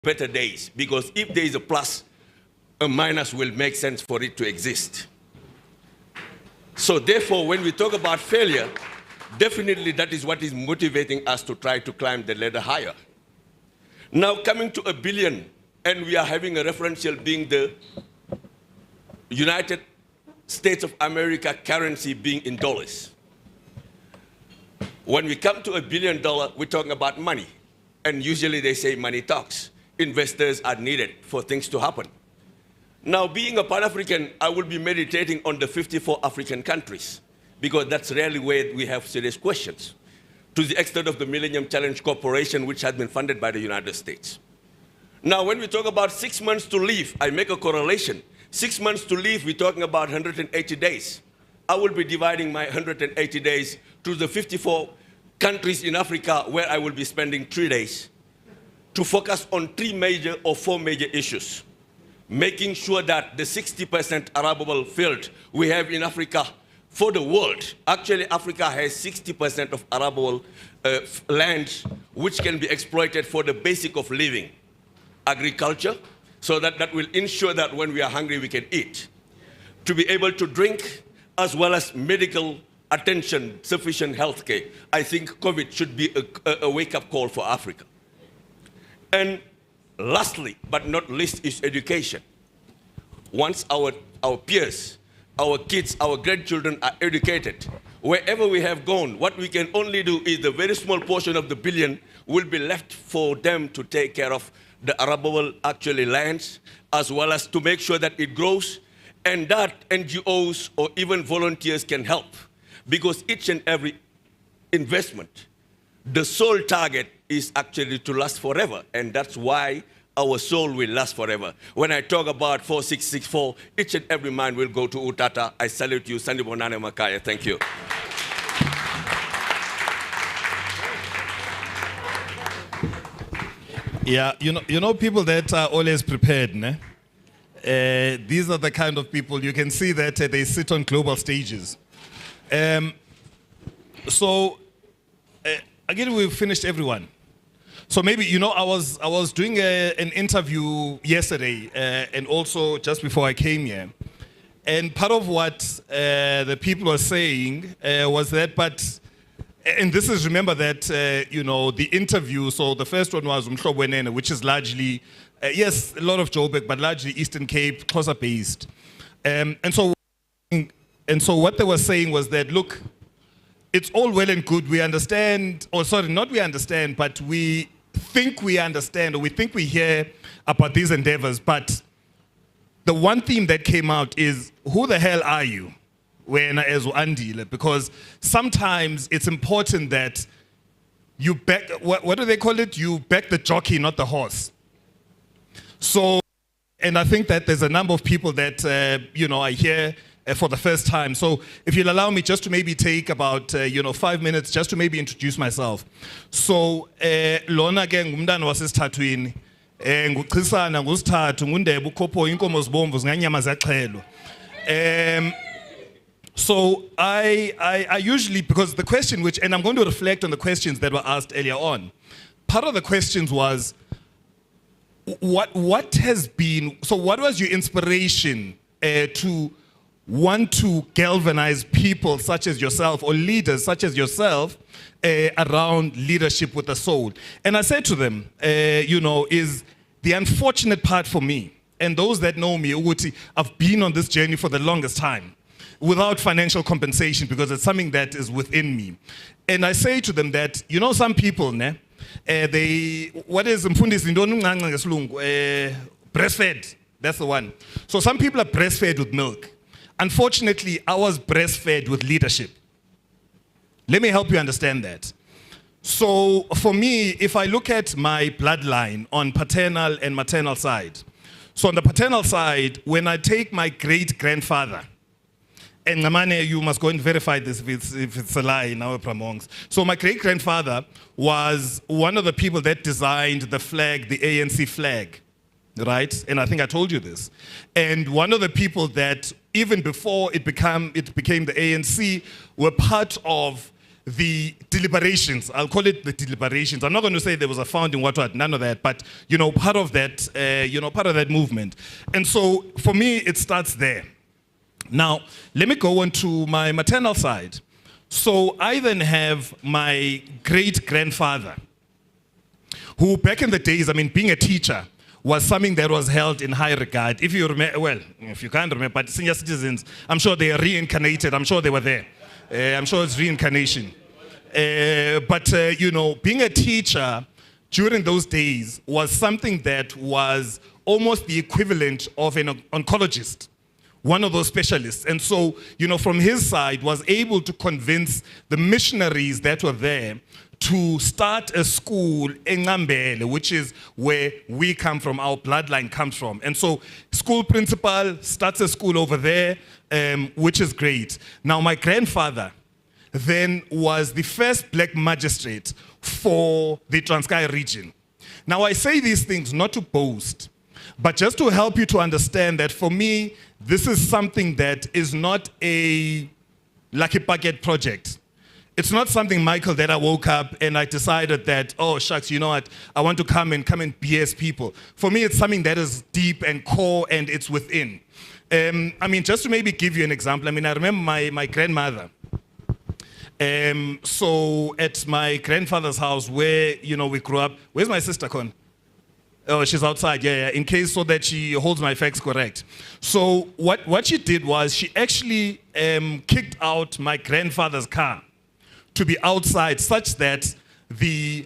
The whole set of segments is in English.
better days, because if there is a plus, a minus will make sense for it to exist. So therefore, when we talk about failure, definitely that is what is motivating us to try to climb the ladder higher. Now coming to $1 billion, and we are having a referential being the United States of America currency being in dollars. When we come to $1 billion, we're talking about money. And usually they say money talks. Investors are needed for things to happen. Now, being a Pan-African, I will be meditating on the 54 African countries, because that's really where we have serious questions, to the extent of the Millennium Challenge Corporation, which has been funded by the United States. Now, when we talk about 6 months to live, I make a correlation. 6 months to live, we're talking about 180 days. I will be dividing my 180 days to the 54 countries in Africa, where I will be spending 3 days to focus on 3 major or 4 major issues. Making sure that the 60% arable field we have in Africa for the world, actually Africa has 60% of arable land which can be exploited for the basic of living, agriculture, so that will ensure that when we are hungry we can eat, to be able to drink, as well as medical attention, sufficient health care. I think COVID should be a wake-up call for Africa. And lastly, but not least, is education. Once our peers, our kids, our grandchildren are educated, wherever we have gone, what we can only do is the very small portion of the billion will be left for them to take care of the arable actually lands, as well as to make sure that it grows, and that NGOs or even volunteers can help. Because each and every investment, the sole target is actually to last forever, and that's why our soul will last forever. When I talk about 4664, each and every mind will go to Utata. I salute you, Sandibonane Makaya. Thank you. Yeah, you know people that are always prepared, ne? These are the kind of people, you can see that they sit on global stages. So again, we've finished everyone. So maybe, I was doing an interview yesterday and also just before I came here. And part of what the people were saying was that, and this is, remember that, the interview, so the first one was Umhlobwenene, which is largely, yes, a lot of Joburg, but largely Eastern Cape, Xhosa based. And so what they were saying was that, look, it's all well and good. We understand, or sorry, not we understand, but we think we understand, or we think we hear about these endeavors. But the one theme that came out is, who the hell are you? When as Andile, because sometimes it's important that you back, what do they call it? You back the jockey, not the horse. So, and I think that there's a number of people that, I hear for the first time. So if you'll allow me just to maybe take about, 5 minutes just to maybe introduce myself. So, Lona ke ngumntana wasesithathwini, nguChisana ngusithathu, ngundebe ukhopho inkomo zibomvu zinganyama zaxhelwa. So I usually, because the question which, and I'm going to reflect on the questions that were asked earlier on. Part of the questions was, what has been, so what was your inspiration to want to galvanize people such as yourself, or leaders such as yourself, around leadership with a soul? And I said to them, is the unfortunate part for me, and those that know me, Uguti, I've been on this journey for the longest time, without financial compensation, because it's something that is within me. And I say to them that, some people, what is breastfed, that's the one. So some people are breastfed with milk. Unfortunately, I was breastfed with leadership. Let me help you understand that. So for me, if I look at my bloodline on paternal and maternal side, so on the paternal side, when I take my great-grandfather, and Namane, you must go and verify this if it's a lie now, Pramongs. So my great-grandfather was one of the people that designed the flag, the ANC flag, right? And I think I told you this. And one of the people that, even before it became the ANC, were part of the deliberations. I'll call it the deliberations. I'm not going to say there was a founding, what, none of that, but, part of that, part of that movement. And so for me, it starts there. Now, let me go on to my maternal side. So I then have my great-grandfather, who back in the days, being a teacher, was something that was held in high regard. If you remember, well, if you can't remember, but senior citizens, I'm sure they are reincarnated. I'm sure they were there. I'm sure it's reincarnation. But being a teacher during those days was something that was almost the equivalent of an oncologist, one of those specialists. And so, from his side, was able to convince the missionaries that were there to start a school in Ngambele, which is where we come from, our bloodline comes from. And so school principal starts a school over there, which is great. Now, my grandfather then was the first black magistrate for the Transkei region. Now, I say these things not to boast, but just to help you to understand that for me, this is something that is not like a bucket project. It's not something, Michael, that I woke up and I decided that, oh, shucks, you know what, I want to come and BS people. For me, it's something that is deep and core and it's within. Just to maybe give you an example, I remember my grandmother. So at my grandfather's house where, we grew up, where's my sister, Con? Oh, she's outside, yeah, in case so that she holds my facts correct. So what she did was she actually kicked out my grandfather's car to be outside such that the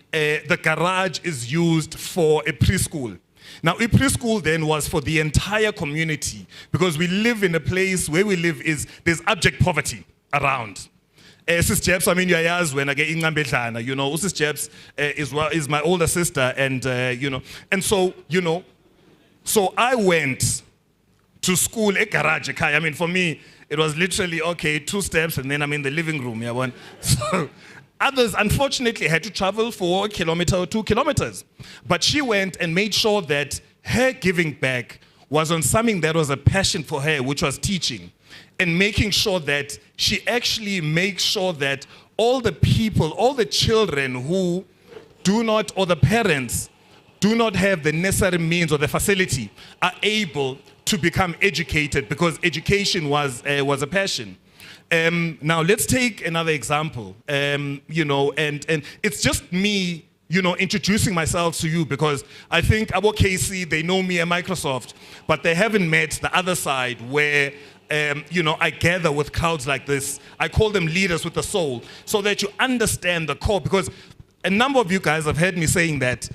garage is used for a preschool. Now, a preschool then was for the entire community because we live in a place where we live there's abject poverty around. Sis Jeps, you are when I get in Ngambedlana, Sis Jeps is my older sister, and and so so I went to school a garage. For me, it was literally, okay, 2 steps and then I'm in the living room. Yeah, one. So others, unfortunately, had to travel for 1 kilometer or 2 kilometers. But she went and made sure that her giving back was on something that was a passion for her, which was teaching. And making sure that she actually makes sure that all the people, all the children who do not, or the parents, do not have the necessary means or the facility are able to become educated because education was a passion. Now let's take another example, and it's just me, introducing myself to you because I think Abo Casey, they know me at Microsoft, but they haven't met the other side where I gather with crowds like this. I call them leaders with a soul so that you understand the core because a number of you guys have heard me saying that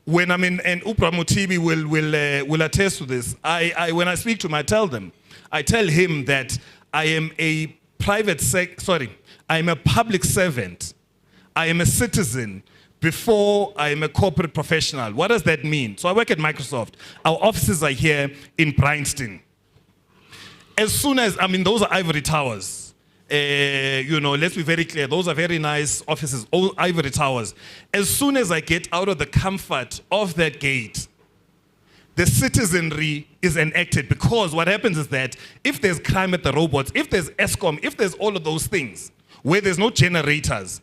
when I'm in, and Upra Mutibi will attest to this. When I speak to him, I tell him that I am a I am a public servant. I am a citizen before I am a corporate professional. What does that mean? So I work at Microsoft. Our offices are here in Bryanston. As soon as, those are ivory towers. Let's be very clear. Those are very nice offices, all ivory towers. As soon as I get out of the comfort of that gate, the citizenry is enacted because what happens is that if there's crime at the robots, if there's ESCOM, if there's all of those things, where there's no generators,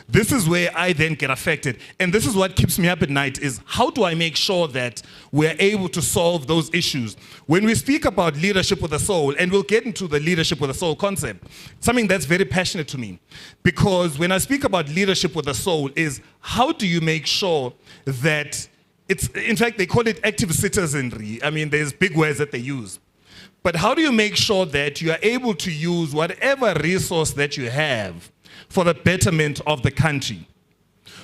this is where I then get affected. And this is what keeps me up at night is how do I make sure that we're able to solve those issues? When we speak about leadership with a soul, and we'll get into the leadership with a soul concept, something that's very passionate to me. Because when I speak about leadership with a soul is how do you make sure that in fact, they call it active citizenry. There's big words that they use. But how do you make sure that you are able to use whatever resource that you have for the betterment of the country?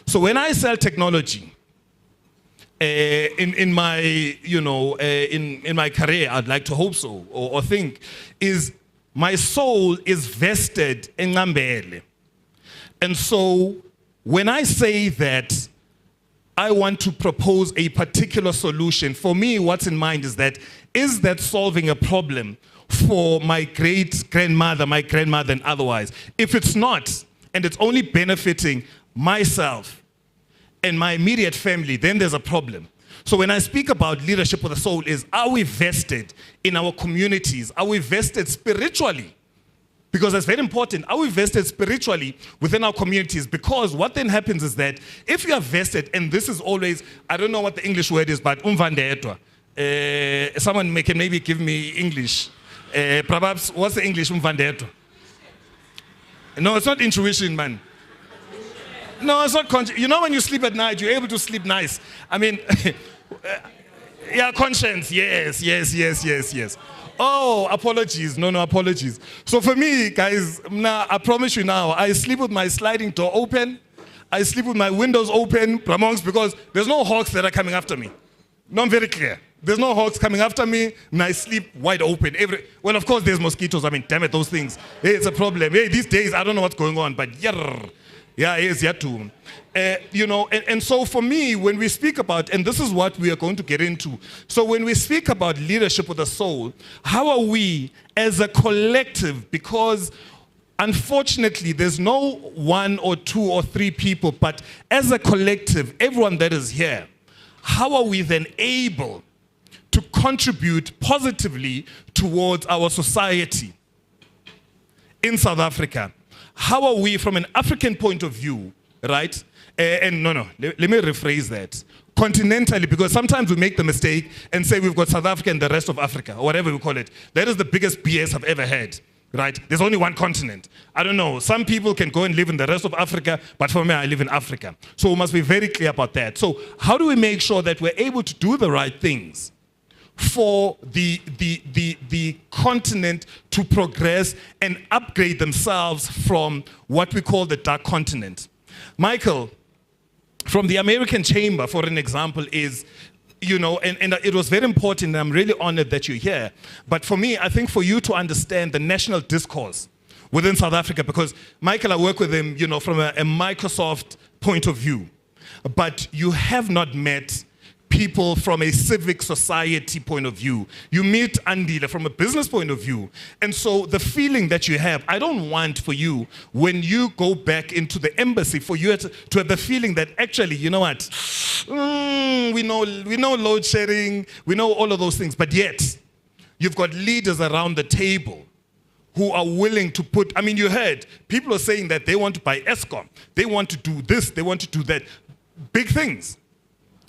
So when I sell technology, in my career, I'd like to hope so, or think, is my soul is vested in Ngambele. And so when I say that I want to propose a particular solution, for me, what's in mind is that solving a problem for my great-grandmother, my grandmother, and otherwise? If it's not, and it's only benefiting myself and my immediate family, then there's a problem. So when I speak about leadership with the soul is, are we vested in our communities? Are we vested spiritually Because that's very important. Are we vested spiritually within our communities? Because what then happens is that if you are vested, and this is always, I don't know what the English word is, but umvandedwa. Someone can maybe give me English. Perhaps, what's the English umvandedwa? No, it's not intuition, man. No, it's not conscious. You know when you sleep at night, you're able to sleep nice. I mean, yeah, conscience. Yes. Oh, apologies. No, apologies. So for me, guys, now I promise you now, I sleep with my sliding door open. I sleep with my windows open, because there's no hawks that are coming after me. No, I'm very clear. There's no hawks coming after me, and I sleep wide open. Well, of course, there's mosquitoes. I mean, damn it, those things. Hey, it's a problem. Hey, these days, I don't know what's going on, but yeah, it is yet too. And so for me, when we speak about, and this is what we are going to get into, so when we speak about leadership with the soul, how are we as a collective, because unfortunately there's no one or two or three people, but as a collective, everyone that is here, how are we then able to contribute positively towards our society in South Africa? How are we from an African point of view, right? Let me rephrase that. Continentally, because sometimes we make the mistake and say we've got South Africa and the rest of Africa, or whatever we call it. That is the biggest BS I've ever had, right? There's only one continent. I don't know. Some people can go and live in the rest of Africa, but for me, I live in Africa. So we must be very clear about that. So how do we make sure that we're able to do the right things for the continent to progress and upgrade themselves from what we call the dark continent? Michael, from the American Chamber, for an example, is, and it was very important, and I'm really honored that you're here. But for me, I think for you to understand the national discourse within South Africa, because Michael, I work with him, from a Microsoft point of view, but you have not met people from a civic society point of view. You meet Andile from a business point of view. And so the feeling that you have, I don't want for you, when you go back into the embassy, for you to have the feeling that actually, you know what, we know load shedding, we know all of those things, but yet you've got leaders around the table who are willing to put, you heard, people are saying that they want to buy Eskom, they want to do this, they want to do that, big things.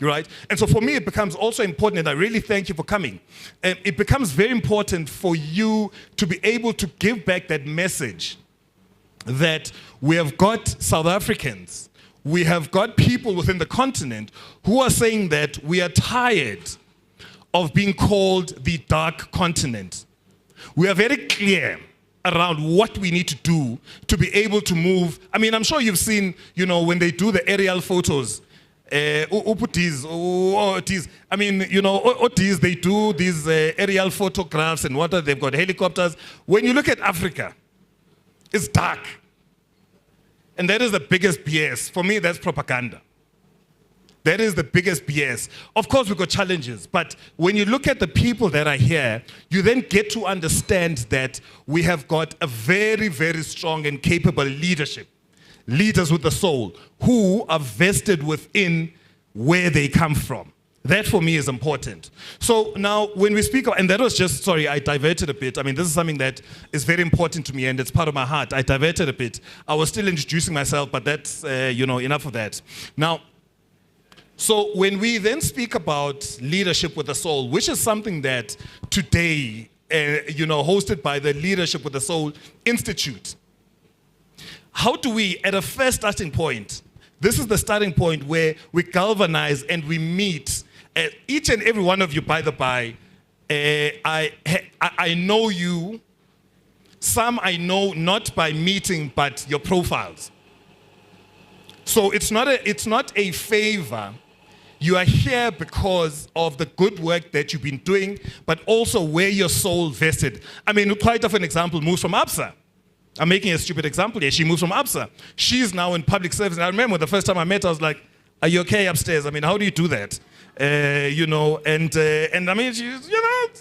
Right? And so for me, it becomes also important, and I really thank you for coming. It becomes very important for you to be able to give back that message that we have got South Africans, we have got people within the continent who are saying that we are tired of being called the dark continent. We are very clear around what we need to do to be able to move. I'm sure you've seen, when they do the aerial photos, Otis, they do these aerial photographs and they've got helicopters. When you look at Africa, it's dark. And that is the biggest BS. For me, that's propaganda. That is the biggest BS. Of course, we've got challenges, but when you look at the people that are here, you then get to understand that we have got a very, very strong and capable leadership. Leaders with the soul, who are vested within where they come from. That for me is important. So now when we speak, and that was just, sorry, I diverted a bit. This is something that is very important to me and it's part of my heart. I diverted a bit. I was still introducing myself, but that's, enough of that. Now, so when we then speak about leadership with the soul, which is something that today, hosted by the Leadership with the Soul Institute, how do we, at a first starting point, this is the starting point where we galvanize and we meet. Each and every one of you, by the by, I know you. Some I know not by meeting, but your profiles. So it's not a favor. You are here because of the good work that you've been doing, but also where your soul vested. Quite of an example moves from ABSA. I'm making a stupid example here. She moves from ABSA. She's now in public service. And I remember the first time I met her, I was like, are you okay upstairs? How do you do that?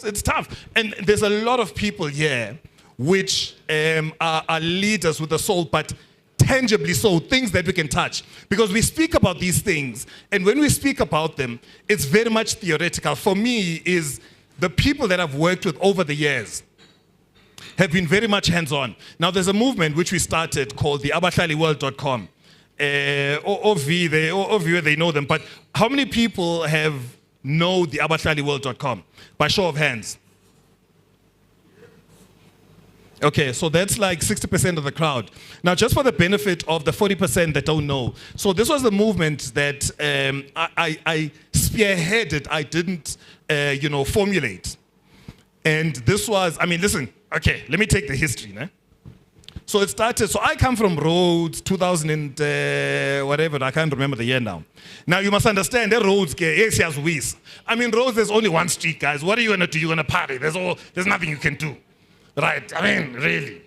It's tough. And there's a lot of people here which are leaders with the soul, but tangibly so, things that we can touch. Because we speak about these things, and when we speak about them, it's very much theoretical. For me, is the people that I've worked with over the years, have been very much hands-on. Now, there's a movement which we started called the abahlaliworld.com. Of you, they know them, but how many people know the abahlaliworld.com? By show of hands. Okay, so that's like 60% of the crowd. Now, just for the benefit of the 40% that don't know, so this was the movement that I spearheaded. I didn't, formulate. And this was, listen, okay, let me take the history. Né? So it started, so I come from Rhodes, 2000 and whatever, I can't remember the year now. Now you must understand, the Rhodes, Rhodes, there's only one street, guys. What are you going to do? You're going to party. There's nothing you can do. Right, really,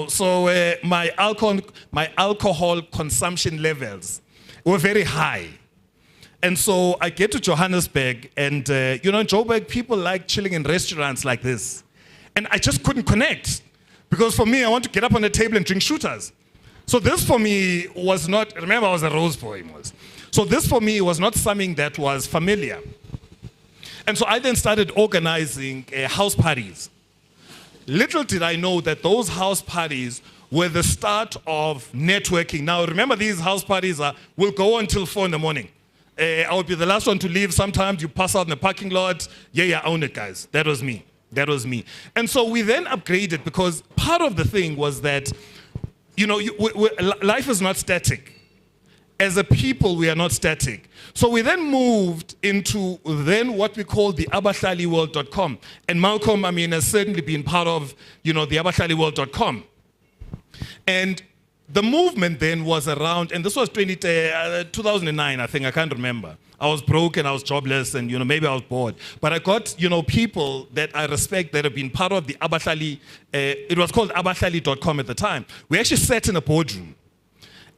so my alcohol consumption levels were very high. And so I get to Johannesburg and, in Joburg, people like chilling in restaurants like this. And I just couldn't connect. Because for me, I want to get up on the table and drink shooters. So this for me was not, remember I was a Rose boy. So this for me was not something that was familiar. And so I then started organizing house parties. Little did I know that those house parties were the start of networking. Now, remember, these house parties will go until 4 in the morning. I would be the last one to leave. Sometimes you pass out in the parking lot. Yeah, own it, guys. That was me. And so we then upgraded because part of the thing was that, life is not static. As a people, we are not static. So we then moved into what we call the abahlaliworld.com. And Malcolm, has certainly been part of, the abahlaliworld.com. And the movement then was around, and this was 2009, I think, I can't remember. I was broke and I was jobless and, maybe I was bored. But I got, people that I respect that have been part of the Abahlali, it was called abahlali.com at the time. We actually sat in a boardroom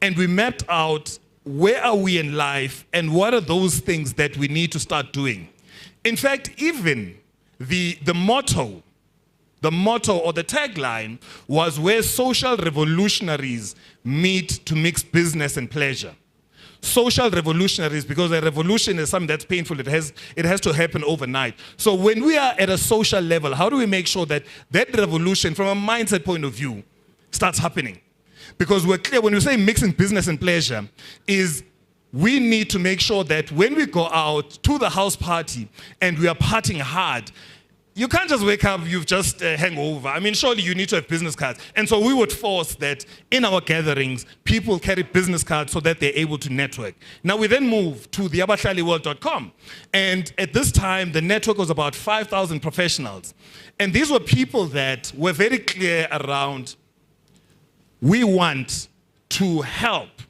and we mapped out where are we in life and what are those things that we need to start doing. In fact, even the motto or the tagline was where social revolutionaries meet to mix business and pleasure. Social revolutionaries, because a revolution is something that's painful. It has to happen overnight. So when we are at a social level, how do we make sure that revolution from a mindset point of view starts happening? Because we're clear when we say mixing business and pleasure is we need to make sure that when we go out to the house party and we are partying hard, you can't just wake up, you've just hangover. Surely you need to have business cards. And so we would force that in our gatherings, people carry business cards so that they're able to network. Now we then move to the abahlaliworld.com. And at this time, the network was about 5,000 professionals. And these were people that were very clear around, we want to help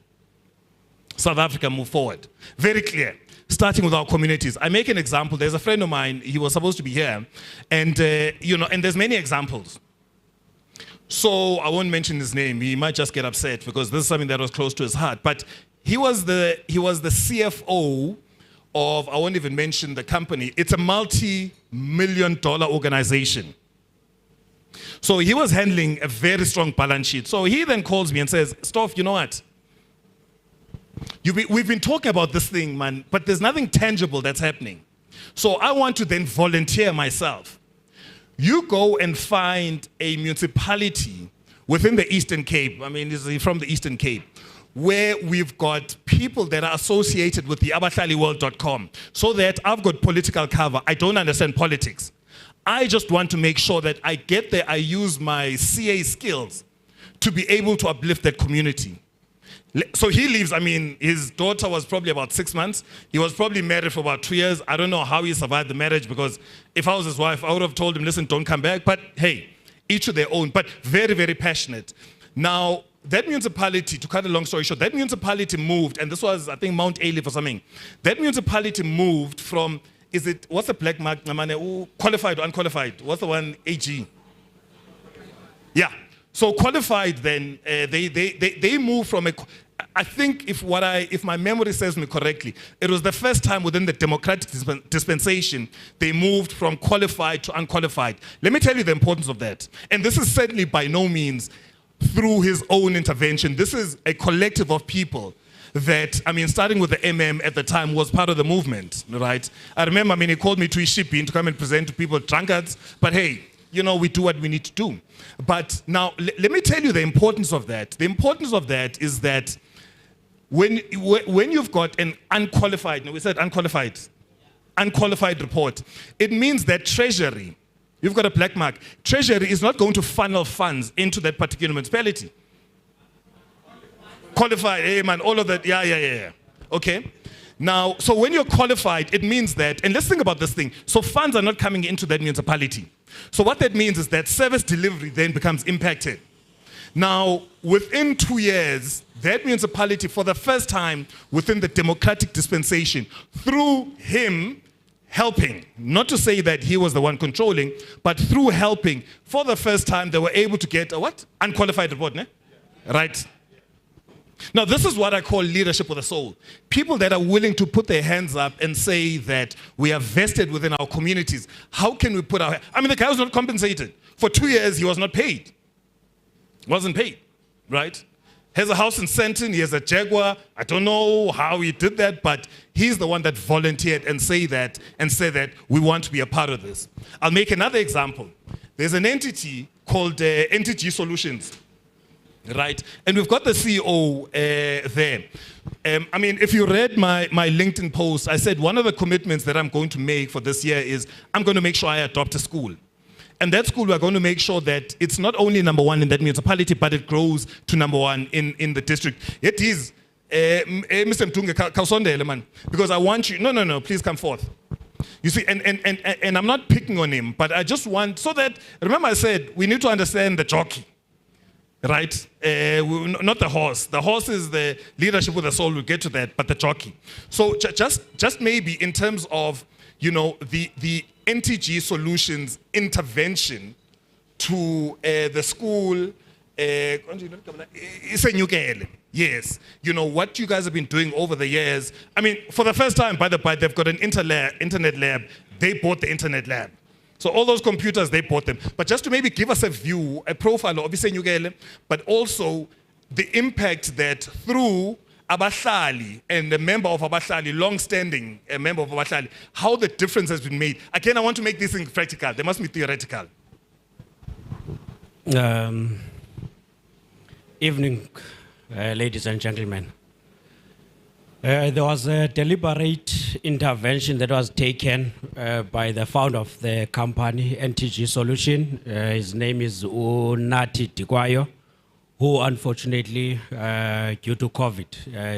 South Africa move forward. Very clear. Starting with our communities. I make an example. There's a friend of mine, he was supposed to be here, and and there's many examples. So I won't mention his name. He might just get upset because this is something that was close to his heart. But he was the CFO of, I won't even mention the company. It's a multi-million-dollar organization. So he was handling a very strong balance sheet. So he then calls me and says, Stoff, you know what? We've been talking about this thing, man, but there's nothing tangible that's happening. So I want to then volunteer myself. You go and find a municipality within the Eastern Cape. He's from the Eastern Cape, where we've got people that are associated with the abahlaliworld.com, so that I've got political cover. I don't understand politics. I just want to make sure that I get there, I use my CA skills to be able to uplift that community. So he leaves, his daughter was probably about 6 months. He was probably married for about 2 years. I don't know how he survived the marriage, because if I was his wife, I would have told him, listen, don't come back. But hey, each to their own, but very, very passionate. Now, that municipality, to cut a long story short, that municipality moved, and this was, I think, Mount Ailey or something. That municipality moved from, what's the black mark, qualified or unqualified? What's the one, AG? Yeah. So qualified then, they moved from I think if my memory serves me correctly, it was the first time within the democratic dispensation they moved from qualified to unqualified. Let me tell you the importance of that. And this is certainly by no means through his own intervention. This is a collective of people that, starting with the MM at the time, was part of the movement, right? I remember, he called me to his shipping to come and present to people, drunkards, but hey, we do what we need to do. But now, let me tell you the importance of that. The importance of that is that when you've got an unqualified, no, we said unqualified report, it means that Treasury, you've got a black mark, Treasury is not going to funnel funds into that particular municipality. Qualified, hey man, all of that, yeah. Okay? Now, so when you're qualified, it means that, and let's think about this thing, so funds are not coming into that municipality. So what that means is that service delivery then becomes impacted. Now, within 2 years, that municipality, for the first time within the democratic dispensation, through him helping, not to say that he was the one controlling, but through helping, for the first time, they were able to get a what? Unqualified report, ne? Right? Now, this is what I call leadership with a soul. People that are willing to put their hands up and say that we are vested within our communities. How can we put our... I mean, the guy was not compensated. For 2 years, he was not paid. Wasn't paid, right? Has a house in Senton, he has a Jaguar. I don't know how he did that, but he's the one that volunteered and said that we want to be a part of this. I'll make another example. There's an entity called NTG Solutions. Right, and we've got the CEO there. I mean, if you read my LinkedIn post, I said one of the commitments that I'm going to make for this year is I'm going to make sure I adopt a school. And that school, we're going to make sure that it's not only number one in that municipality, but it grows to number one in the district. It is, Mr. Mtunge, Kausondele, man, because I want you, no, please come forth. You see, and I'm not picking on him, but I just want, so that, remember I said, we need to understand the jockey. Right? Not the horse. The horse is the leadership with the soul. We'll get to that, but the jockey. So just maybe in terms of, the NTG Solutions intervention to the school, yes, what you guys have been doing over the years. I mean, for the first time, by the by, they've got an internet lab. They bought the internet lab. So all those computers, they bought them. But just to maybe give us a view, a profile of Isenyukele, but also the impact that through Abahlali and a member of Abahlali, long-standing a member of Abahlali, how the difference has been made. Again, I want to make this thing practical. They must be theoretical. Evening, ladies and gentlemen. There was a deliberate intervention that was taken by the founder of the company, NTG Solution. His name is Unati Dikwayo, who unfortunately, due to COVID,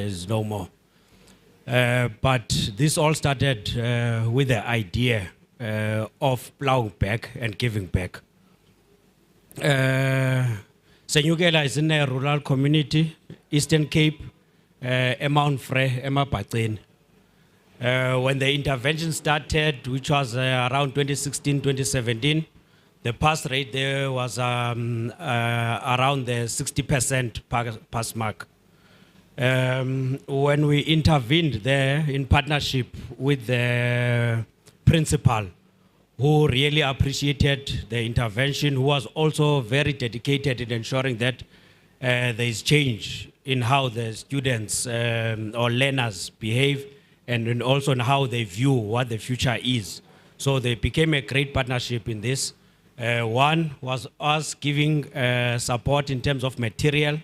is no more. But this all started with the idea of plowing back and giving back. Senyukela is in a rural community, Eastern Cape, Mount Frey, Emapatsin. When the intervention started, which was around 2016, 2017, the pass rate there was around the 60% pass mark. When we intervened there in partnership with the principal, who really appreciated the intervention, who was also very dedicated in ensuring that there is change in how the students or learners behave and also in how they view what the future is. So they became a great partnership in this. One was us giving support in terms of material.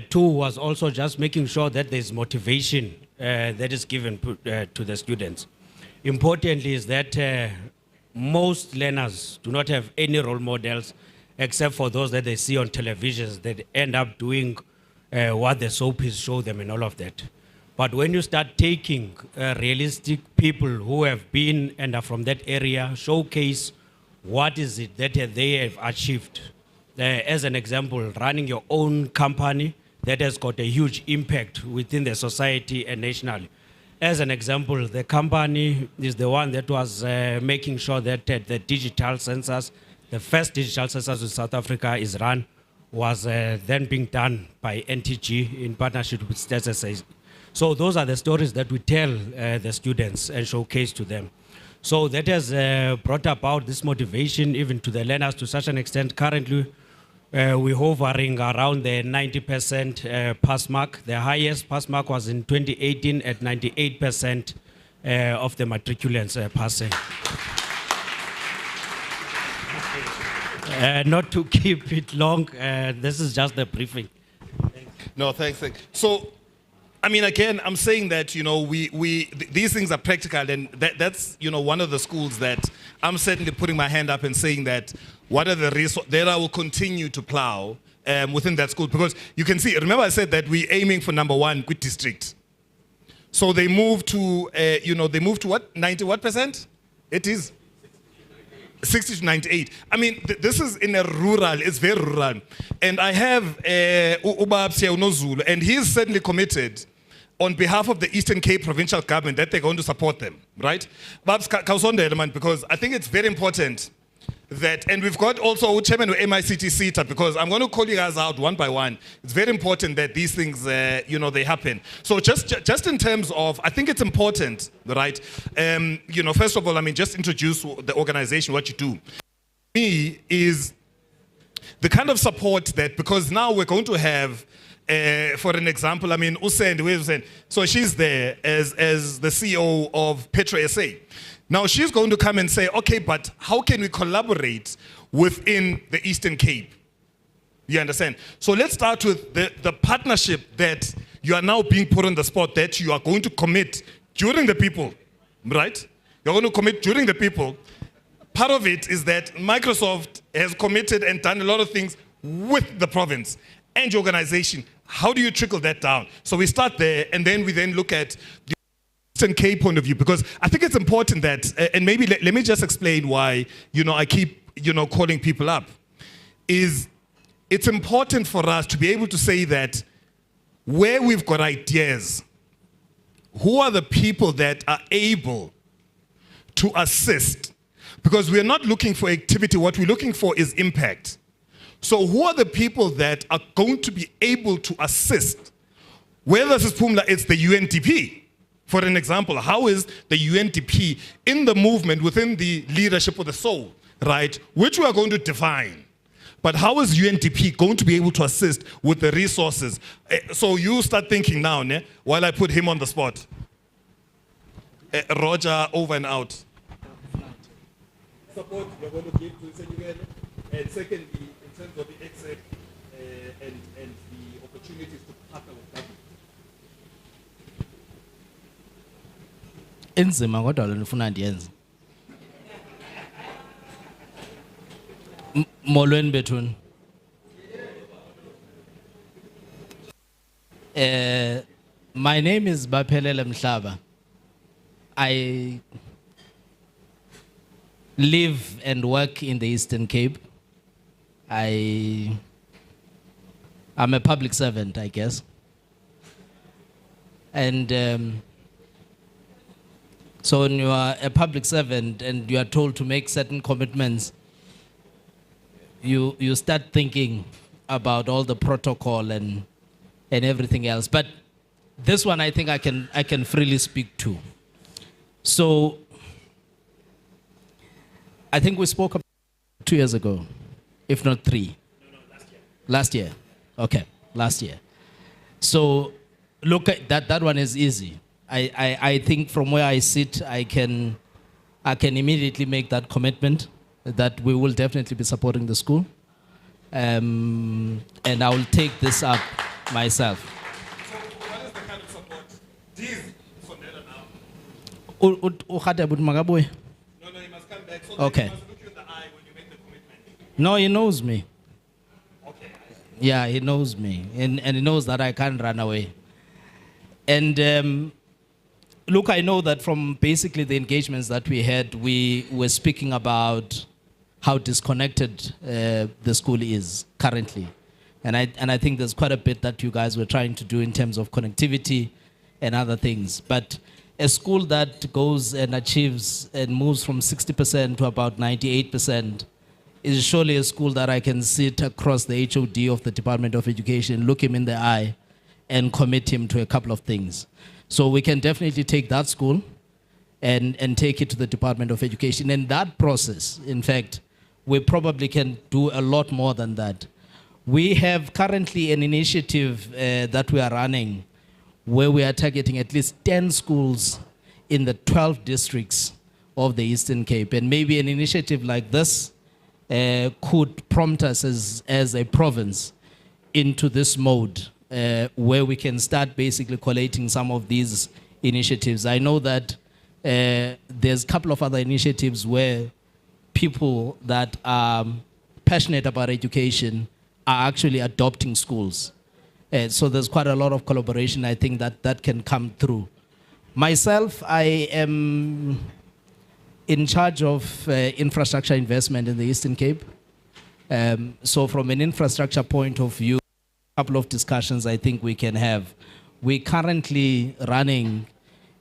Two was also just making sure that there's motivation that is given to the students. Importantly is that most learners do not have any role models except for those that they see on televisions that end up doing what the soapies show them and all of that. But when you start taking realistic people who have been and are from that area, showcase what is it that they have achieved. As an example, running your own company that has got a huge impact within the society and nationally. As an example, the company is the one that was making sure that the digital census, the first digital census in South Africa is run, was then being done by NTG in partnership with STSSA. So those are the stories that we tell the students and showcase to them. So that has brought about this motivation even to the learners to such an extent. Currently, we're hovering around the 90% pass mark. The highest pass mark was in 2018 at 98% of the matriculants passing. Not to keep it long, this is just the briefing. No, thanks. So, I mean, again, I'm saying that, you know, these things are practical, and that's, you know, one of the schools that I'm certainly putting my hand up and saying that what are the resources that I will continue to plow within that school. Because you can see, remember I said that we're aiming for number one with district. So they moved to, you know, they moved to what? 90 what percent? It is 60 to 98. I mean, this is in a rural, it's very rural. And I have Ubab Unozulu, and he's certainly committed on behalf of the Eastern Cape provincial government that they're going to support them, right? Babs Kausonde element, because I think it's very important that, and we've got also chairman of MICT CETA, because I'm going to call you guys out one by one. It's very important that these things, you know, they happen. So just in terms of, I think it's important, right? You know, first of all, I mean, just introduce the organization, what you do. Me is the kind of support that, because now we're going to have, for an example, I mean, Usend, so she's there as the CEO of Petro SA. Now she's going to come and say, okay, but how can we collaborate within the Eastern Cape? You understand? So let's start with the partnership that you are now being put on the spot, that you are going to commit during the people, right? You're going to commit during the people. Part of it is that Microsoft has committed and done a lot of things with the province and your organization. How do you trickle that down? So we start there, and then we then look at the Eastern Cape point of view, because I think it's important that, and maybe let me just explain why, you know, I keep, you know, calling people up, is it's important for us to be able to say that where we've got ideas, who are the people that are able to assist? Because we're not looking for activity, what we're looking for is impact. So who are the people that are going to be able to assist? Whether this is Pumla, it's the UNDP. For an example, how is the UNDP in the movement within the leadership of the soul, right? Which we are going to define. But how is UNDP going to be able to assist with the resources? So you start thinking now, ne, while I put him on the spot. Roger, over and out. Support we're going to give to Senyugele. And secondly, in terms of the exit and the opportunities to partner with government. Inzima kodwa lo nifuna ndiyenze. Molweni bethuni. My name is Baphelele Mhlaba. I live and work in the Eastern Cape. I'm a public servant, I guess. And so when you are a public servant and you are told to make certain commitments, you start thinking about all the protocol and everything else. But this one I think I can freely speak to. So I think we spoke about 2 years ago, if not 3. No, last year. Last year. Okay, last year. So look at that one is easy. I think from where I sit, I can immediately make that commitment that we will definitely be supporting the school. And I will take this up myself. So what is the kind of support? This for Nela now. No, he must come back. So Okay. he must look you in the eye when you make the commitment. No, he knows me. Okay. Yeah, he knows me. And he knows that I can't run away. And look, I know that from basically the engagements that we had, we were speaking about how disconnected the school is currently. And I think there's quite a bit that you guys were trying to do in terms of connectivity and other things. But a school that goes and achieves and moves from 60% to about 98% is surely a school that I can sit across the HOD of the Department of Education, look him in the eye, and commit him to a couple of things. So we can definitely take that school and take it to the Department of Education. In that process, in fact, we probably can do a lot more than that. We have currently an initiative that we are running where we are targeting at least 10 schools in the 12 districts of the Eastern Cape. And maybe an initiative like this could prompt us as a province into this mode where we can start basically collating some of these initiatives. I know that there's a couple of other initiatives where people that are passionate about education are actually adopting schools. So there's quite a lot of collaboration, I think, that can come through. Myself, I am in charge of infrastructure investment in the Eastern Cape. So from an infrastructure point of view, a couple of discussions I think we can have. We're currently running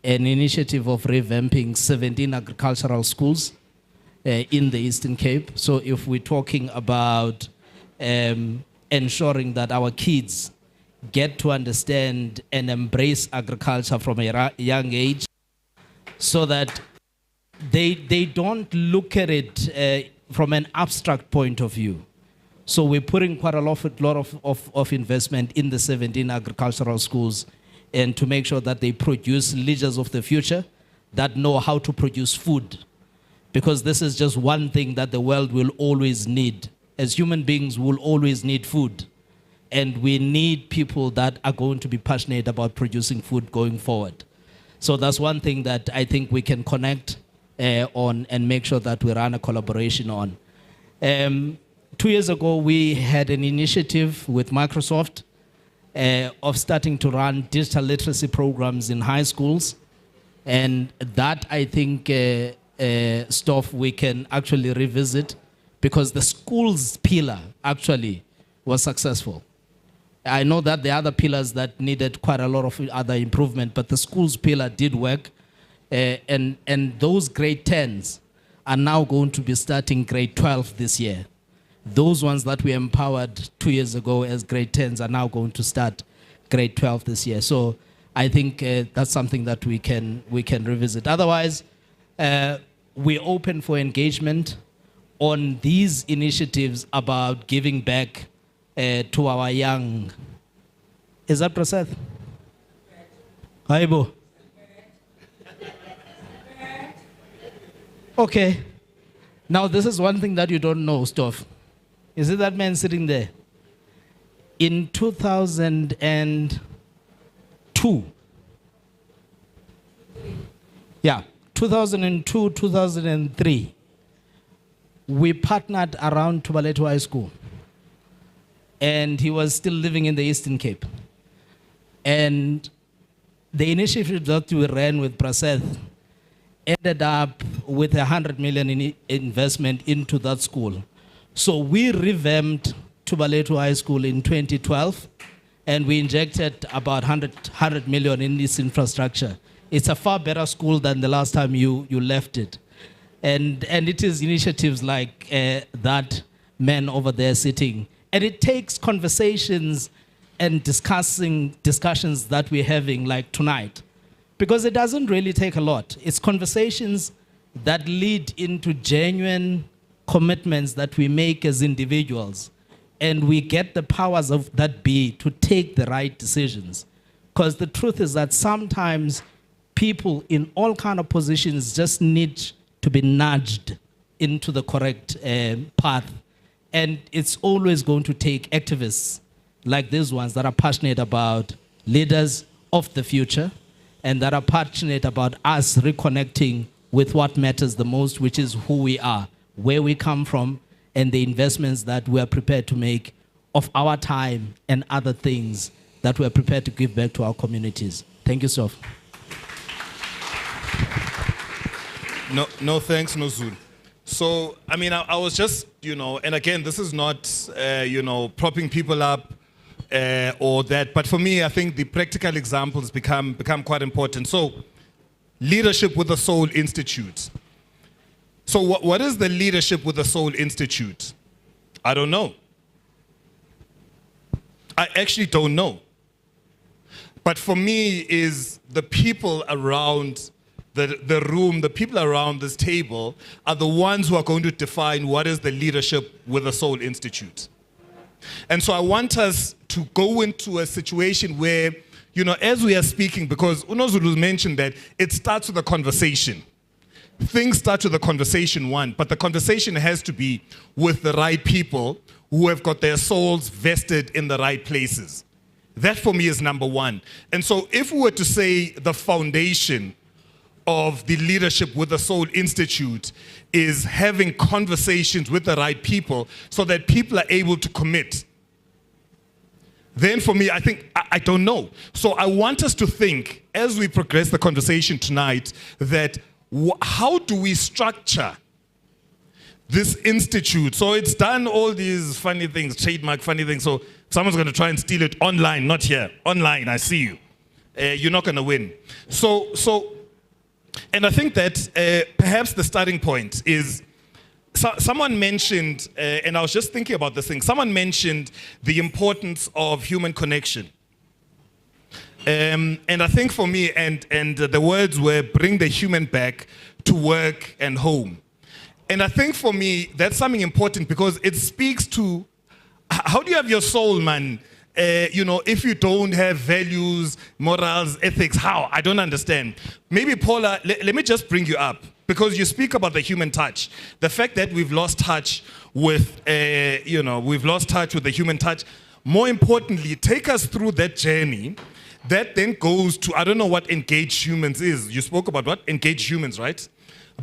an initiative of revamping 17 agricultural schools in the Eastern Cape. So if we're talking about ensuring that our kids get to understand and embrace agriculture from a young age, so that they don't look at it from an abstract point of view. So we're putting quite a lot of investment in the 17 agricultural schools, and to make sure that they produce leaders of the future that know how to produce food. Because this is just one thing that the world will always need. As human beings, we'll always need food. And we need people that are going to be passionate about producing food going forward. So that's one thing that I think we can connect on and make sure that we run a collaboration on. 2 years ago, we had an initiative with Microsoft of starting to run digital literacy programs in high schools. And that, I think, stuff we can actually revisit, because the schools pillar actually was successful. I know that the other pillars that needed quite a lot of other improvement, but the schools pillar did work. And those grade 10s are now going to be starting grade 12 this year. Those ones that we empowered 2 years ago as grade 10s are now going to start grade 12 this year. So I think that's something that we can revisit. Otherwise, we're open for engagement on these initiatives about giving back to our young. Is that Prasad? Haibo. Okay. Now this is one thing that you don't know, Stoff. Is it that man sitting there? In 2002, yeah, 2002, 2003, we partnered around Tubaletu High School. And he was still living in the Eastern Cape. And the initiative that we ran with Prasad ended up with 100 million in investment into that school. So we revamped Tubaletu High School in 2012, and we injected about 100 million in this infrastructure. It's a far better school than the last time you left it. And it is initiatives like that man over there sitting. And it takes conversations and discussions that we're having like tonight, because it doesn't really take a lot. It's conversations that lead into genuine commitments that we make as individuals, and we get the powers of that be to take the right decisions. Because the truth is that sometimes people in all kind of positions just need to be nudged into the correct path. And it's always going to take activists like these ones that are passionate about leaders of the future, and that are passionate about us reconnecting with what matters the most, which is who we are, where we come from, and the investments that we are prepared to make of our time and other things that we are prepared to give back to our communities. Thank you, Sof. No thanks, Nozul. So, I mean, I was just, and again, this is not, propping people up or that, but for me, I think the practical examples become quite important. So, Leadership with the Soul Institute. So, what is the Leadership with the Soul Institute? I don't know. I actually don't know. But for me, is the people around the room, the people around this table are the ones who are going to define what is the Leadership with the Soul Institute. And so I want us to go into a situation where, as we are speaking, because Unozulu mentioned that it starts with a conversation. things start with the conversation one, but the conversation has to be with the right people who have got their souls vested in the right places. That for me is number one. And so if we were to say the foundation of the Leadership with the Soul Institute is having conversations with the right people so that people are able to commit, then for me, I think, I don't know. So I want us to think, as we progress the conversation tonight, that how do we structure this institute? So it's done all these funny things, trademark funny things. So someone's going to try and steal it online, not here. Online, I see you. You're not going to win. And I think that perhaps the starting point is, someone mentioned, and I was just thinking about this thing, someone mentioned the importance of human connection. And I think for me, and the words were bring the human back to work and home. And I think for me, that's something important because it speaks to, how do you have your soul, man? If you don't have values, morals, ethics, how? I don't understand. Maybe Paula, let me just bring you up because you speak about the human touch. The fact that we've lost touch with, we've lost touch with the human touch. More importantly, take us through that journey that then goes to, I don't know what engaged humans is. You spoke about what? Engaged humans, right?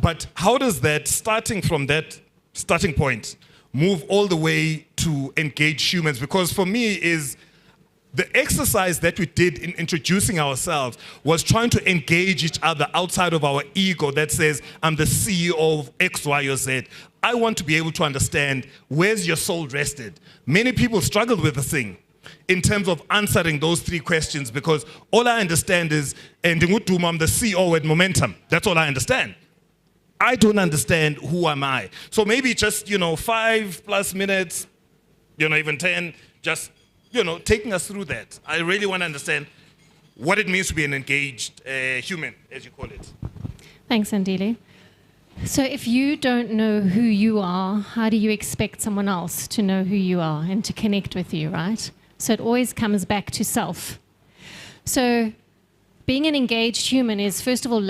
But how does that, starting from that starting point, move all the way to engage humans? Because for me is the exercise that we did in introducing ourselves was trying to engage each other outside of our ego that says, I'm the CEO of X, Y, or Z. I want to be able to understand where's your soul rested. Many people struggle with the thing in terms of answering those three questions because all I understand is, and I'm the CEO at Momentum. That's all I understand. I don't understand who am I. So maybe just, 5+ minutes, even 10, just, taking us through that. I really want to understand what it means to be an engaged human, as you call it. Thanks, Andile. So if you don't know who you are, how do you expect someone else to know who you are and to connect with you, right? So it always comes back to self. So being an engaged human is, first of all,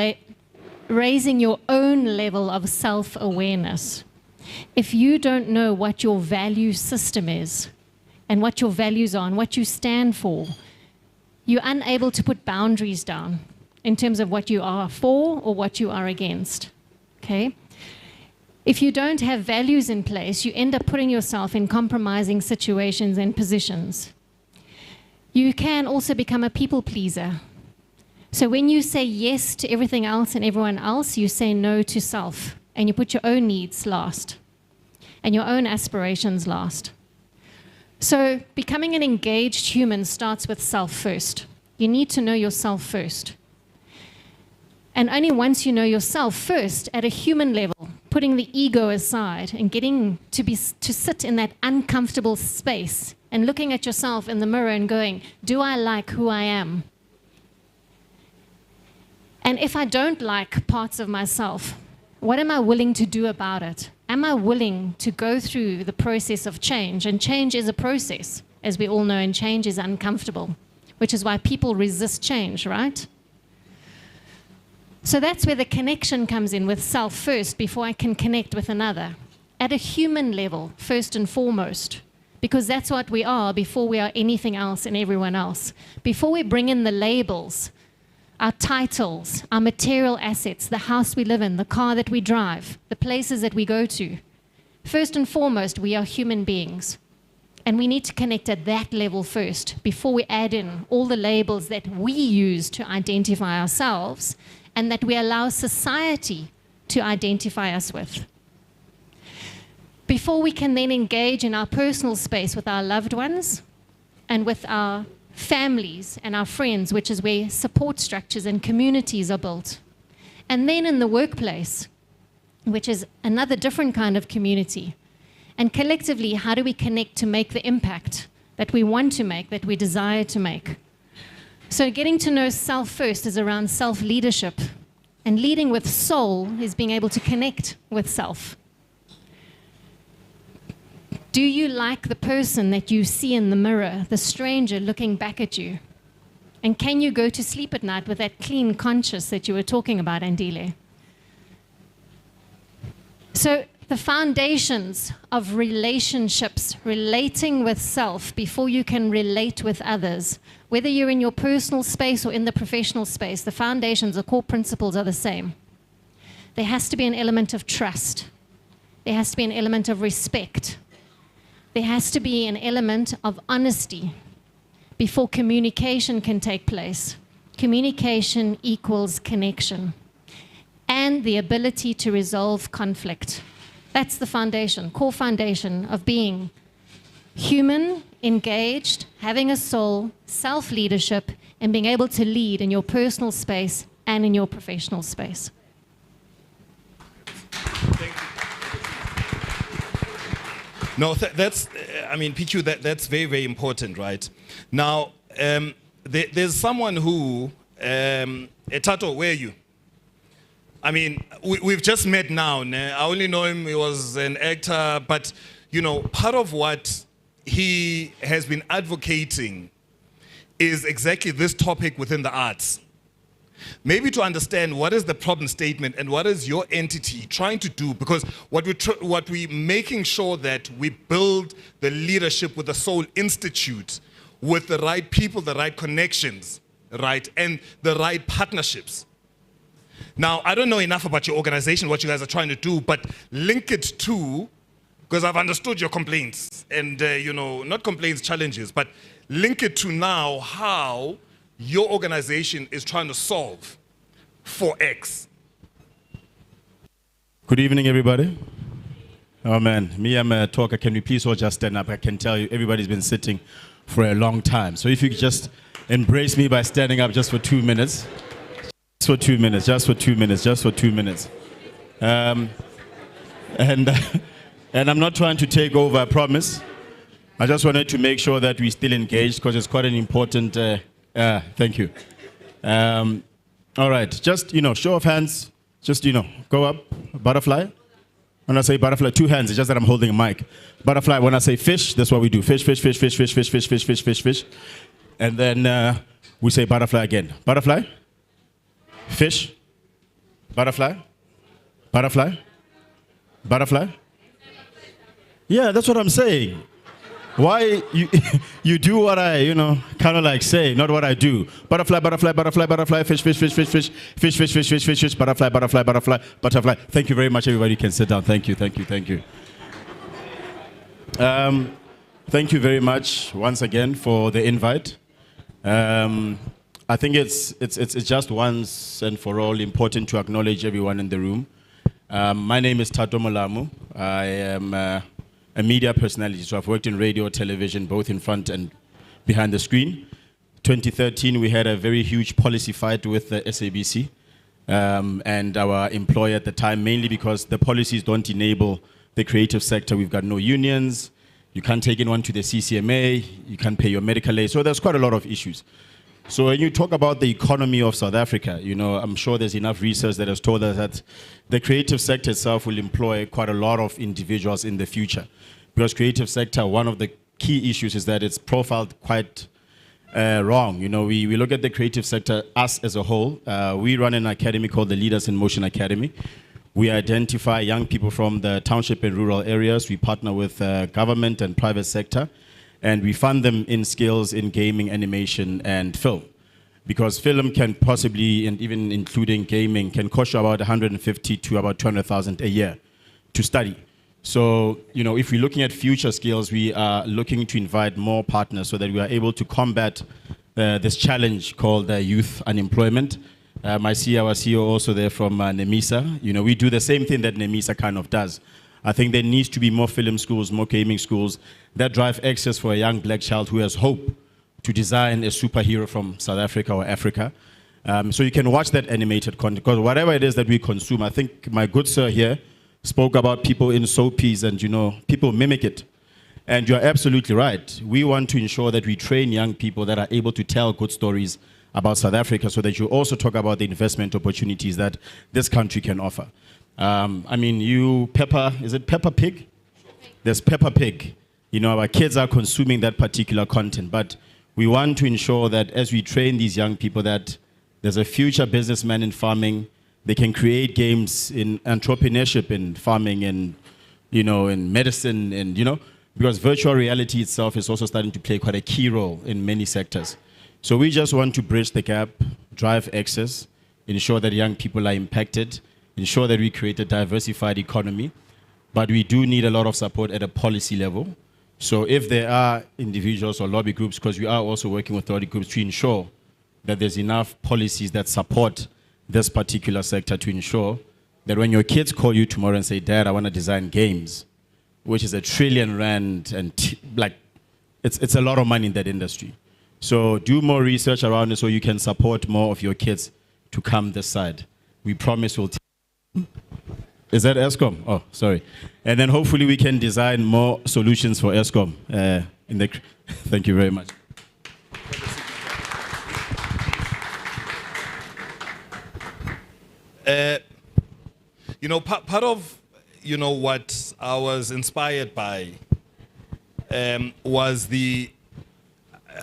raising your own level of self-awareness. If you don't know what your value system is and what your values are and what you stand for, you're unable to put boundaries down in terms of what you are for or what you are against. Okay? If you don't have values in place, you end up putting yourself in compromising situations and positions. You can also become a people pleaser. So when you say yes to everything else and everyone else, you say no to self, and you put your own needs last and your own aspirations last. So becoming an engaged human starts with self first. You need to know yourself first. And only once you know yourself first at a human level, putting the ego aside and getting to sit in that uncomfortable space and looking at yourself in the mirror and going, do I like who I am? And if I don't like parts of myself, what am I willing to do about it? Am I willing to go through the process of change? And change is a process, as we all know, and change is uncomfortable, which is why people resist change, right? So that's where the connection comes in with self first before I can connect with another. At a human level, first and foremost, because that's what we are before we are anything else and everyone else. Before we bring in the labels, our titles, our material assets, the house we live in, the car that we drive, the places that we go to. First and foremost, we are human beings. And we need to connect at that level first before we add in all the labels that we use to identify ourselves and that we allow society to identify us with. Before we can then engage in our personal space with our loved ones and with our families and our friends, which is where support structures and communities are built. And then in the workplace, which is another different kind of community. And collectively, how do we connect to make the impact that we want to make, that we desire to make? So getting to know self first is around self-leadership. And leading with soul is being able to connect with self. Do you like the person that you see in the mirror, the stranger looking back at you? And can you go to sleep at night with that clean conscience that you were talking about, Andile? So the foundations of relationships, relating with self before you can relate with others, whether you're in your personal space or in the professional space, the foundations, the core principles are the same. There has to be an element of trust. There has to be an element of respect. There has to be an element of honesty before communication can take place. Communication equals connection and the ability to resolve conflict. That's the foundation, core foundation of being human, engaged, having a soul, self-leadership, and being able to lead in your personal space and in your professional space. No, that's, I mean, PQ, that's very, very important, right? Now, there's someone who, Tato, where are you? I mean, we've just met now. I only know him, he was an actor, but, you know, part of what he has been advocating is exactly this topic within the arts. Maybe to understand what is the problem statement and what is your entity trying to do, because what we're making sure that we build the leadership with the Soul Institute, with the right people, the right connections, right, and the right partnerships. Now, I don't know enough about your organization, what you guys are trying to do, but link it to, because I've understood your complaints and, you know, not complaints, challenges, but link it to now how your organization is trying to solve for X. Good evening, everybody. Oh man, me, I'm a talker. Can we please all just stand up? I can tell you, everybody's been sitting for a long time. So if you could just embrace me by standing up just for 2 minutes. Just for 2 minutes, just for 2 minutes, just for 2 minutes. And I'm not trying to take over, I promise. I just wanted to make sure that we still engaged because it's quite an important, thank you. All right, just, you know, show of hands, just, you know, go up, butterfly. When I say butterfly, 2 hands, it's just that I'm holding a mic. Butterfly, when I say fish, that's what we do. Fish, fish, fish, fish, fish, fish, fish, fish, fish, fish, fish. And then we say butterfly again. Butterfly, fish, butterfly, butterfly, butterfly. Yeah, that's what I'm saying. Why you do what I, you know, kind of like say, not what I do. Butterfly, butterfly, butterfly, butterfly, fish, fish, fish, fish, fish, fish, fish, fish, fish, fish, fish, butterfly, butterfly, butterfly, butterfly. Thank you very much, everybody. You can sit down. Thank you, thank you, thank you. Thank you very much once again for the invite. I think it's just once and for all important to acknowledge everyone in the room. My name is Tato Molamu. I am a media personality, so I've worked in radio, television, both in front and behind the screen. 2013, we had a very huge policy fight with the SABC and our employer at the time, mainly because the policies don't enable the creative sector. We've got no unions, you can't take anyone to the CCMA, you can't pay your medical aid, so there's quite a lot of issues. So when you talk about the economy of South Africa, you know, I'm sure there's enough research that has told us that the creative sector itself will employ quite a lot of individuals in the future. Because creative sector, one of the key issues is that it's profiled quite wrong. You know, we look at the creative sector, us as a whole. We run an academy called the Leaders in Motion Academy. We identify young people from the township and rural areas. We partner with government and private sector. And we fund them in skills in gaming, animation, and film. Because film can possibly, and even including gaming, can cost you about 150 to about 200,000 a year to study. So, you know, if we're looking at future skills, we are looking to invite more partners so that we are able to combat this challenge called youth unemployment. I see our CEO also there from NEMISA. You know, we do the same thing that NEMISA kind of does. I think there needs to be more film schools, more gaming schools that drive access for a young black child who has hope to design a superhero from South Africa or Africa. So you can watch that animated content, because whatever it is that we consume, I think my good sir here spoke about people in soapies and, you know, people mimic it. And you're absolutely right. We want to ensure that we train young people that are able to tell good stories about South Africa so that you also talk about the investment opportunities that this country can offer. I mean, is it Peppa Pig? There's Peppa Pig. You know, our kids are consuming that particular content, but we want to ensure that as we train these young people that there's a future businessman in farming, They can create games in entrepreneurship, in farming, and in medicine, and because virtual reality itself is also starting to play quite a key role in many sectors. So we just want to bridge the gap, drive access, ensure that young people are impacted, ensure that we create a diversified economy. But we do need a lot of support at a policy level. So if there are individuals or lobby groups, because we are also working with lobby groups to ensure that there's enough policies that support this particular sector, to ensure that when your kids call you tomorrow and say, Dad, I want to design games, which is R1 trillion, and it's a lot of money in that industry. So do more research around it so you can support more of your kids to come this side. We promise we'll... Is that ESCOM? Oh, sorry. And then hopefully we can design more solutions for ESCOM. Thank you very much. Part of what I was inspired by was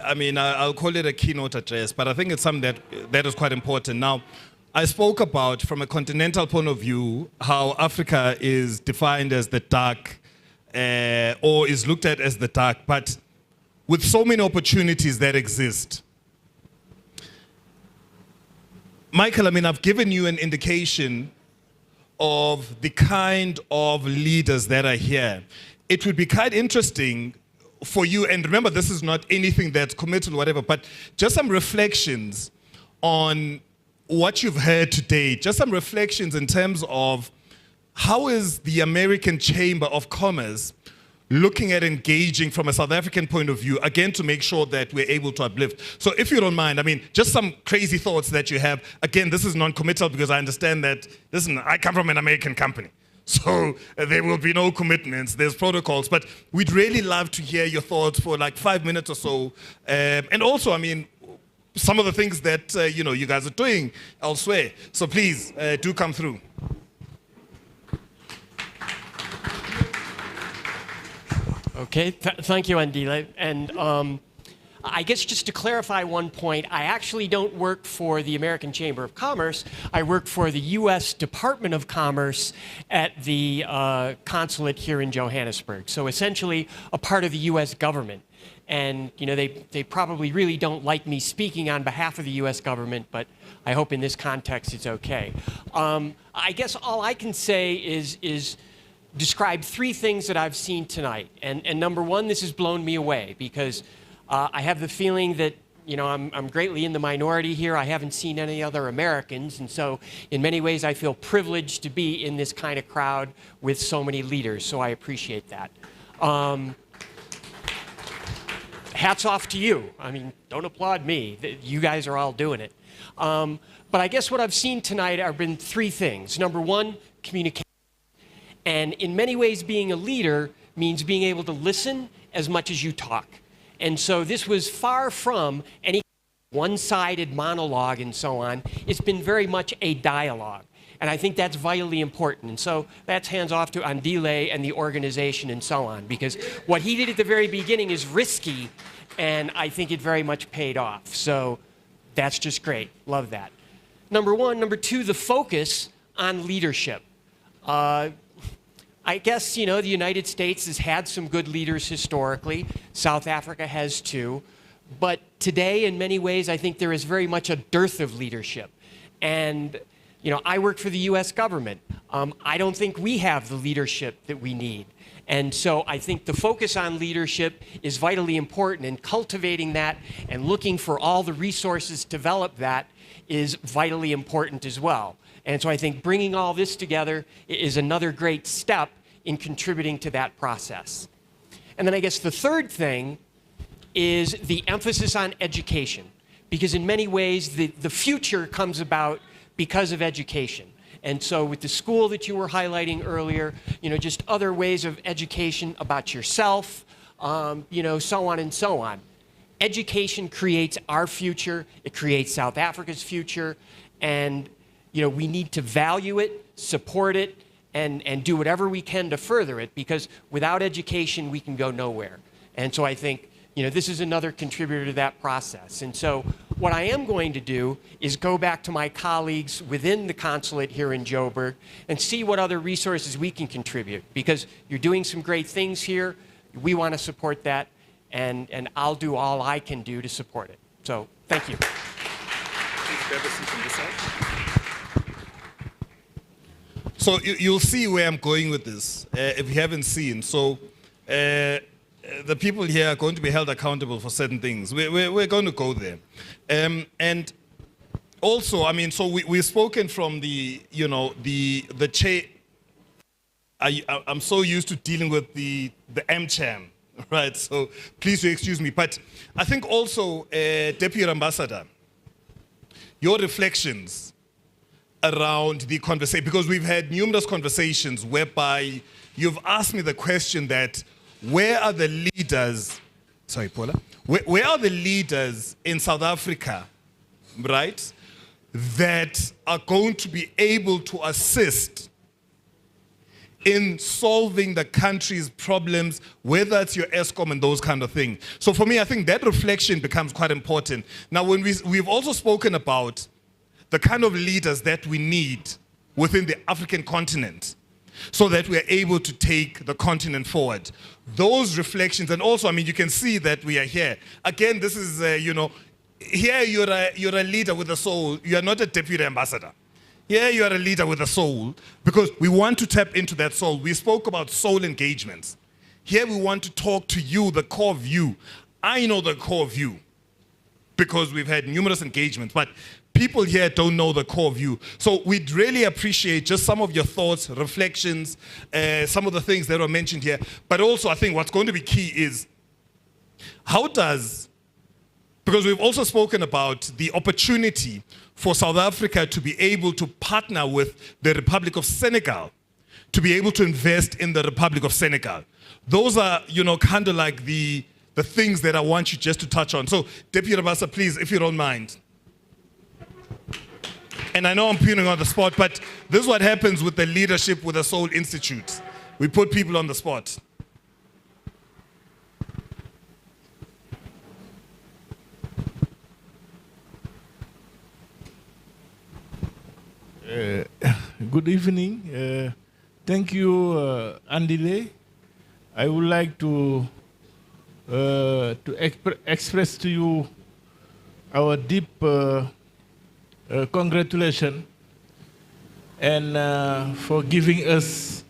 I'll call it a keynote address, but I think it's something that is quite important. Now, I spoke about, from a continental point of view, how Africa is defined as the dark, or is looked at as the dark, but with so many opportunities that exist. Michael, I've given you an indication of the kind of leaders that are here. It would be quite interesting for you, and remember, this is not anything that's committed or whatever, but just some reflections on what you've heard today, just some reflections in terms of how is the American Chamber of Commerce looking at engaging from a South African point of view, again, to make sure that we're able to uplift. So if you don't mind, just some crazy thoughts that you have. Again, this is non-committal because I understand that, listen, I come from an American company. So there will be no commitments, there's protocols, but we'd really love to hear your thoughts for like 5 minutes or so. And also, some of the things that you guys are doing elsewhere. So please do come through. Okay, thank you, Andile. And I guess just to clarify one point, I actually don't work for the American Chamber of Commerce. I work for the U.S. Department of Commerce at the consulate here in Johannesburg. So essentially a part of the U.S. government. And they probably really don't like me speaking on behalf of the U.S. government, but I hope in this context it's okay. I guess all I can say is describe 3 things that I've seen tonight. And number one, this has blown me away because I have the feeling that I'm greatly in the minority here. I haven't seen any other Americans, and so in many ways I feel privileged to be in this kind of crowd with so many leaders, so I appreciate that. Hats off to you. Don't applaud me. You guys are all doing it. But I guess what I've seen tonight have been 3 things. Number one, communication. And in many ways, being a leader means being able to listen as much as you talk. And so this was far from any one-sided monologue and so on. It's been very much a dialogue. And I think that's vitally important. And so that's hands off to Andile and the organization and so on, because what he did at the very beginning is risky, and I think it very much paid off. So that's just great. Love that. Number one. Number two, the focus on leadership. I guess, the United States has had some good leaders historically. South Africa has too. But today, in many ways, I think there is very much a dearth of leadership. And, I work for the U.S. government. I don't think we have the leadership that we need. And so I think the focus on leadership is vitally important, and cultivating that and looking for all the resources to develop that is vitally important as well. And so I think bringing all this together is another great step in contributing to that process. And then I guess the third thing is the emphasis on education, because in many ways the future comes about because of education. And so with the school that you were highlighting earlier, just other ways of education about yourself, so on and so on. Education creates our future, it creates South Africa's future, and we need to value it, support it, and do whatever we can to further it, because without education, we can go nowhere. And so I think, this is another contributor to that process. And so what What I am going to do is go back to my colleagues within the consulate here in Joburg and see what other resources we can contribute, because you're doing some great things here. We want to support that, and I'll do all I can do to support it. So thank you. So you'll see where I'm going with this, if you haven't seen. So the people here are going to be held accountable for certain things. We're going to go there. And also, I mean, so we've spoken from the, you know, the chair. I'm so used to dealing with the AmCham, right? So please do excuse me. But I think also, Deputy Ambassador, your reflections around the conversation, because we've had numerous conversations whereby you've asked me the question that, where are the leaders, sorry, Paula, where are the leaders in South Africa, right, that are going to be able to assist in solving the country's problems, whether it's your ESCOM and those kind of things. So for me, I think that reflection becomes quite important. Now, when we've also spoken about the kind of leaders that we need within the African continent, so that we are able to take the continent forward. Those reflections, and also, I mean, you can see that we are here. Again, this is, you know, here you're a leader with a soul. You are not a deputy ambassador. Here you are a leader with a soul, because we want to tap into that soul. We spoke about soul engagements. Here we want to talk to you, the core of you. I know the core of you, because we've had numerous engagements, but people here don't know the core of you. So we'd really appreciate just some of your thoughts, reflections, some of the things that were mentioned here. But also, I think what's going to be key is, how does, because we've also spoken about the opportunity for South Africa to be able to partner with the Republic of Senegal, to be able to invest in the Republic of Senegal. Those are, you know, kind of like the things that I want you just to touch on. So, Deputy Ambassador, please, if you don't mind. And I know I'm putting on the spot, but this is what happens with the leadership with the Soul Institute. We put people on the spot. Good evening. Thank you, Andile. I would like to express to you our deep congratulations and for giving us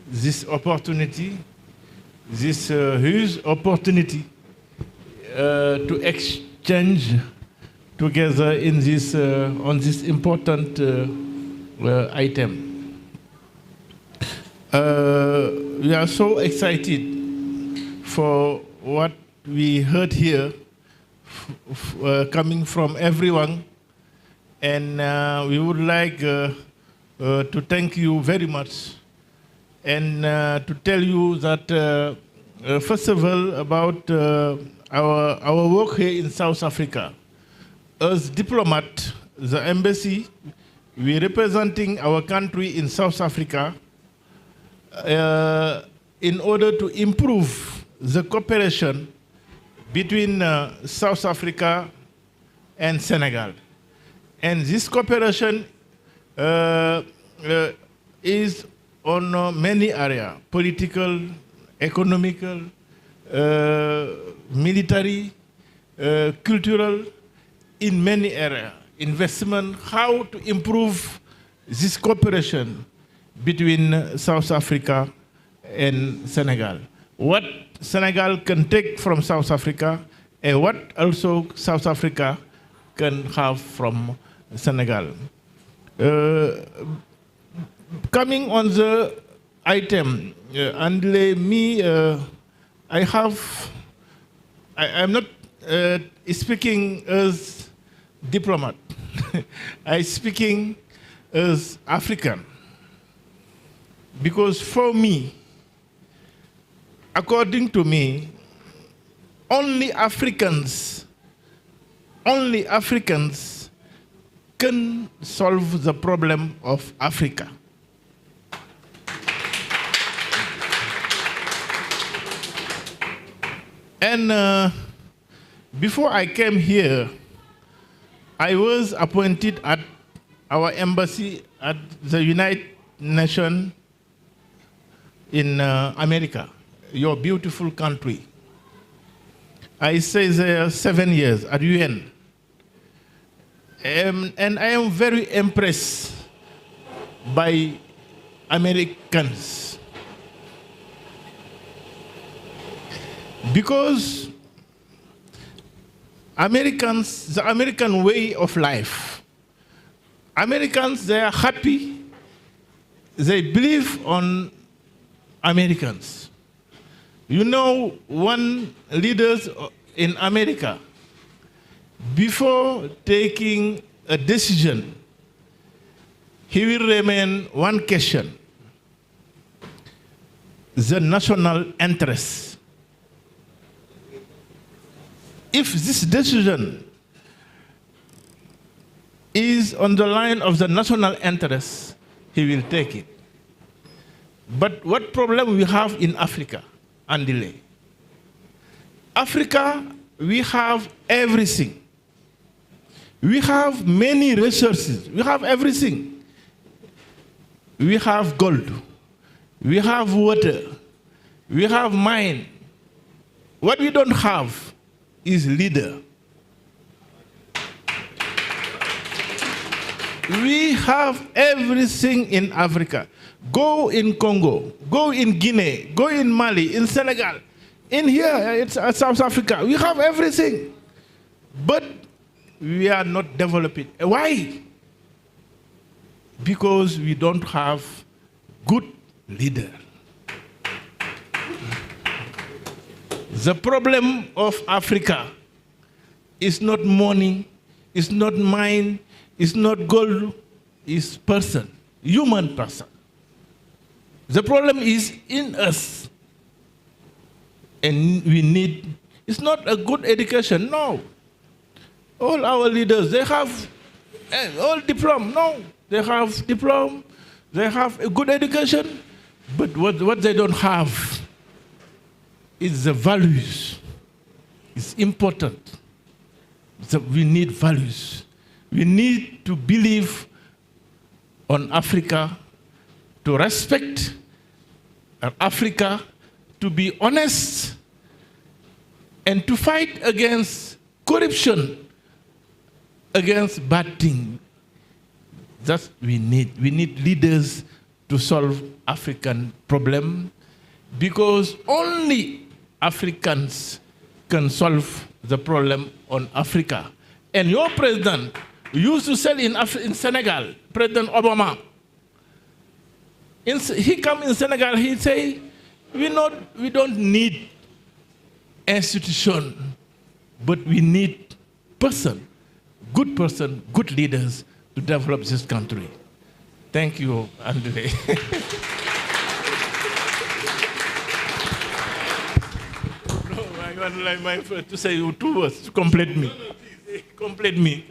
this opportunity, this huge opportunity to exchange together in this on this important item. We are so excited for what we heard here coming from everyone, and we would like to thank you very much, and to tell you that first of all about our work here in South Africa. As diplomat, the embassy, we representing our country in South Africa in order to improve the cooperation between South Africa and Senegal. And this cooperation is on many areas: political, economical, military, cultural, in many areas. Investment, how to improve this cooperation between South Africa and Senegal. What Senegal can take from South Africa, and what also South Africa can have from Senegal. Coming on the item, Andile, I'm not speaking as diplomat. I'm speaking as African. Because for me, according to me, only Africans can solve the problem of Africa. And before I came here, I was appointed at our embassy at the United Nations in America, your beautiful country. I stayed there 7 years at UN. And I am very impressed by Americans. Because Americans, the American way of life, Americans, they are happy, they believe on Americans. You know, one leader in America, before taking a decision, he will remain one question: the national interest. If this decision is on the line of the national interest, he will take it. But what problem we have in Africa, Andile? Africa, we have everything. We have many resources. We have everything. We have gold. We have water. We have mine. What we don't have is leader. We have everything in Africa. Go in Congo, go in Guinea, go in Mali, in Senegal. In here, it's South Africa. We have everything. But we are not developing. Why? Because we don't have good leader. The problem of Africa is not money, it's not mine, it's not gold, it's person, human person. The problem is in us. And we need, it's not a good education, no. All our leaders, they have all diploma, no. They have diploma, they have a good education, but what they don't have is the values. It's important. So we need values. We need to believe on Africa, to respect Africa, to be honest, and to fight against corruption, against bad things. That's we need. We need leaders to solve African problem, because only Africans can solve the problem on Africa. And your president used to say in Senegal, President Obama, he come in Senegal, he say, we don't need institution, but we need person, good leaders to develop this country. Thank you, Andile. No, I want like my friend to say 2 words to complete me. Complete me.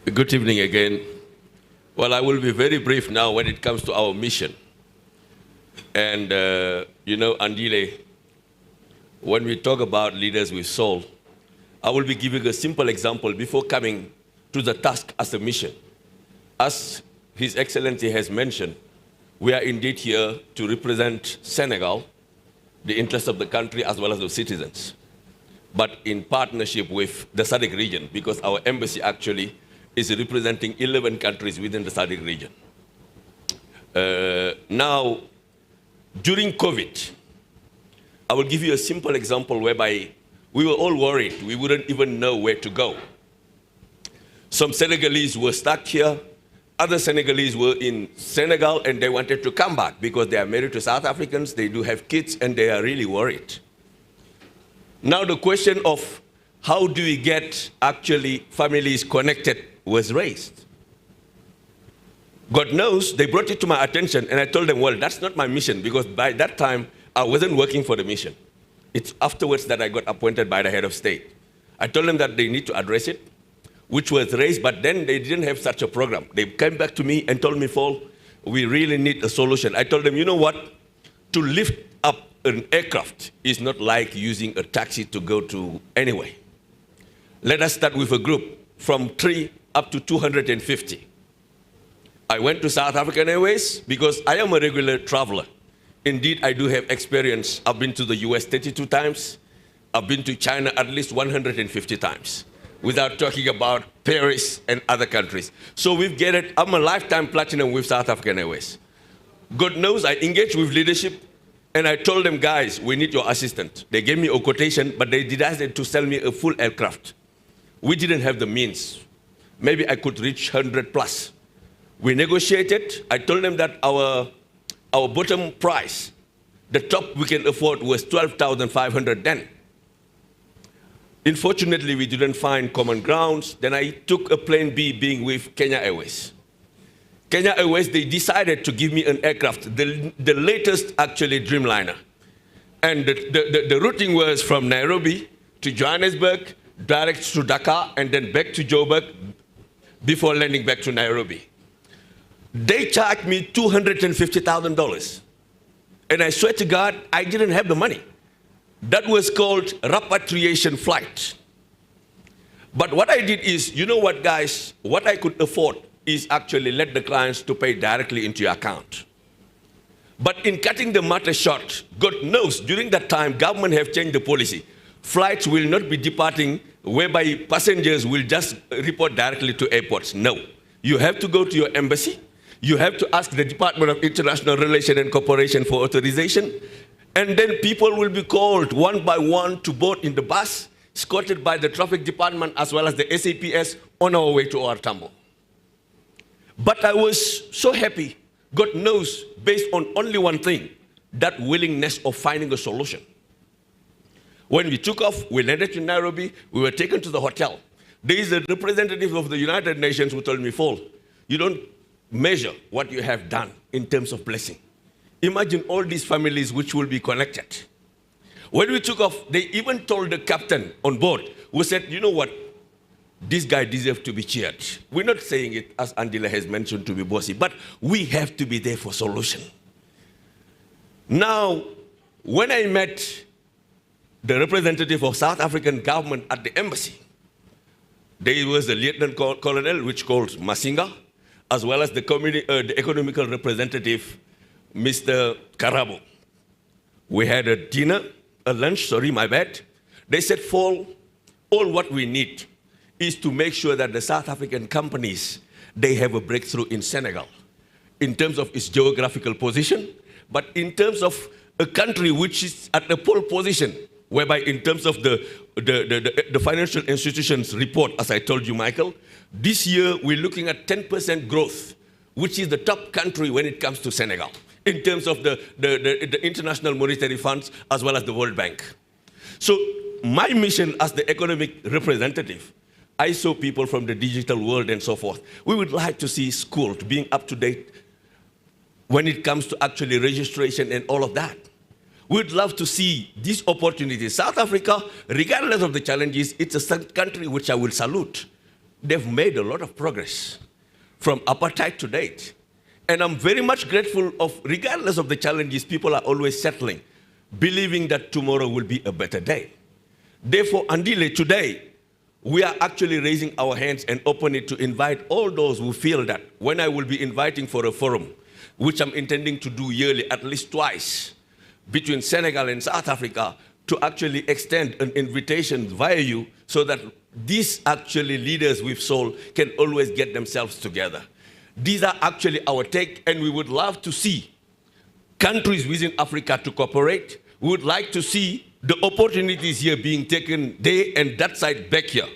Good evening again. Well, I will be very brief now when it comes to our mission. And, Andile, when we talk about leaders with soul, I will be giving a simple example before coming to the task as a mission. As His Excellency has mentioned, we are indeed here to represent Senegal, the interests of the country as well as the citizens, but in partnership with the SADC region, because our embassy actually is representing 11 countries within the SADC region. Now, during COVID, I will give you a simple example whereby we were all worried. We wouldn't even know where to go. Some Senegalese were stuck here. Other Senegalese were in Senegal and they wanted to come back because they are married to South Africans, they do have kids, and they are really worried. Now the question of how do we get actually families connected was raised. God knows, they brought it to my attention and I told them, well, that's not my mission, because by that time I wasn't working for the mission. It's afterwards that I got appointed by the head of state. I told them that they need to address it, which was raised, but then they didn't have such a program. They came back to me and told me, Paul, we really need a solution. I told them, you know what? To lift up an aircraft is not like using a taxi to go to anywhere. Let us start with a group from 3 up to 250. I went to South African Airways because I am a regular traveler. Indeed, I do have experience. I've been to the US 32 times. I've been to China at least 150 times, without talking about Paris and other countries. So we've get it. I'm a lifetime platinum with South African Airways. God knows I engaged with leadership, and I told them, guys, we need your assistant. They gave me a quotation, but they decided to sell me a full aircraft. We didn't have the means. Maybe I could reach 100 plus. We negotiated. I told them that our bottom price, the top we can afford, was 12,500 then. Unfortunately, we didn't find common grounds. Then I took a plane B, being with Kenya Airways. Kenya Airways, they decided to give me an aircraft, the latest actually Dreamliner. And the routing was from Nairobi to Johannesburg, direct to Dakar, and then back to Joburg before landing back to Nairobi. They charged me $250,000. And I swear to God, I didn't have the money. That was called repatriation flight. But what I did is, you know what, guys, what I could afford is actually let the clients to pay directly into your account. But in cutting the matter short, God knows during that time, government have changed the policy. Flights will not be departing whereby passengers will just report directly to airports. No, you have to go to your embassy. You have to ask the Department of International Relations and Cooperation for authorization. And then people will be called one by one to board in the bus, escorted by the traffic department as well as the SAPS on our way to our Tambo. But I was so happy, God knows, based on only one thing, that willingness of finding a solution. When we took off, we landed in Nairobi, we were taken to the hotel. There is a representative of the United Nations who told me, Paul, you don't measure what you have done in terms of blessing. Imagine all these families which will be connected. When we took off, they even told the captain on board, who said, you know what, this guy deserves to be cheered. We're not saying it, as Andile has mentioned, to be bossy, but we have to be there for solution. Now, when I met the representative of South African government at the embassy, there was a lieutenant colonel, which called Masinga, as well as the economical representative, Mr. Karabo. We had a dinner, a lunch, sorry, my bad. They said, all what we need is to make sure that the South African companies, they have a breakthrough in Senegal in terms of its geographical position, but in terms of a country which is at the pole position, whereby in terms of the financial institutions report, as I told you, Michael, this year we're looking at 10% growth, which is the top country when it comes to Senegal, in terms of the International Monetary Funds as well as the World Bank. So my mission as the economic representative, I saw people from the digital world and so forth. We would like to see schools being up to date when it comes to actually registration and all of that. We'd love to see these opportunities. South Africa, regardless of the challenges, it's a country which I will salute. They've made a lot of progress from apartheid to date. And I'm very much grateful of, regardless of the challenges, people are always settling, believing that tomorrow will be a better day. Therefore, Andile, today, we are actually raising our hands and open it to invite all those who feel that when I will be inviting for a forum, which I'm intending to do yearly, at least twice, between Senegal and South Africa, to actually extend an invitation via you so that these actually leaders with soul can always get themselves together. These are actually our take, and we would love to see countries within Africa to cooperate. We would like to see the opportunities here being taken there and that side back here.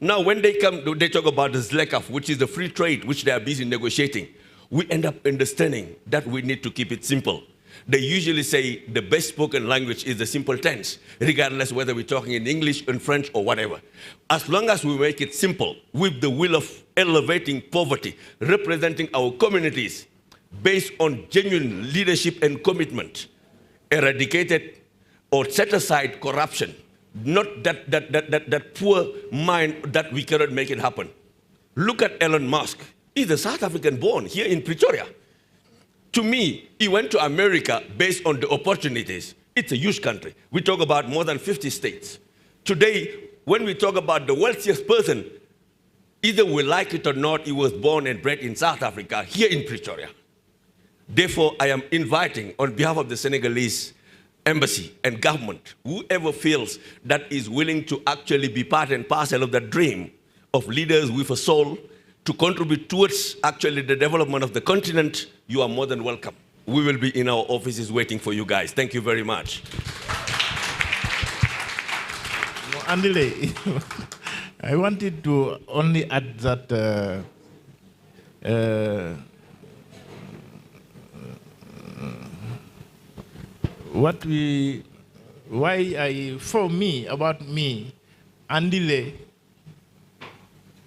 Now, when they come, they talk about the ZLECAf, which is the free trade, which they are busy negotiating. We end up understanding that we need to keep it simple. They usually say the best spoken language is the simple tense, regardless whether we're talking in English, in French, or whatever. As long as we make it simple, with the will of elevating poverty, representing our communities, based on genuine leadership and commitment, eradicated or set aside corruption, not that poor mind that we cannot make it happen. Look at Elon Musk. He's a South African born here in Pretoria. To me, he went to America based on the opportunities. It's a huge country. We talk about more than 50 states. Today, when we talk about the wealthiest person, either we like it or not, he was born and bred in South Africa, here in Pretoria. Therefore, I am inviting, on behalf of the Senegalese embassy and government, whoever feels that is willing to actually be part and parcel of the dream of leaders with a soul to contribute towards actually the development of the continent, you are more than welcome. We will be in our offices waiting for you guys. Thank you very much. Andile, I wanted to only add that for me, Andile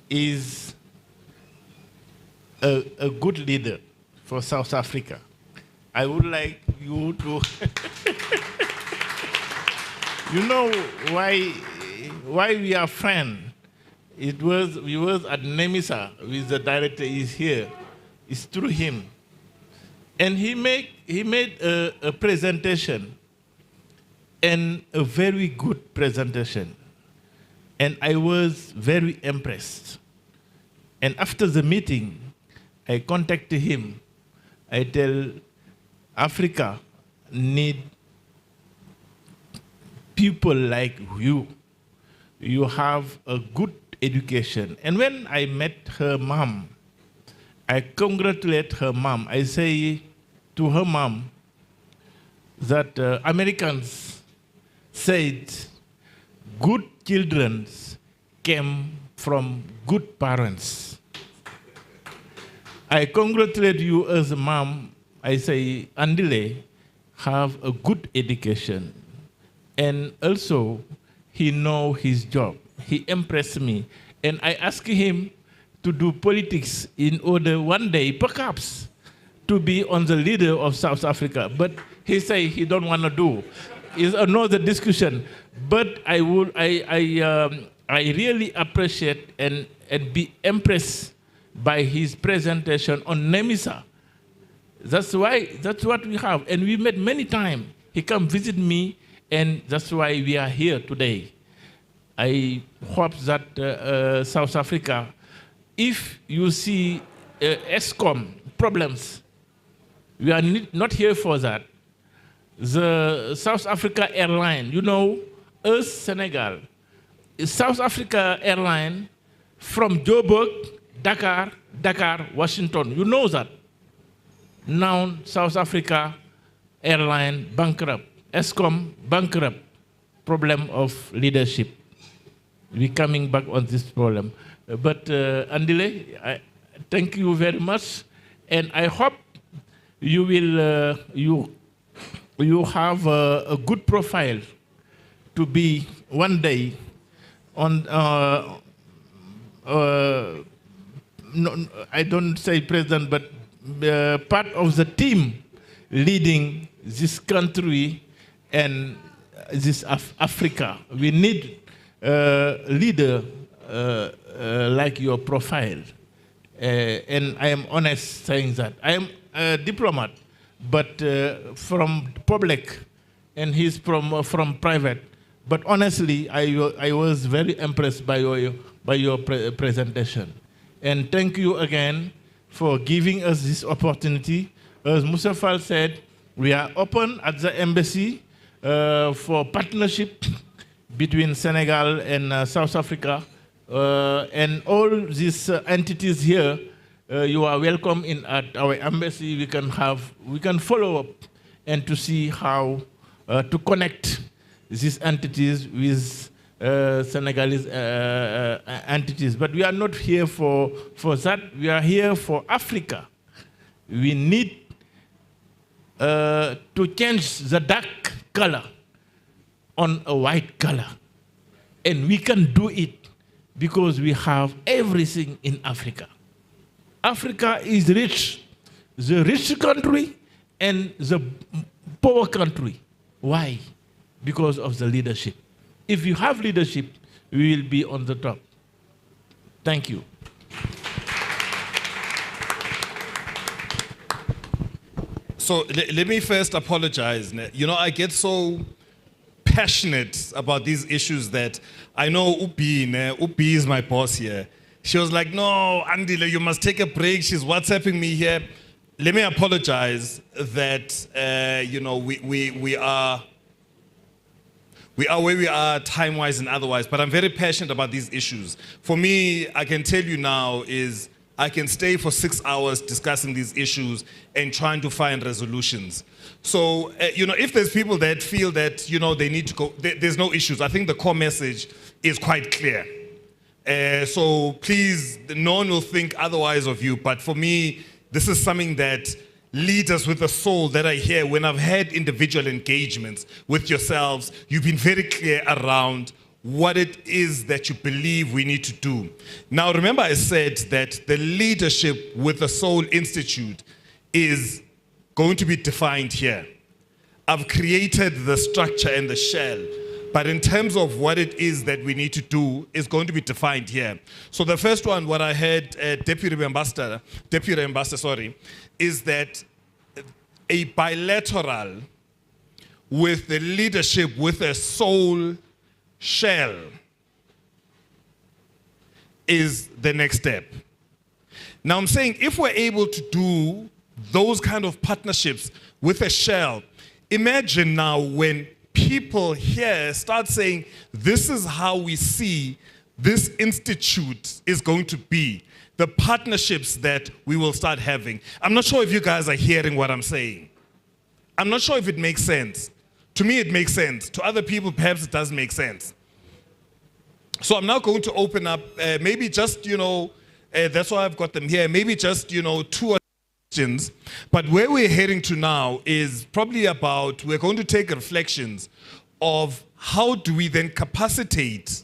is a good leader for South Africa. I would like you to, you know why we are friends. We was at Nemisa with the director is here. It's through him. And he made a presentation, and a very good presentation. And I was very impressed. And after the meeting, I contacted him. I tell Africa need people like you. You have a good education. And when I met her mom, I congratulate her mom. I say to her mom that Americans said good children came from good parents. I congratulate you as a mom. I say, Andile have a good education. And also, he know his job. He impressed me. And I asked him to do politics in order one day, perhaps, to be on the leader of South Africa. But he say he don't want to do. It's another discussion. But I really appreciate and be impressed by his presentation on Nemisa. That's what we have. And we met many times. He come visit me, and that's why we are here today. I hope that South Africa, if you see ESCOM problems, we are not here for that. The South Africa airline, you know, us Senegal, South Africa airline from Joburg, Dakar, Washington, you know that. Now South Africa airline bankrupt, ESCOM bankrupt, problem of leadership. We're coming back on this problem. But Andile, I thank you very much, and I hope you will you have a good profile to be one day on. No, I don't say president, but part of the team leading this country and this Africa. We need a leader like your profile. And I am honest saying that. I am a diplomat, but from public, and he's from private. But honestly, I was very impressed by your presentation. And thank you again for giving us this opportunity. As Musafal said, we are open at the embassy for partnership between Senegal and South Africa. And all these entities here, you are welcome at our embassy. We can follow up and to see how to connect these entities with Senegalese entities. But we are not here for that. We are here for Africa. We need to change the dark color on a white color. And we can do it because we have everything in Africa. Africa is rich, the rich country and the poor country. Why? Because of the leadership. If you have leadership, we will be on the top. Thank you. So let me first apologize. You know, I get so passionate about these issues that I know Upi is my boss here. She was like, no, Andile, you must take a break. She's WhatsApping me here. Let me apologize that, you know, we are where we are time-wise and otherwise, but I'm very passionate about these issues. For me, I can tell you now is I can stay for 6 hours discussing these issues and trying to find resolutions. So, you know, if there's people that feel that, you know, they need to go, there's no issues. I think the core message is quite clear. So please, no one will think otherwise of you. But for me, this is something that leaders with a soul that I hear when I've had individual engagements with yourselves, you've been very clear around what it is that you believe we need to do. Now, remember I said that the leadership with the Soul Institute is going to be defined here. I've created the structure and the shell, but in terms of what it is that we need to do is going to be defined here. So the first one, what I heard Deputy Ambassador, is that a bilateral with the leadership with a soul shell is the next step. Now I'm saying if we're able to do those kind of partnerships with a shell, imagine now when people here start saying, this is how we see this institute is going to be, the partnerships that we will start having. I'm not sure if you guys are hearing what I'm saying. I'm not sure if it makes sense. To me, it makes sense. To other people, perhaps it doesn't make sense. So I'm now going to open up, maybe just, you know, that's why I've got them here, maybe just, you know, 2 or questions. But where we're heading to now is probably about, we're going to take reflections of how do we then capacitate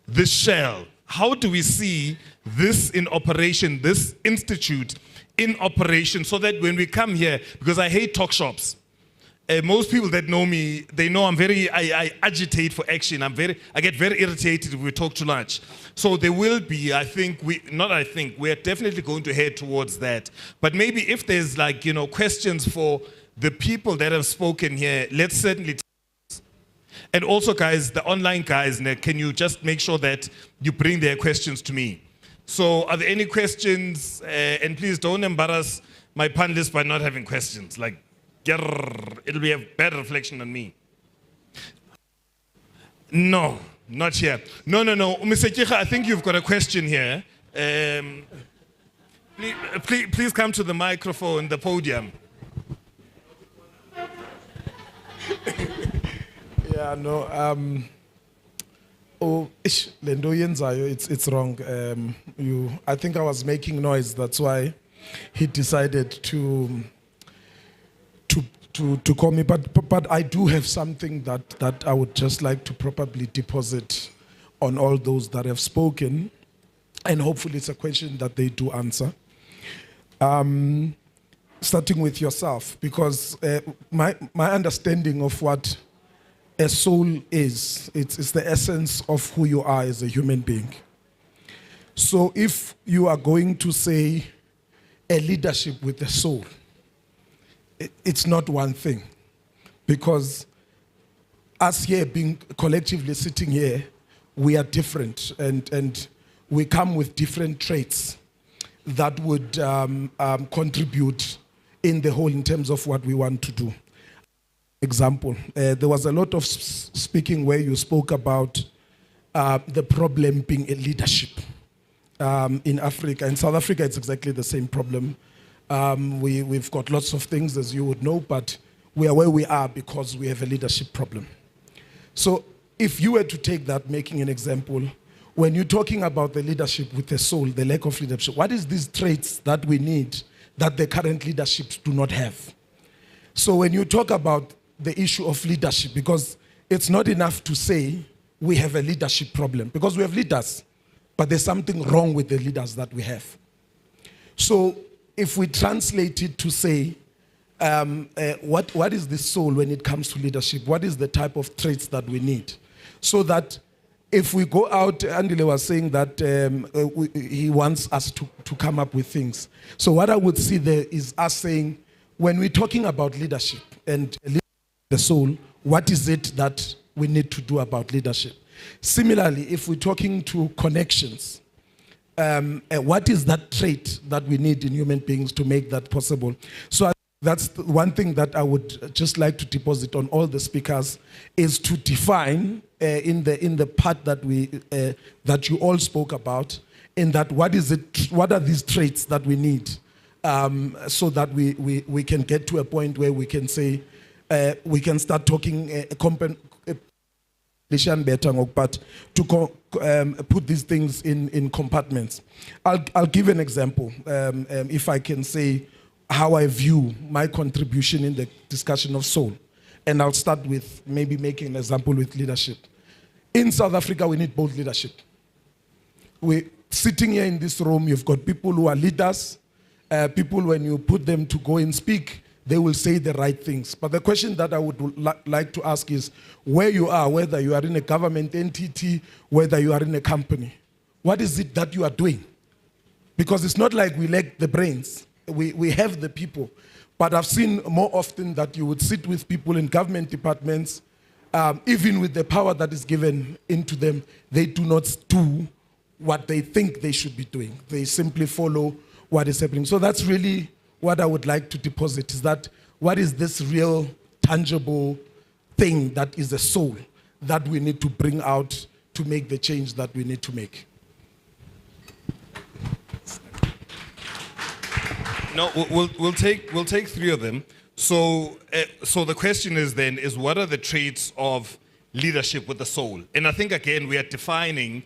this shell? How do we see this in operation, this institute in operation, so that when we come here, because I hate talk shops. Most people that know me, they know I agitate for action. I get very irritated if we talk too much. So there will be, we're definitely going to head towards that. But maybe if there's like, you know, questions for the people that have spoken here, let's certainly. And also guys, the online guys, can you just make sure that you bring their questions to me? So are there any questions? And please don't embarrass my panelists by not having questions. Like, it'll be a bad reflection on me. No, not yet. No. Mr. Kicha, I think you've got a question here. Please come to the microphone, the podium. Yeah, no. Lendo yenzayo, it's wrong. I think I was making noise. That's why he decided to call me, but I do have something that I would just like to probably deposit on all those that have spoken, and hopefully it's a question that they do answer. Starting with yourself, because my understanding of what a soul is, it's the essence of who you are as a human being. So if you are going to say a leadership with a soul, it's not one thing, because us here being collectively sitting here, we are different, and we come with different traits that would contribute in the whole in terms of what we want to do. Example, there was a lot of speaking where you spoke about the problem being a leadership in Africa. In South Africa, it's exactly the same problem. We've got lots of things, as you would know, but we are where we are because we have a leadership problem. So if you were to take that, making an example, when you're talking about the leadership with the soul, the lack of leadership, what is these traits that we need that the current leaderships do not have? So when you talk about the issue of leadership, because it's not enough to say we have a leadership problem, because we have leaders, but there's something wrong with the leaders that we have. So if we translate it to say, what is the soul when it comes to leadership? What is the type of traits that we need? So that if we go out, Andile was saying that he wants us to come up with things. So what I would see there is us saying, when we're talking about leadership and the soul, what is it that we need to do about leadership? Similarly, if we're talking to connections, what is that trait that we need in human beings to make that possible? So that's the one thing that I would just like to deposit on all the speakers, is to define in the part that that you all spoke about, in that what are these traits that we need, so that we can get to a point where we can say we can start talking better, but to put these things in compartments. I'll give an example, if I can say how I view my contribution in the discussion of soul. And I'll start with maybe making an example with leadership. In South Africa, we need both leadership. We're sitting here in this room, you've got people who are leaders, people when you put them to go and speak, they will say the right things. But the question that I would like to ask is, where you are, whether you are in a government entity, whether you are in a company, what is it that you are doing? Because it's not like we lack the brains. We have the people. But I've seen more often that you would sit with people in government departments, even with the power that is given into them, they do not do what they think they should be doing. They simply follow what is happening. So that's really what I would like to deposit, is that what is this real, tangible thing that is the soul that we need to bring out to make the change that we need to make? No, we'll take three of them. So the question is then, what are the traits of leadership with the soul? And I think again we are defining,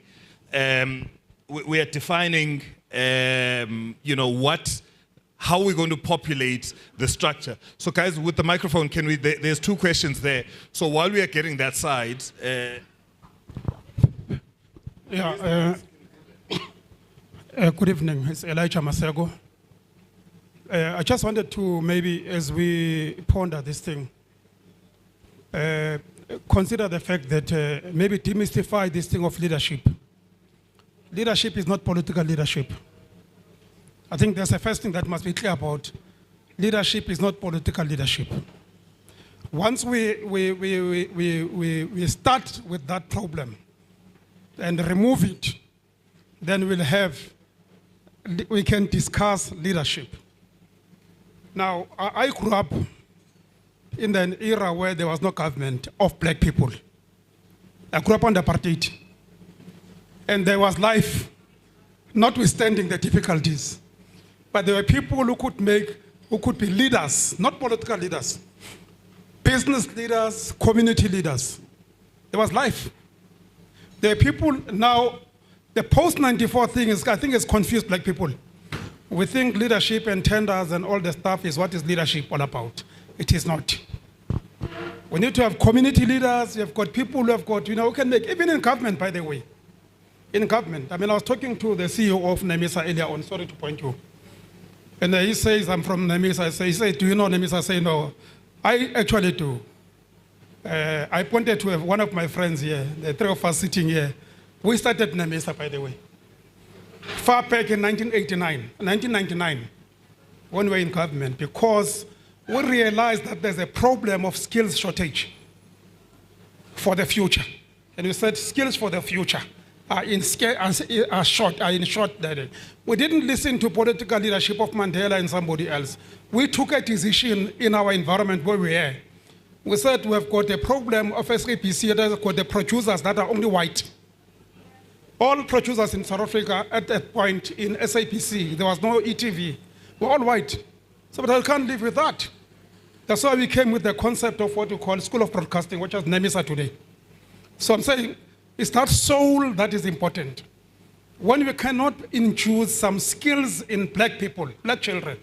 how we're going to populate the structure. So guys, with the microphone, there's two questions there. So while we are getting that side. Good evening, it's Elijah Masego. I just wanted to, maybe as we ponder this thing, consider the fact that maybe demystify this thing of leadership. Leadership is not political leadership. I think that's the first thing that must be clear about. Leadership is not political leadership. Once we start with that problem and remove it, then we can discuss leadership. Now, I grew up in an era where there was no government of black people. I grew up under apartheid. And there was life, notwithstanding the difficulties. But there were people who could be leaders, not political leaders, business leaders, community leaders. There was life. There are people now, the post-94 thing I think has confused black people. We think leadership and tenders and all the stuff is what is leadership all about. It is not. We need to have community leaders. You've got people who have got, who can make, even in government, by the way. In government. I was talking to the CEO of NEMISA earlier on, sorry to point you. And he says, I'm from NEMISA. He says, do you know NEMISA? I say, no. I actually do. I pointed to one of my friends here, the three of us sitting here. We started NEMISA, by the way. Far back in 1999, when we were in government, because we realized that there's a problem of skills shortage for the future. And we said skills for the future are in short. We didn't listen to political leadership of Mandela and somebody else. We took a decision in our environment where we are. We said we have got a problem of SAPC, that has got the producers that are only white. All producers in South Africa at that point in SAPC, there was no ETV, were all white. So, but I can't live with that. That's why we came with the concept of what we call School of Broadcasting, which is NEMISA today. So I'm saying it's not soul that is important. When we cannot infuse some skills in black people, black children,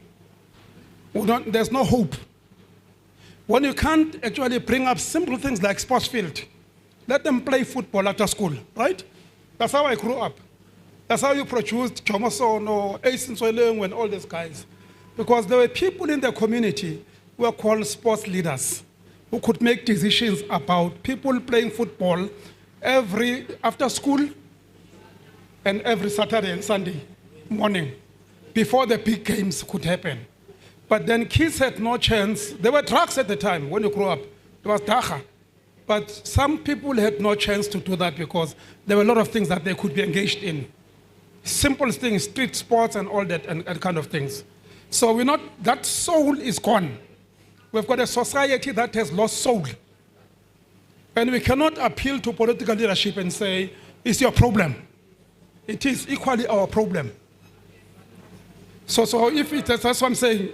there's no hope. When you can't actually bring up simple things like sports field, let them play football after school, right? That's how I grew up. That's how you produced Jomoson or Ace Nsweleng and all these guys. Because there were people in the community who were called sports leaders who could make decisions about people playing football after school and every Saturday and Sunday morning before the big games could happen. But then kids had no chance. There were drugs at the time when you grew up. It was dacha. But some people had no chance to do that because there were a lot of things that they could be engaged in. Simple things, street sports and all that and kind of things. So we're not, that soul is gone. We've got a society that has lost soul. And we cannot appeal to political leadership and say, it's your problem. It is equally our problem. So if it, that's what I'm saying.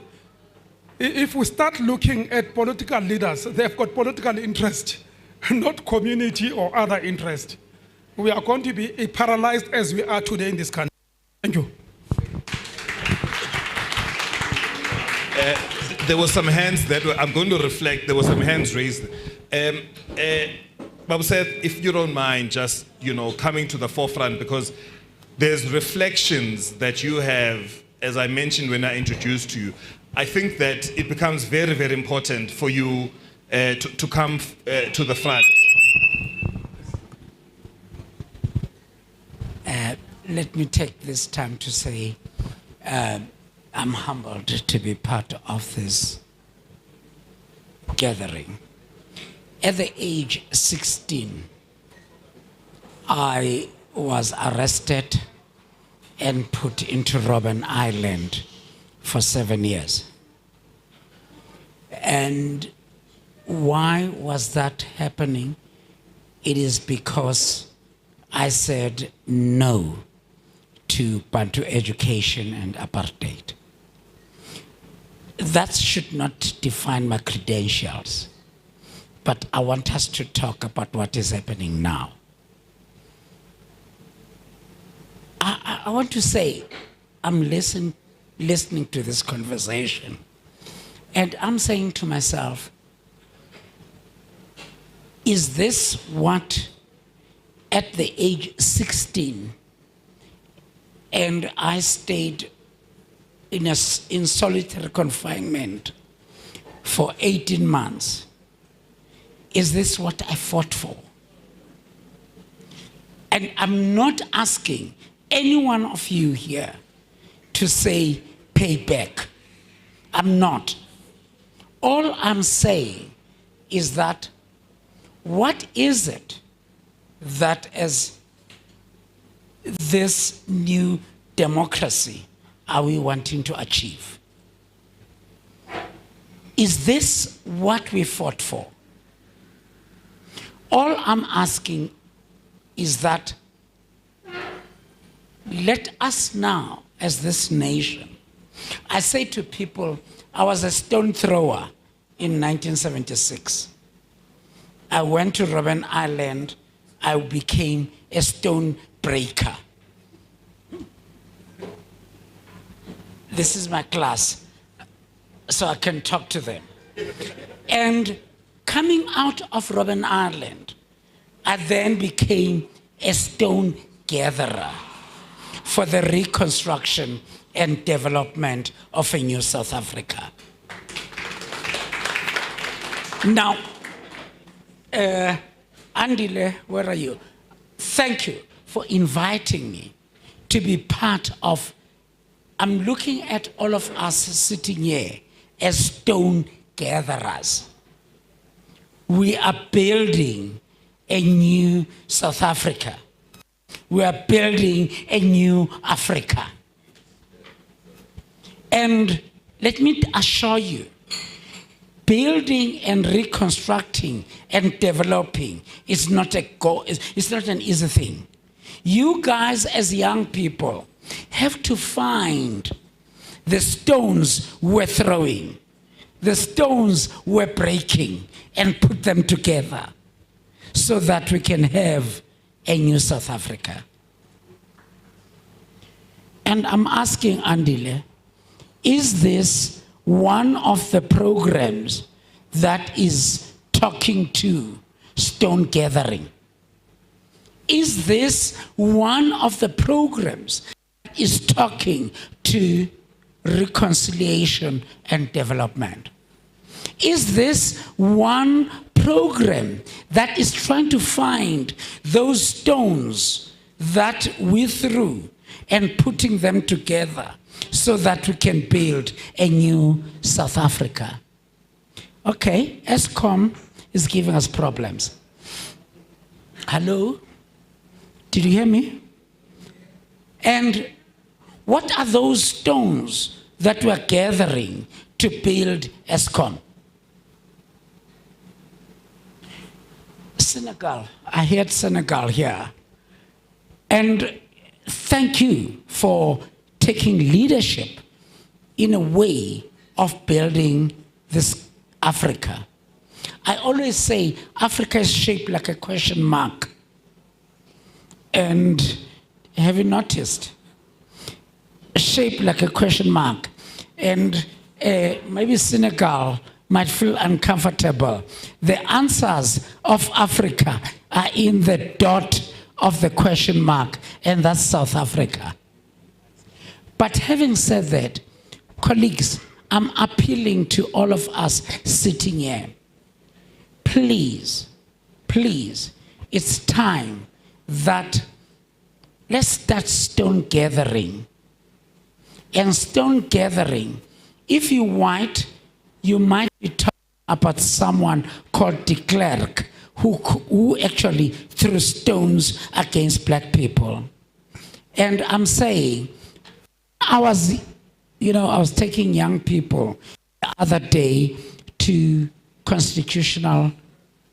If we start looking at political leaders, they've got political interest, not community or other interest. We are going to be paralyzed as we are today in this country. Thank you. There were some hands that were, I'm going to reflect, there were some hands raised. Babu said, if you don't mind just, coming to the forefront, because there's reflections that you have, as I mentioned when I introduced you. I think that it becomes very, very important for you to come to the front. Let me take this time to say I'm humbled to be part of this gathering. At the age 16, I was arrested and put into Robben Island for 7 years. And why was that happening? It is because I said no to Bantu education and apartheid. That should not define my credentials, but I want us to talk about what is happening now. I want to say, I'm listening to this conversation, and I'm saying to myself, is this what, at the age 16, and I stayed in solitary confinement for 18 months, is this what I fought for? And I'm not asking any one of you here to say pay back. I'm not. All I'm saying is that what is it that as this new democracy are we wanting to achieve? Is this what we fought for? All I'm asking is that let us now, as this nation, I say to people, I was a stone thrower in 1976. I went to Robben Island, I became a stone breaker. This is my class, so I can talk to them. And coming out of Robben Island, I then became a stone gatherer for the reconstruction and development of a new South Africa. Now, Andile, where are you? Thank you for inviting me to be part of. I'm looking at all of us sitting here as stone gatherers. We are building a new South Africa. We are building a new Africa. And let me assure you, building and reconstructing and developing is not a goal, it's not an easy thing. You guys as young people have to find the stones we're throwing, the stones we're breaking, and put them together so that we can have a new South Africa. And I'm asking Andile, is this one of the programs that is talking to stone gathering? Is this one of the programs that is talking to reconciliation and development? Is this one program that is trying to find those stones that we threw and putting them together so that we can build a new South Africa. Okay, Eskom is giving us problems. Hello? Did you hear me? And what are those stones that we're gathering to build Eskom? Senegal. I heard Senegal here. And thank you for taking leadership in a way of building this Africa. I always say Africa is shaped like a question mark. And have you noticed? Shaped like a question mark. And maybe Senegal might feel uncomfortable. The answers of Africa are in the dot of the question mark, and that's South Africa. But having said that, colleagues, I'm appealing to all of us sitting here. Please, please, it's time that let's start stone gathering. And stone gathering, if you're white, you might be talking about someone called de Klerk, who actually threw stones against black people. And I'm saying, I was taking young people the other day to Constitutional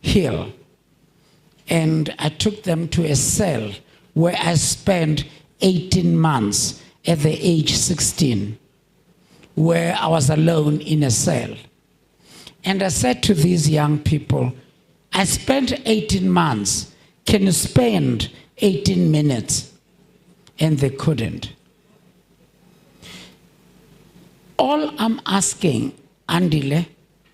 Hill. And I took them to a cell where I spent 18 months at the age 16, where I was alone in a cell. And I said to these young people, I spent 18 months. Can you spend 18 minutes? And they couldn't. All I'm asking, Andile,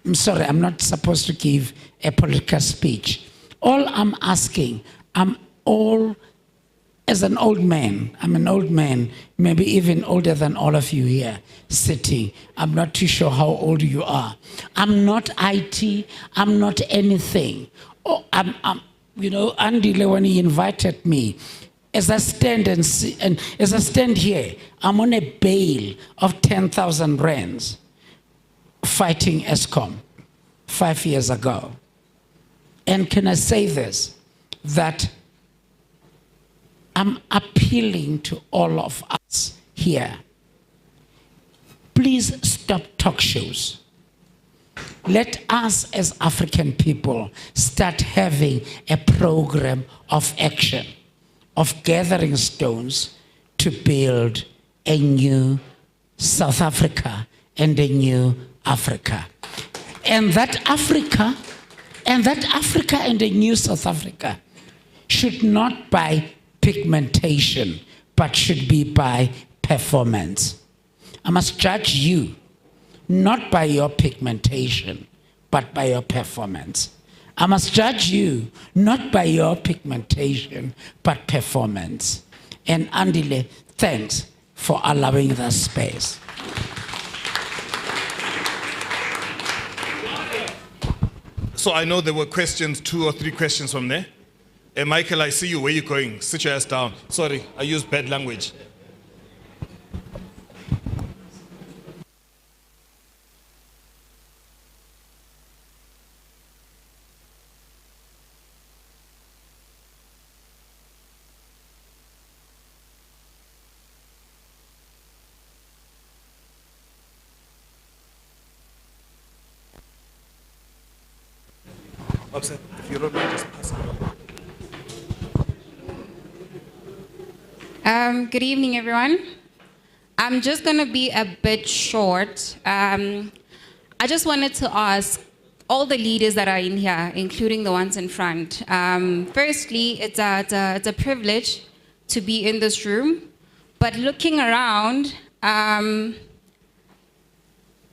I'm sorry, I'm not supposed to give a political speech. All I'm asking, as an old man, I'm an old man, maybe even older than all of you here sitting. I'm not too sure how old you are. I'm not IT, I'm not anything. Oh, Andile, when he invited me, as I stand as I stand here, I'm on a bail of 10,000 rands fighting Eskom 5 years ago. And can I say this, that I'm appealing to all of us here. Please stop talk shows. Let us as African people start having a program of action, of gathering stones to build a new South Africa and a new Africa. And that Africa and a new South Africa should not by pigmentation, but should be by performance. I must judge you not by your pigmentation, but by your performance. I must judge you not by your pigmentation, but performance. And Andile, thanks for allowing that space. So I know there were questions, 2 or 3 questions from there. Michael, I see you. Where are you going? Sit your ass down. Sorry, I used bad language. Upset. If you don't mind, just pass it on. Good evening, everyone. I'm just going to be a bit short. I just wanted to ask all the leaders that are in here, including the ones in front. Firstly, it's a privilege to be in this room. But looking around,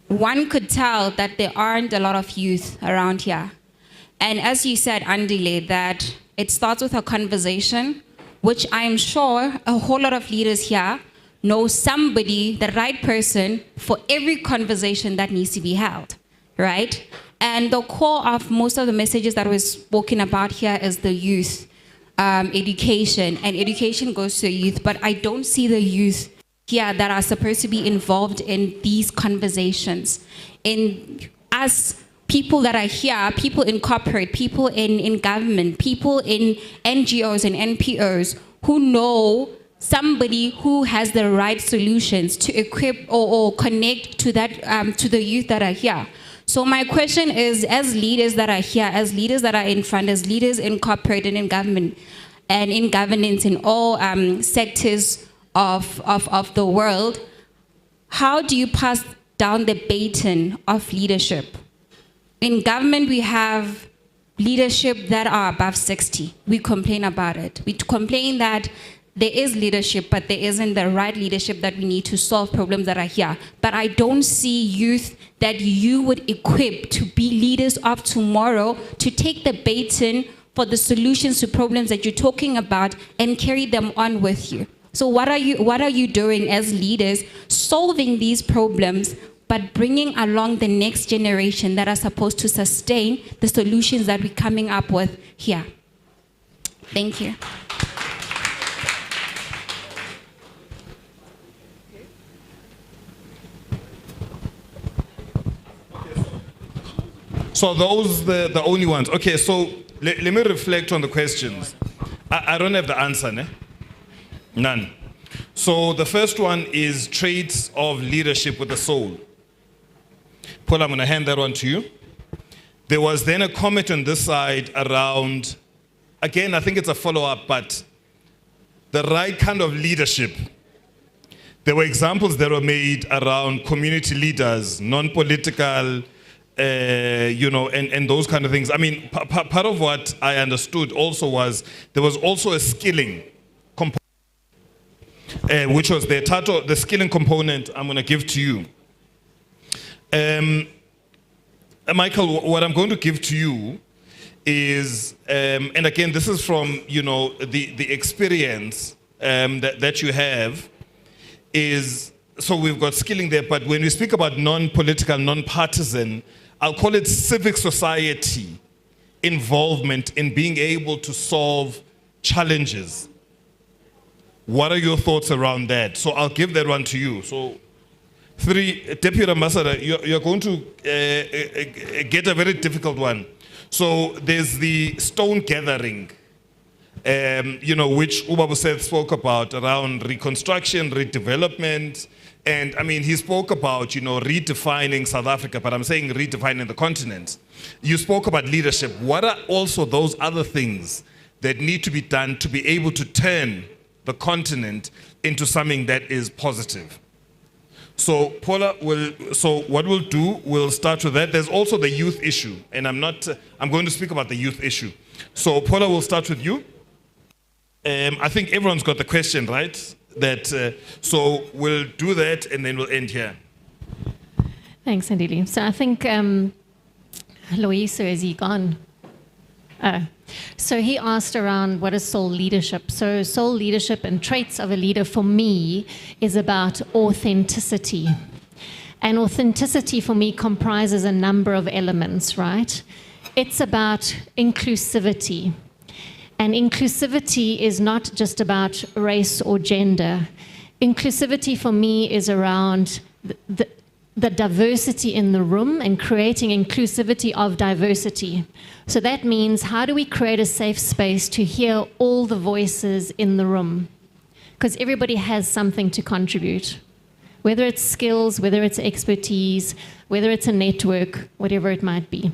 one could tell that there aren't a lot of youth around here. And as you said, Andile, that it starts with a conversation, which I'm sure a whole lot of leaders here know somebody, the right person, for every conversation that needs to be held, right? And the core of most of the messages that we're spoken about here is the youth. education, and education goes to youth, but I don't see the youth here that are supposed to be involved in these conversations. In us, people that are here, people in corporate, people in government, people in NGOs and NPOs who know somebody who has the right solutions to equip or connect to that to the youth that are here. So my question is, as leaders that are here, as leaders that are in front, as leaders in corporate and in government and in governance in all sectors of the world, how do you pass down the baton of leadership? In government, we have leadership that are above 60. We complain about it. We complain that there is leadership, but there isn't the right leadership that we need to solve problems that are here. But I don't see youth that you would equip to be leaders of tomorrow, to take the baton for the solutions to problems that you're talking about and carry them on with you. So what are you doing as leaders, solving these problems, but bringing along the next generation that are supposed to sustain the solutions that we're coming up with here? Thank you. So those the only ones. Okay, so let me reflect on the questions. I don't have the answer, ne? None. So the first one is traits of leadership with the soul. Paul, I'm going to hand that one to you. There was then a comment on this side around, again, I think it's a follow-up, but the right kind of leadership. There were examples that were made around community leaders, non-political, and those kind of things. I mean, part of what I understood also was there was also a skilling component, which was the skilling component I'm going to give to you. Michael, what I'm going to give to you is, and again, this is from, the experience that you have, is, so we've got skilling there, but when we speak about non-political, non-partisan, I'll call it civic society involvement in being able to solve challenges. What are your thoughts around that? So I'll give that one to you. So 3, Deputy Ambassador, you're going to get a very difficult one. So there's the stone gathering, which Ubabu Seth spoke about around reconstruction, redevelopment. And I mean, he spoke about, redefining South Africa, but I'm saying redefining the continent. You spoke about leadership. What are also those other things that need to be done to be able to turn the continent into something that is positive? So Paula what we'll do, we'll start with that. There's also the youth issue, and I'm going to speak about the youth issue. So Paula, we'll start with you. I think everyone's got the question, right? So we'll do that, and then we'll end here. Thanks, Andile. So I think Loiso, is he gone? So he asked around what is soul leadership. So soul leadership and traits of a leader for me is about authenticity. And authenticity for me comprises a number of elements, right? It's about inclusivity. And inclusivity is not just about race or gender. Inclusivity for me is around the diversity in the room and creating inclusivity of diversity. So that means, how do we create a safe space to hear all the voices in the room? Because everybody has something to contribute, whether it's skills, whether it's expertise, whether it's a network, whatever it might be.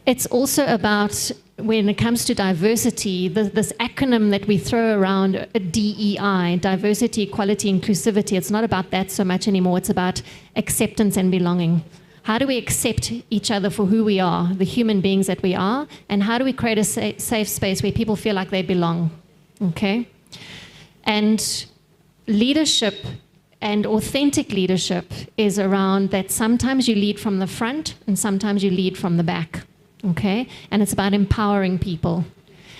It's also about, when it comes to diversity, this acronym that we throw around, DEI, diversity, equality, inclusivity, it's not about that so much anymore. It's about acceptance and belonging. How do we accept each other for who we are, the human beings that we are, and how do we create a safe space where people feel like they belong, okay? And leadership and authentic leadership is around that sometimes you lead from the front and sometimes you lead from the back. Okay, and it's about empowering people.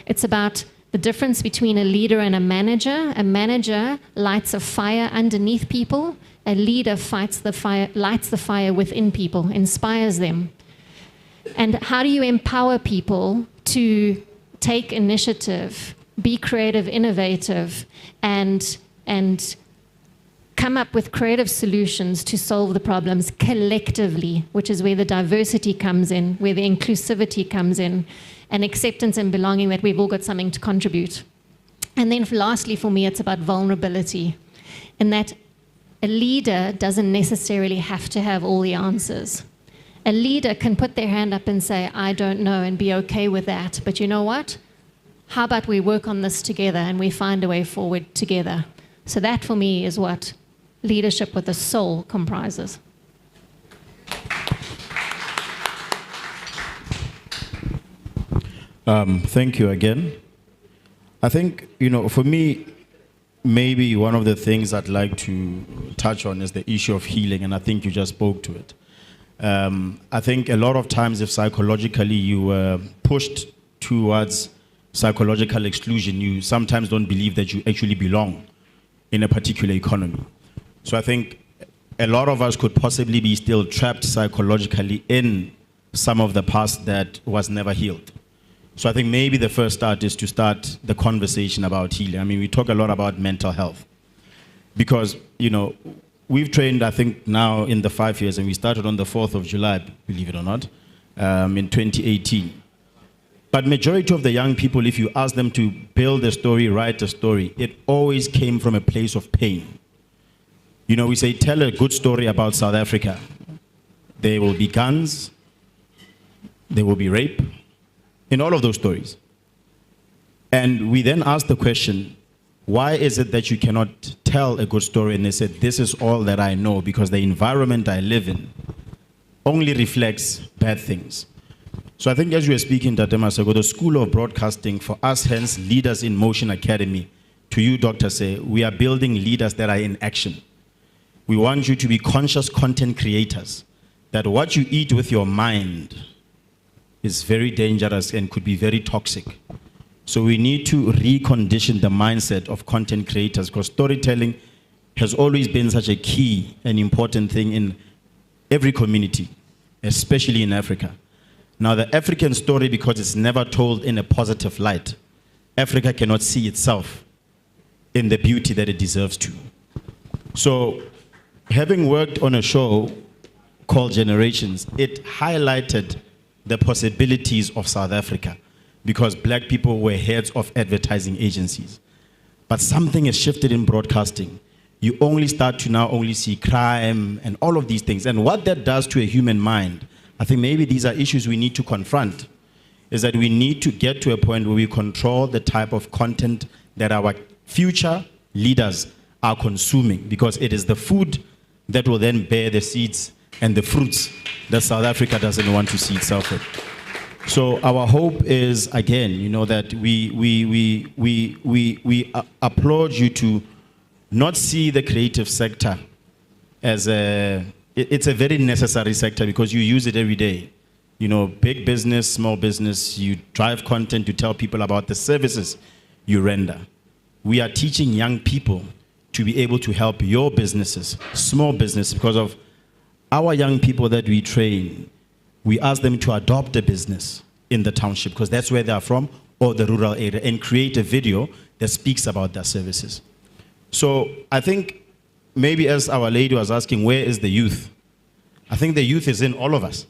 It's about the difference between a leader and a manager. A manager lights a fire underneath people. A leader lights the fire within people, inspires them. And how do you empower people to take initiative, be creative, innovative, and come up with creative solutions to solve the problems collectively, which is where the diversity comes in, where the inclusivity comes in, and acceptance and belonging that we've all got something to contribute. And then lastly, for me, it's about vulnerability, in that a leader doesn't necessarily have to have all the answers. A leader can put their hand up and say, I don't know, and be okay with that. But you know what? How about we work on this together and we find a way forward together? So that, for me, is what leadership with a soul comprises. Thank you again. I think, for me, maybe one of the things I'd like to touch on is the issue of healing, and I think you just spoke to it. I think a lot of times if psychologically you were pushed towards psychological exclusion, you sometimes don't believe that you actually belong in a particular economy. So I think a lot of us could possibly be still trapped psychologically in some of the past that was never healed. So I think maybe the first start is to start the conversation about healing. I mean, we talk a lot about mental health because, we've trained, I think, now in the 5 years, and we started on the 4th of July, believe it or not, in 2018. But majority of the young people, if you ask them to build a story, write a story, it always came from a place of pain. We say, tell a good story about South Africa. There will be guns, there will be rape, in all of those stories. And we then ask the question, why is it that you cannot tell a good story? And they said, this is all that I know because the environment I live in only reflects bad things. So I think as you were speaking, Tate Masego, the School of Broadcasting, for us, hence Leaders in Motion Academy, to you, Dr. Say, we are building leaders that are in action. We want you to be conscious content creators, that what you eat with your mind is very dangerous and could be very toxic. So we need to recondition the mindset of content creators because storytelling has always been such a key and important thing in every community, especially in Africa. Now the African story, because it's never told in a positive light, Africa cannot see itself in the beauty that it deserves to. So having worked on a show called Generations, it highlighted the possibilities of South Africa because black people were heads of advertising agencies. But something has shifted in broadcasting. You only start to now only see crime and all of these things. And what that does to a human mind, I think maybe these are issues we need to confront, is that we need to get to a point where we control the type of content that our future leaders are consuming because it is the food that will then bear the seeds and the fruits that South Africa doesn't want to see itself with. So our hope is, again, that we applaud you to not see the creative sector as it's a very necessary sector because you use it every day. Big business, small business, you drive content to tell people about the services you render. We are teaching young people to be able to help your businesses, small business, because of our young people that we train. We ask them to adopt a business in the township because that's where they are from, or the rural area, and create a video that speaks about their services. So I think maybe as our lady was asking, where is the youth? I think the youth is in all of us,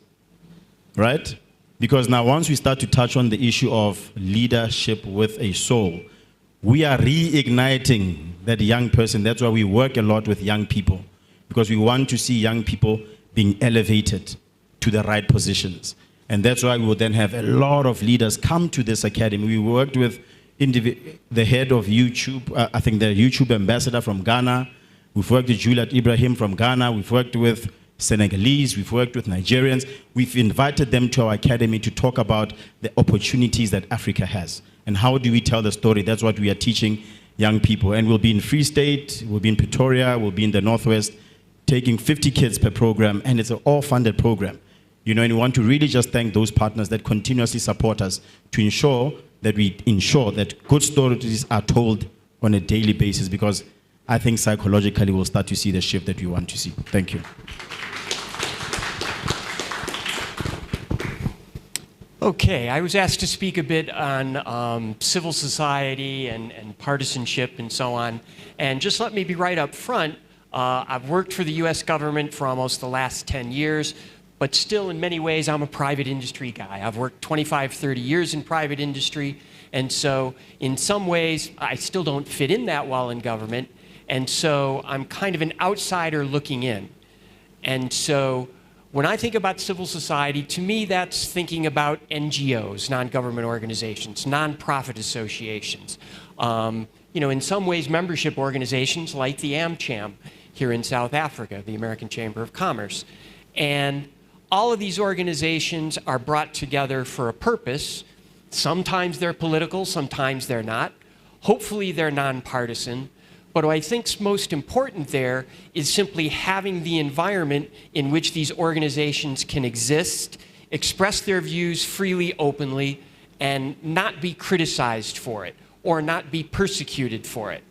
right? Because now once we start to touch on the issue of leadership with a soul, we are reigniting that young person. That's why we work a lot with young people, because we want to see young people being elevated to the right positions. And that's why we will then have a lot of leaders come to this academy. We worked with the head of YouTube, I think the YouTube ambassador from Ghana. We've worked with Juliet Ibrahim from Ghana. We've worked with Senegalese. We've worked with Nigerians. We've invited them to our academy to talk about the opportunities that Africa has. And how do we tell the story? That's what we are teaching young people. And we'll be in Free State, we'll be in Pretoria, we'll be in the Northwest, taking 50 kids per program, and it's an all-funded program. And we want to really just thank those partners that continuously support us to ensure that good stories are told on a daily basis, because I think psychologically we'll start to see the shift that we want to see. Thank you. Okay, I was asked to speak a bit on civil society and partisanship and so on. And just let me be right up front. I've worked for the US government for almost the last 10 years, but still in many ways I'm a private industry guy. I've worked 25, 30 years in private industry, and so in some ways I still don't fit in that well in government, and so I'm kind of an outsider looking in. And so when I think about civil society, to me that's thinking about NGOs, non-government organizations, non-profit associations. In some ways membership organizations like the AmCham here in South Africa, the American Chamber of Commerce. And all of these organizations are brought together for a purpose. Sometimes they're political, sometimes they're not. Hopefully they're nonpartisan. But what I think's most important there is simply having the environment in which these organizations can exist, express their views freely, openly, and not be criticized for it or not be persecuted for it.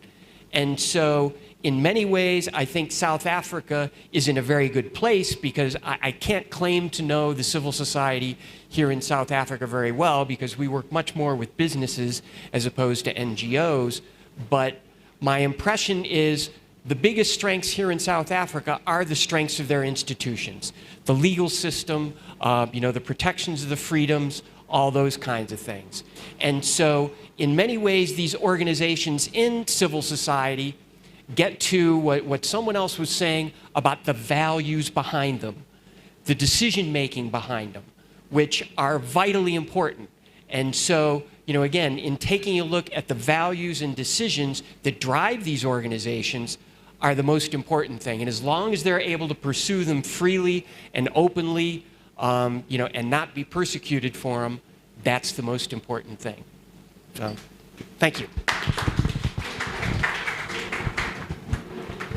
And so in many ways, I think South Africa is in a very good place because I can't claim to know the civil society here in South Africa very well because we work much more with businesses as opposed to NGOs. But my impression is the biggest strengths here in South Africa are the strengths of their institutions, the legal system, the protections of the freedoms, all those kinds of things. And so in many ways, these organizations in civil society get to what someone else was saying about the values behind them, the decision-making behind them, which are vitally important. And so, again, in taking a look at the values and decisions that drive these organizations are the most important thing. And as long as they're able to pursue them freely and openly, and not be persecuted for them, that's the most important thing. So, thank you.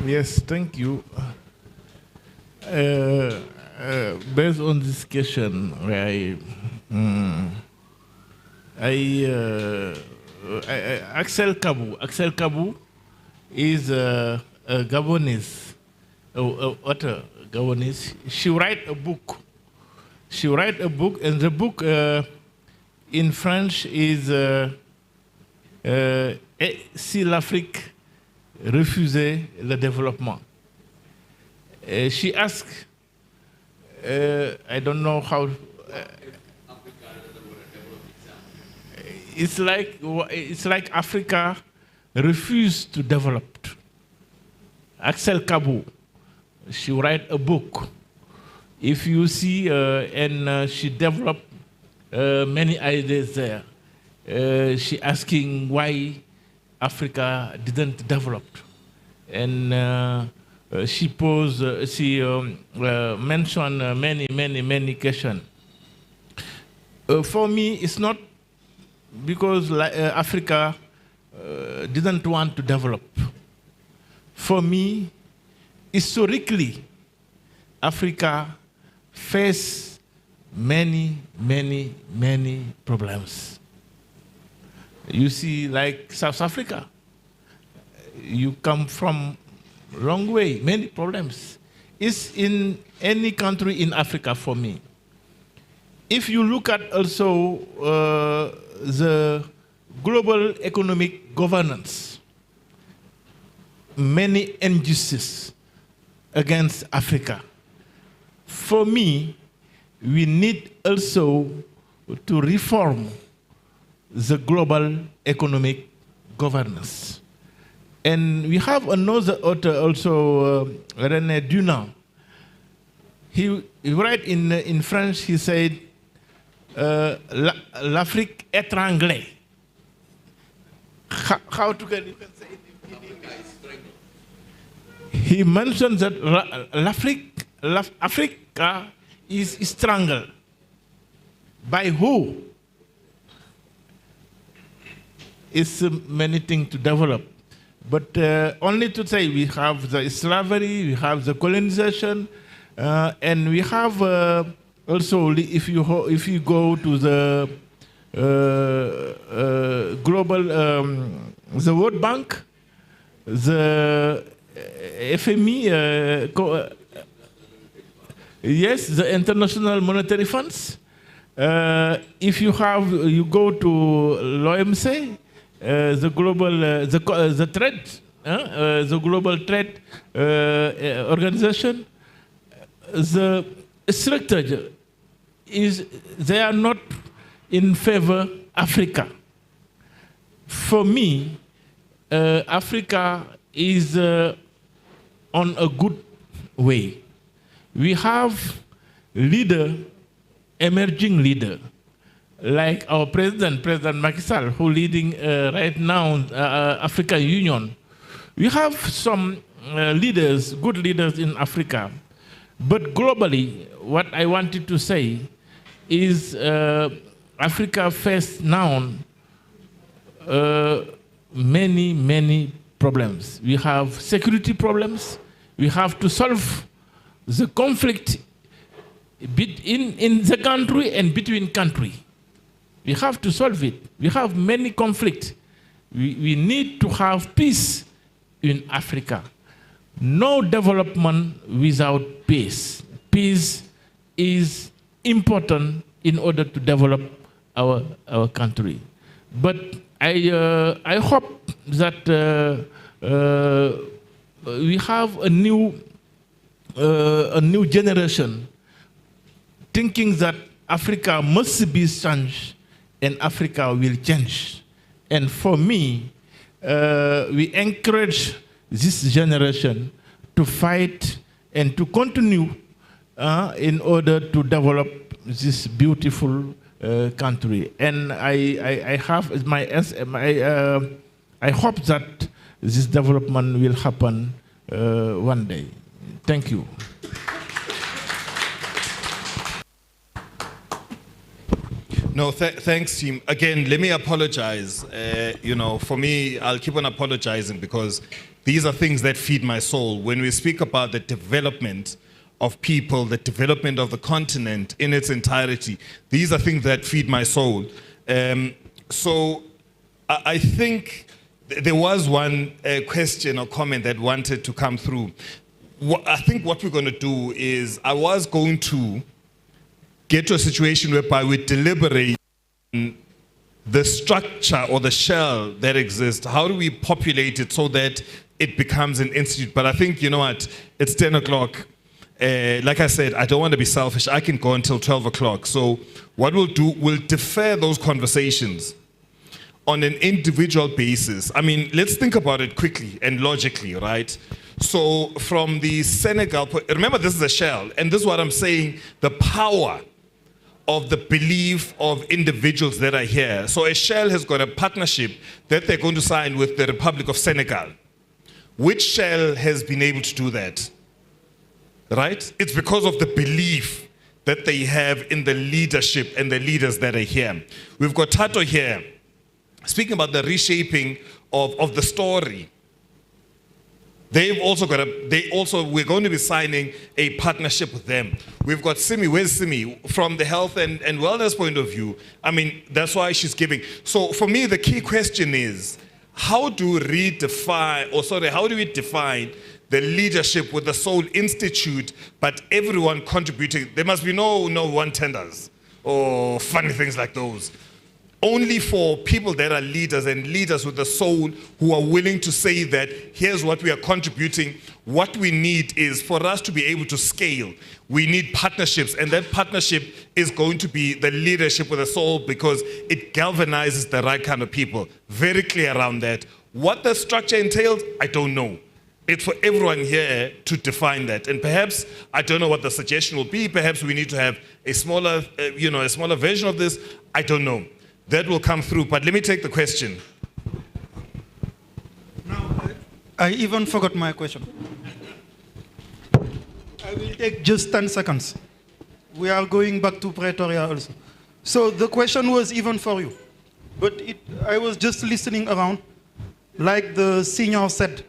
Yes, thank you. Based on this question, Axel Kabu is a Gabonese author, Gabonese. She write a book. And the book in French is Si l'Afrique refusait le développement. She asked, I don't know how. It's like Africa refused to develop. Axel Kabu, she write a book. If you see, and she developed many ideas there. She asking why Africa didn't develop, and she mentioned many questions. For me, it's not because Africa didn't want to develop. For me, historically, Africa faced many problems. You see, like South Africa, you come from a long way, many problems. It's in any country in Africa for me. If you look at also the global economic governance, many injustices against Africa. For me, we need also to reform the global economic governance. And we have another author also, René Dunant. He write in French, he said, l'Afrique étranglée. How to get you can say it? He mentioned that Africa is strangled. By who? It's many things to develop. But only to say we have the slavery, we have the colonization, and we have also, if you go to the global, the World Bank, the FMI, yes, the International Monetary Funds, If you go to l'OMC, the global trade organization, the structure is they are not in favor of Africa. For me, Africa is on a good way. We have emerging leader, like our President Macky Sall, who leading right now African Union. We have some good leaders in Africa. But globally, what I wanted to say is Africa faces now many problems. We have security problems. We have to solve the conflict in the country and between countries. We have to solve it. We have many conflicts. We need to have peace in Africa. No development without peace. Peace is important in order to develop our country. But I hope that we have a new generation thinking that Africa must be changed and Africa will change. And for me, we encourage this generation to fight and to continue in order to develop this beautiful country. And I hope that this development will happen one day. Thank you. No, thanks, team. Again, let me apologize. For me, I'll keep on apologizing because these are things that feed my soul. When we speak about the development of people, the development of the continent in its entirety, these are things that feed my soul. So I think there was one question or comment that wanted to come through. I think what we're going to do is I was going to get to a situation whereby we deliberate the structure or the shell that exists. How do we populate it so that it becomes an institute? But I think, you know what, it's 10 o'clock. Like I said, I don't want to be selfish. I can go until 12 o'clock. So what we'll do, we'll defer those conversations on an individual basis. I mean, let's think about it quickly and logically, right? So from the Senegal, remember this is a shell, and this is what I'm saying, the power of the belief of individuals that are here. So a shell has got a partnership that they're going to sign with the Republic of Senegal. Which shell has been able to do that? Right? It's because of the belief that they have in the leadership and the leaders that are here. We've got Tato here, speaking about the reshaping of the story. They've also got we're going to be signing a partnership with them. We've got Simi. Where's Simi? From the health and wellness point of view, I mean, that's why she's giving. So for me, the key question is, how do we define the leadership with the Soul Institute, but everyone contributing? There must be no one-tenders or funny things like those. Only for people that are leaders and leaders with the soul who are willing to say that here's what we are contributing. What we need is for us to be able to scale. We need partnerships, and that partnership is going to be the leadership with the soul because it galvanizes the right kind of people. Very clear around that. What the structure entails, I don't know. It's for everyone here to define that. And perhaps, I don't know what the suggestion will be. Perhaps we need to have a smaller version of this. I don't know. That will come through, but let me take the question. No, I even forgot my question. I will take just 10 seconds. We are going back to Pretoria also. So the question was even for you, but I was just listening around. Like the senior said,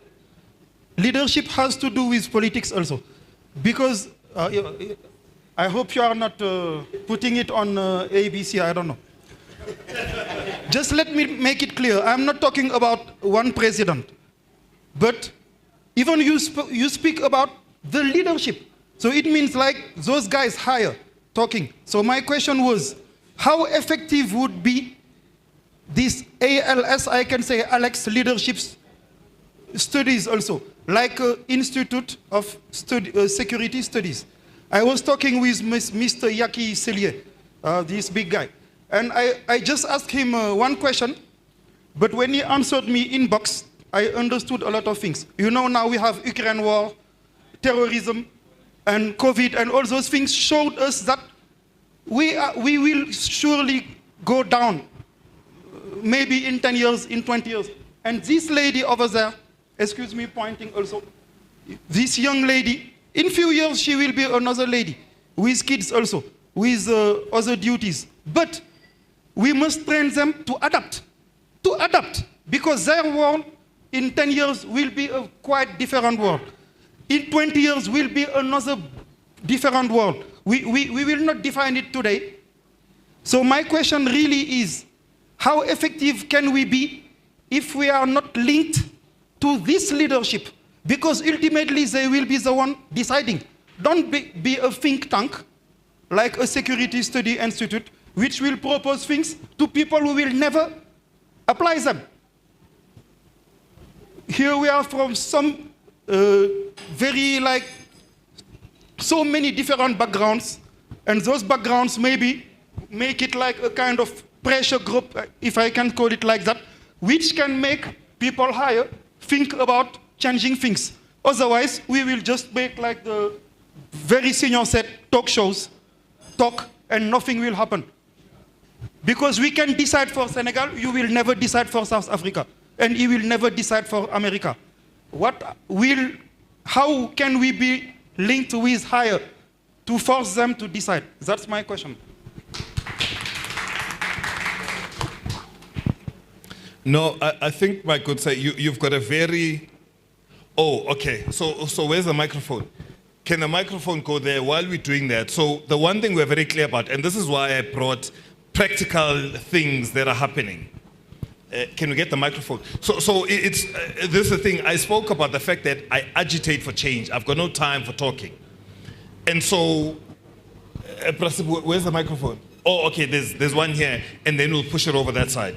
leadership has to do with politics also. Because I hope you are not putting it on ABC, I don't know. Just let me make it clear. I'm not talking about one president, but even you speak about the leadership. So it means like those guys higher talking. So my question was, how effective would be this ALS, I can say, Alex Leadership Studies also, like Institute of Security Studies. I was talking with Mr. Yaki Selye, this big guy, and I just asked him one question, but when he answered me in box, I understood a lot of things. You know, now we have Ukraine war, terrorism, and COVID, and all those things showed us that we will surely go down, maybe in 10 years, in 20 years. And this lady over there, excuse me, pointing also, this young lady, in few years she will be another lady, with kids also, with other duties. But we must train them to adapt, because their world in 10 years will be a quite different world. In 20 years will be another different world. We will not define it today. So my question really is, how effective can we be if we are not linked to this leadership? Because ultimately they will be the one deciding. Don't be a think tank, like a security study institute, which will propose things to people who will never apply them. Here we are from some very so many different backgrounds, and those backgrounds maybe make it like a kind of pressure group, if I can call it like that, which can make people higher think about changing things. Otherwise, we will just make like the very senior said, talk shows, talk, and nothing will happen. Because we can decide for Senegal, you will never decide for South Africa, and you will never decide for America. How can we be linked with higher to force them to decide? That's my question. No, I think, my good sir, you've got a very... Oh, okay. So where's the microphone? Can the microphone go there while we're doing that? So the one thing we're very clear about, and this is why I brought practical things that are happening. Can we get the microphone? So this is the thing. I spoke about the fact that I agitate for change. I've got no time for talking. And so, where's the microphone? Oh, okay, there's one here, and then we'll push it over that side.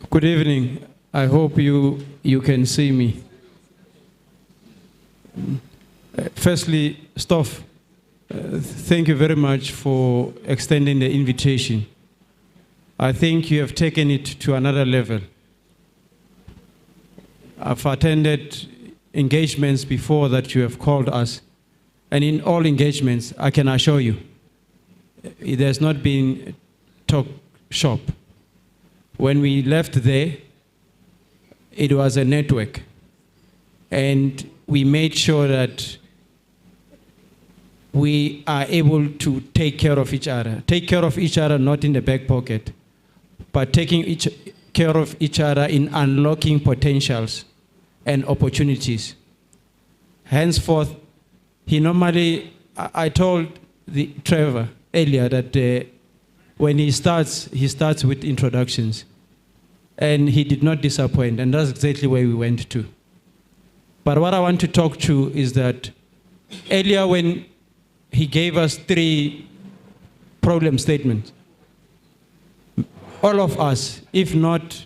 Good evening. I hope you can see me. Firstly, Stoff, thank you very much for extending the invitation. I think you have taken it to another level. I've attended engagements before that you have called us, and in all engagements, I can assure you, there's not been talk shop. When we left there, it was a network, and we made sure that we are able to take care of each other. Take care of each other not in the back pocket, but taking care of each other in unlocking potentials and opportunities. Henceforth, I told Trevor earlier that when he starts with introductions. And he did not disappoint, and that's exactly where we went to. But what I want to talk to is that earlier when he gave us 3 problem statements, all of us, if not,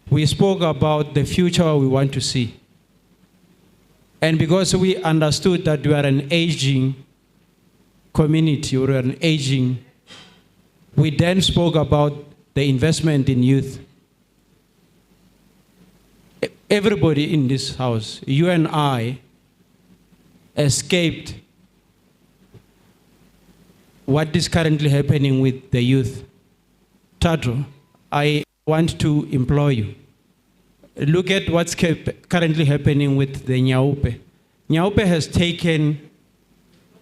we spoke about the future we want to see. And because we understood that we are an aging community, or an aging, we then spoke about the investment in youth. Everybody in this house, you and I, escaped what is currently happening with the youth. Tadro, I want to implore you. Look at what's currently happening with the Nyaupe. Nyaupe has taken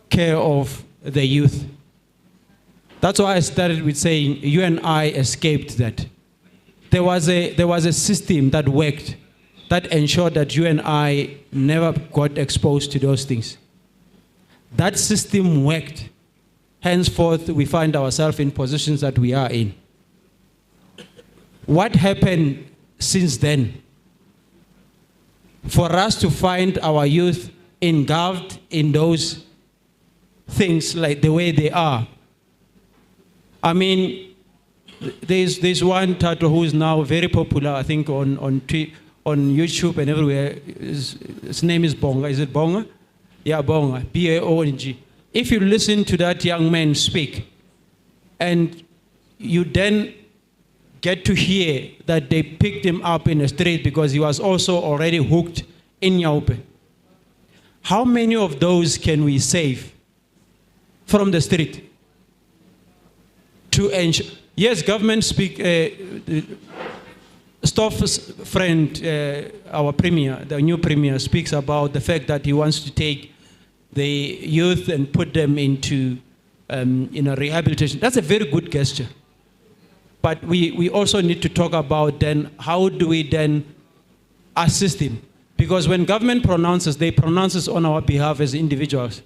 care of the youth. That's why I started with saying you and I escaped that. There was a system that worked, that ensured that you and I never got exposed to those things. That system worked. Henceforth, we find ourselves in positions that we are in. What happened since then? For us to find our youth engulfed in those things like the way they are. I mean, there's one Tato who is now very popular, I think, on YouTube and everywhere. His name is Bonga. Is it Bonga? Yeah, Bonga. B-A-O-N-G. If you listen to that young man speak, and you then get to hear that they picked him up in the street because he was also already hooked in Nyaupe. How many of those can we save from the street? To ensure, yes, government speak, Stoff's friend, our premier, the new premier, speaks about the fact that he wants to take the youth and put them into rehabilitation. That's a very good gesture. But we also need to talk about then how do we then assist him? Because when government pronounces, they pronounce on our behalf as individuals.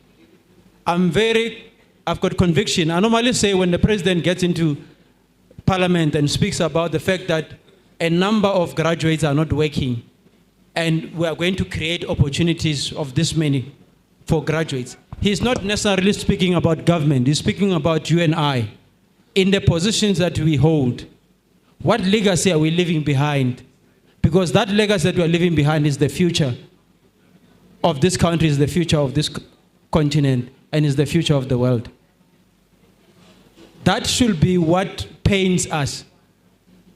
I've got conviction. I normally say when the president gets into parliament and speaks about the fact that a number of graduates are not working and we are going to create opportunities of this many for graduates. He's not necessarily speaking about government. He's speaking about you and I in the positions that we hold. What legacy are we leaving behind? Because that legacy that we are leaving behind is the future of this country, is the future of this continent, and is the future of the world. That should be what pains us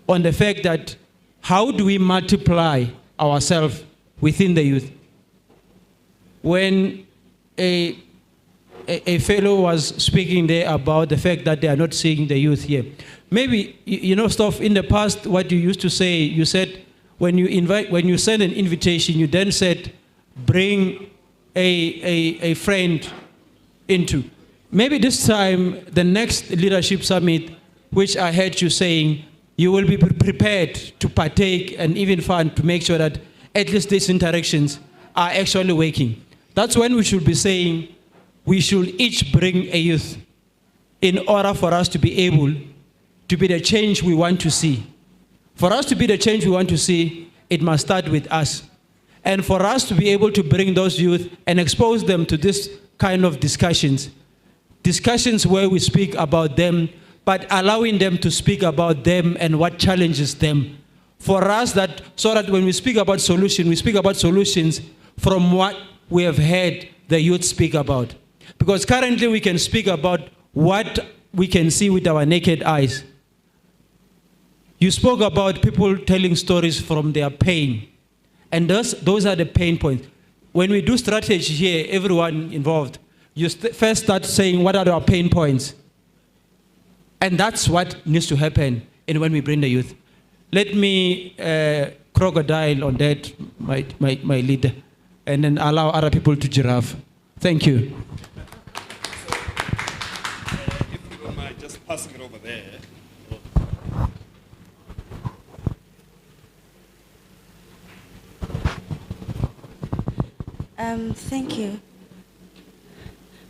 on the fact that how do we multiply ourselves within the youth? When a fellow was speaking there about the fact that they are not seeing the youth here. Maybe, Stoff, in the past, what you used to say, you said, when you send an invitation, you then said, bring a friend into. Maybe this time, the next leadership summit, which I heard you saying, you will be prepared to partake and even fund to make sure that at least these interactions are actually working. That's when we should be saying, we should each bring a youth in order for us to be able to be the change we want to see. For us to be the change we want to see, it must start with us. And for us to be able to bring those youth and expose them to this kind of discussions where we speak about them, but allowing them to speak about them and what challenges them. For us, so that when we speak about solutions, we speak about solutions from what we have heard the youth speak about. Because currently we can speak about what we can see with our naked eyes. You spoke about people telling stories from their pain. And those are the pain points. When we do strategy here, everyone involved, you first start saying what are our pain points. And that's what needs to happen when we bring the youth. Let me crocodile on that, my leader, and then allow other people to giraffe. Thank you. If you don't mind, just passing it over there. Thank you.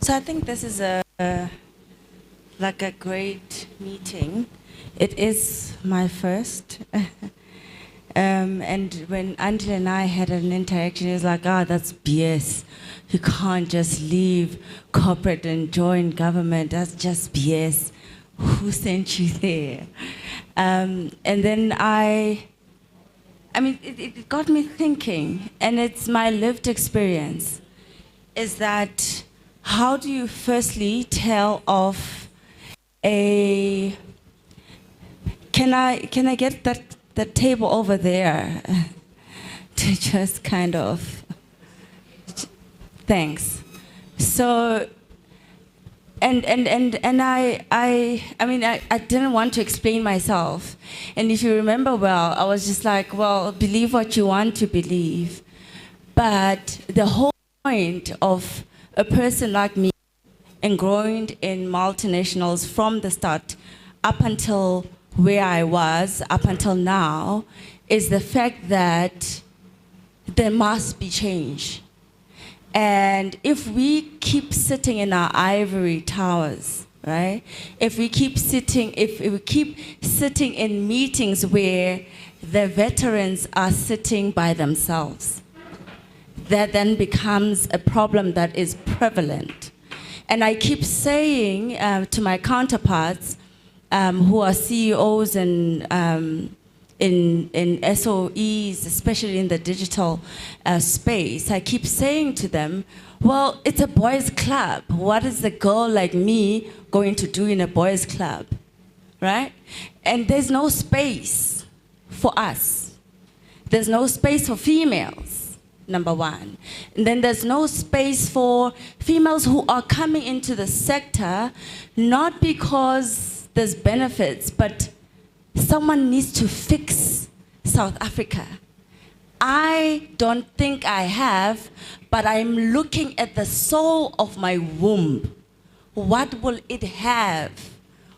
So I think this is like a great meeting. It is my first. And when Andile and I had an interaction, it was like, that's BS. You can't just leave corporate and join government. That's just BS. Who sent you there? And then it got me thinking, and it's my lived experience, is that how do you firstly tell of a, can I get that table over there to just kind of, thanks. So, and I didn't want to explain myself. And if you remember well, I was just like, well, believe what you want to believe. But the whole point of a person like me, ingrained in multinationals from the start up until where I was, up until now, is the fact that there must be change. And if we keep sitting in our ivory towers, right? If we keep sitting in meetings where the veterans are sitting by themselves, that then becomes a problem that is prevalent. And I keep saying to my counterparts who are CEOs and in SOEs, especially in the digital space, I keep saying to them, well, it's a boys' club. What is a girl like me going to do in a boys' club, right? And there's no space for us. There's no space for females, number one. And then there's no space for females who are coming into the sector, not because there's benefits, but someone needs to fix South Africa. I don't think I have, but I'm looking at the soul of my womb. What will it have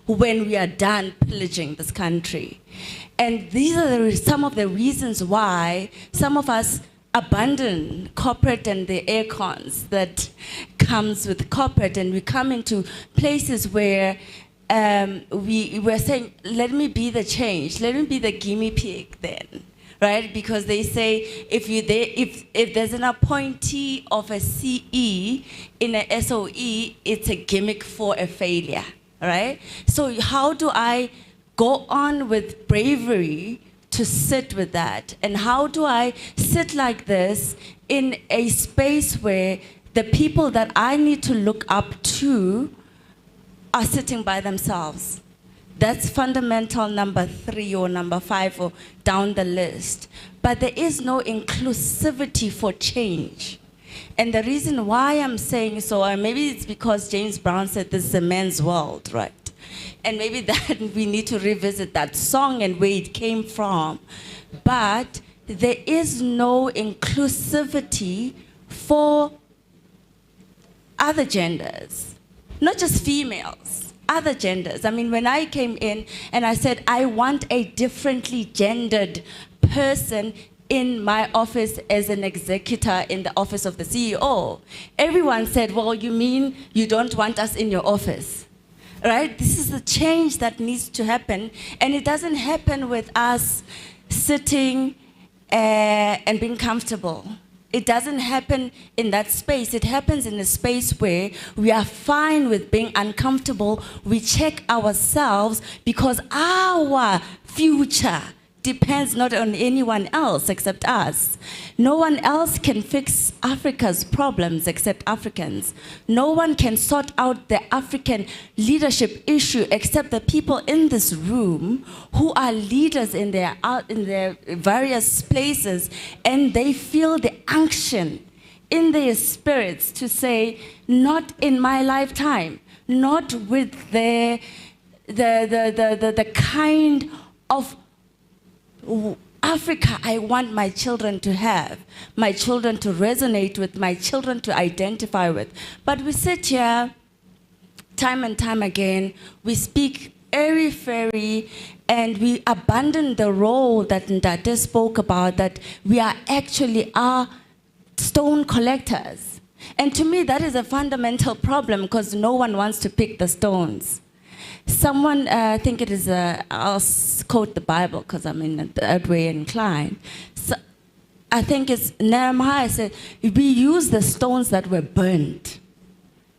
when we are done pillaging this country? And these are some of the reasons why some of us abandon corporate and the air cons that comes with corporate, and we come into places where we're saying, let me be the change, let me be the gimme pig then, right? Because they say if there's an appointee of a CE in a SOE, it's a gimmick for a failure, right? So how do I go on with bravery to sit with that? And how do I sit like this in a space where the people that I need to look up to are sitting by themselves? That's fundamental number 3 or number 5 or down the list. But there is no inclusivity for change. And the reason why I'm saying so, and maybe it's because James Brown said this is a man's world, right? And maybe that we need to revisit that song and where it came from. But there is no inclusivity for other genders, not just females, other genders. I mean, when I came in and I said, I want a differently gendered person in my office as an executor in the office of the CEO, everyone said, well, you mean you don't want us in your office? Right? This is the change that needs to happen. And it doesn't happen with us sitting and being comfortable. It doesn't happen in that space. It happens in a space where we are fine with being uncomfortable. We check ourselves because our future depends not on anyone else except us. No one else can fix Africa's problems except Africans. No one can sort out the African leadership issue except the people in this room who are leaders in their various places, and they feel the unction in their spirits to say, not in my lifetime, not with the kind of Africa I want my children to have, my children to resonate with, my children to identify with. But we sit here time and time again, we speak airy-fairy, and we abandon the role that Ndate spoke about, that we are actually stone collectors. And to me, that is a fundamental problem because no one wants to pick the stones. Someone, I think it is, I'll quote the Bible because I'm in that way inclined. So, I think it's Nehemiah said, we use the stones that were burnt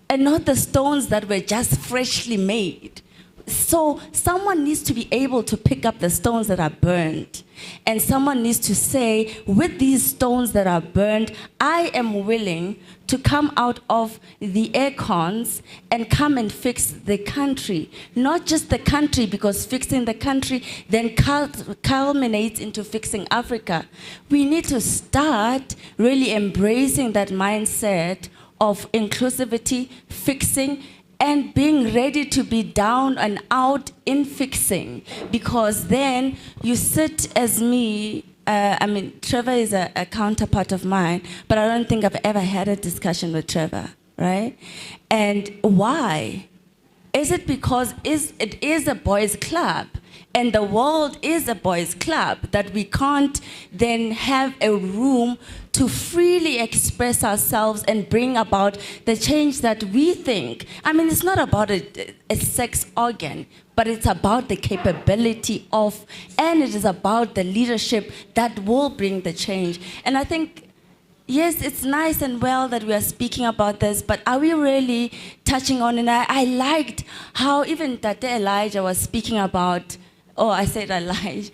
and not the stones that were just freshly made. So someone needs to be able to pick up the stones that are burnt. And someone needs to say, with these stones that are burned, I am willing to come out of the aircons and come and fix the country. Not just the country, because fixing the country then culminates into fixing Africa. We need to start really embracing that mindset of inclusivity, fixing, and being ready to be down and out in fixing, because then you sit as me. I mean, Trevor is a counterpart of mine, but I don't think I've ever had a discussion with Trevor, right? And why? Is it because it is a boys' club, and the world is a boys' club, that we can't then have a room to freely express ourselves and bring about the change that we think? I mean, it's not about a sex organ, but it's about the capability of, and it is about the leadership that will bring the change. And I think yes, it's nice and well that we are speaking about this, but are we really touching on? And I liked how even Tate Elijah was speaking about, oh, I said Elijah,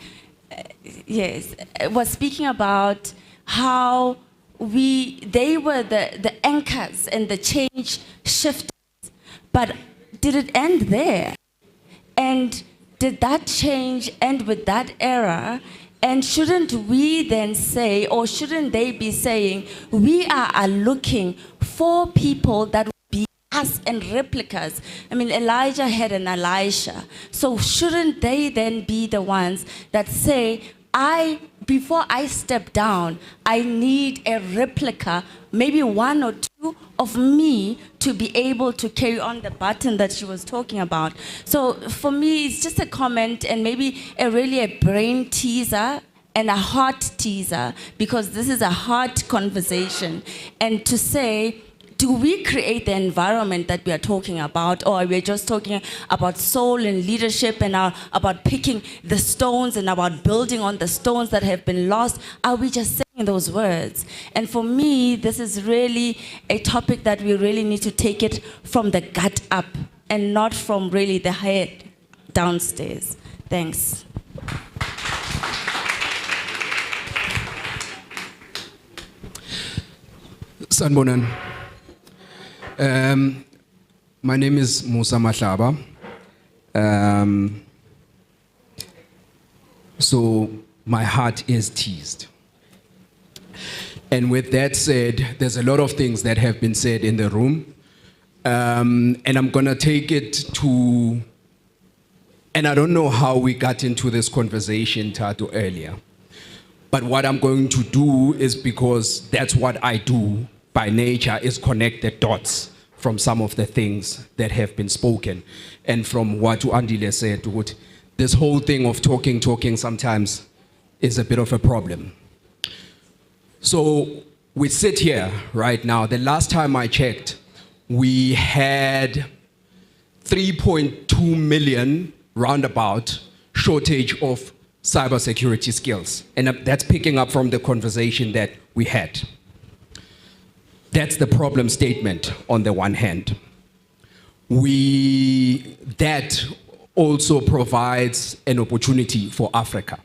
yes, was speaking about how they were the anchors and the change shifters. But did it end there? And did that change end with that era? And shouldn't we then say, or shouldn't they be saying, we are looking for people that will be us and replicas? I mean, Elijah had an Elisha. So shouldn't they then be the ones that say, before I step down, I need a replica, maybe one or two of me to be able to carry on the baton that she was talking about. So for me, it's just a comment and maybe really a brain teaser and a heart teaser, because this is a heart conversation. And to say, do we create the environment that we are talking about, or are we just talking about soul and leadership and about picking the stones and about building on the stones that have been lost? Are we just saying those words? And for me, this is really a topic that we really need to take it from the gut up and not from really the head downstairs. Thanks. Sanbonan. My name is Musa Mahlaba. So my heart is teased. And with that said, there's a lot of things that have been said in the room. And I'm gonna take it to, and I don't know how we got into this conversation, Tato, earlier. But what I'm going to do is, because that's what I do by nature, is connect the dots from some of the things that have been spoken. And from what Andile said, this whole thing of talking sometimes is a bit of a problem. So we sit here right now. The last time I checked, we had 3.2 million roundabout shortage of cybersecurity skills. And that's picking up from the conversation that we had. That's the problem statement on the one hand. That also provides an opportunity for Africa.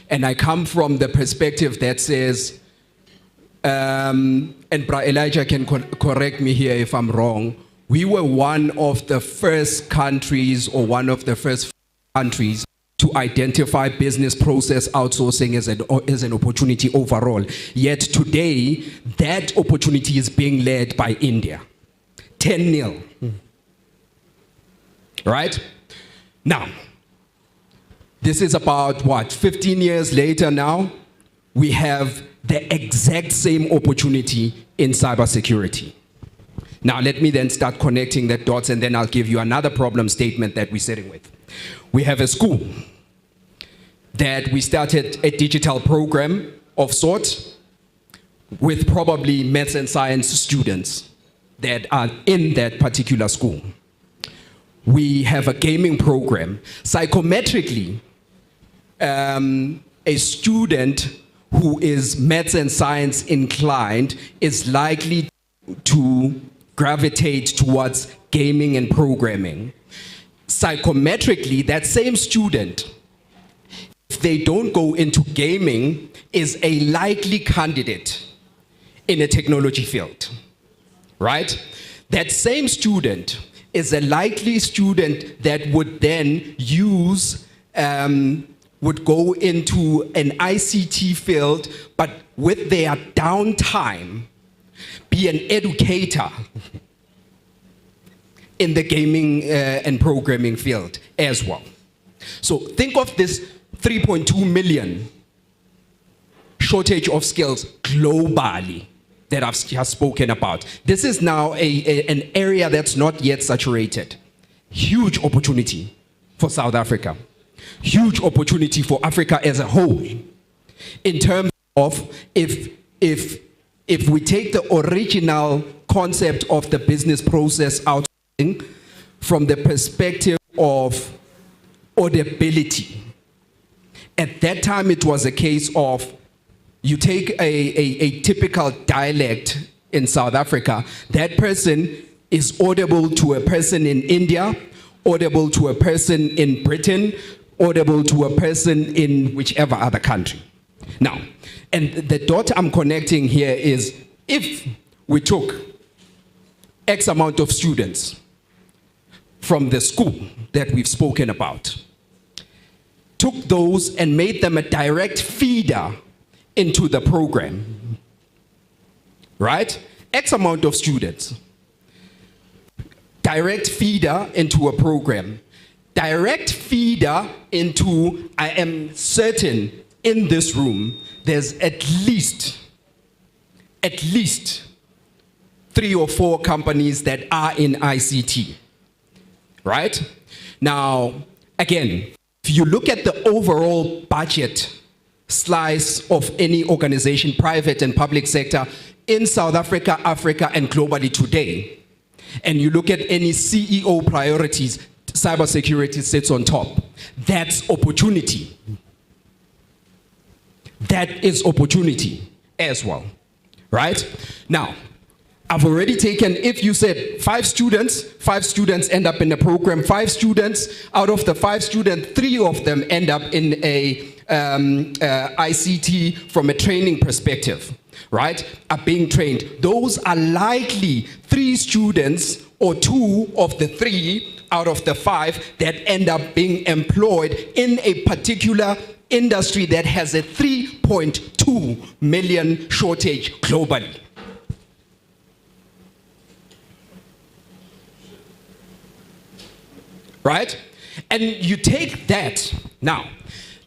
And I come from the perspective that says, and Bra Elijah can correct me here if I'm wrong, we were one of the first countries, or one of the first countries, to identify business process outsourcing as an opportunity overall. Yet today, that opportunity is being led by India. 10-0. Right? Now, this is about what, 15 years later now, we have the exact same opportunity in cybersecurity. Now, let me then start connecting the dots, and then I'll give you another problem statement that we're sitting with. We have a school that we started a digital program of sorts with probably maths and science students that are in that particular school. We have a gaming program. Psychometrically, a student who is maths and science inclined is likely to gravitate towards gaming and programming. Psychometrically, that same student, if they don't go into gaming, is a likely candidate in a technology field, right? That same student is a likely student that would then would go into an ICT field, but with their downtime, be an educator in the gaming and programming field as well. So think of this 3.2 million shortage of skills globally that I've just spoken about. This is now an area that's not yet saturated. Huge opportunity for South Africa. Huge opportunity for Africa as a whole. In terms of if we take the original concept of the business process out from the perspective of audibility. At that time, it was a case of you take a typical dialect in South Africa, that person is audible to a person in India, audible to a person in Britain, audible to a person in whichever other country. Now, and the dot I'm connecting here is, if we took X amount of students from the school that we've spoken about, took those and made them a direct feeder into the program, right? X amount of students, direct feeder into a program, direct feeder into, I am certain in this room, there's at least 3 or 4 companies that are in ICT, right? Now, again, if you look at the overall budget slice of any organization, private and public sector, in South Africa, Africa, and globally today, and you look at any CEO priorities, cybersecurity sits on top. That's opportunity. That is opportunity as well, right? Now, I've already taken, if you said 5 students end up in the program, 5 students, out of the 5 students, 3 of them end up in a ICT from a training perspective, right, are being trained. Those are likely 3 students or 2 of the 3 out of the 5 that end up being employed in a particular industry that has a 3.2 million shortage globally. Right? And you take that. Now,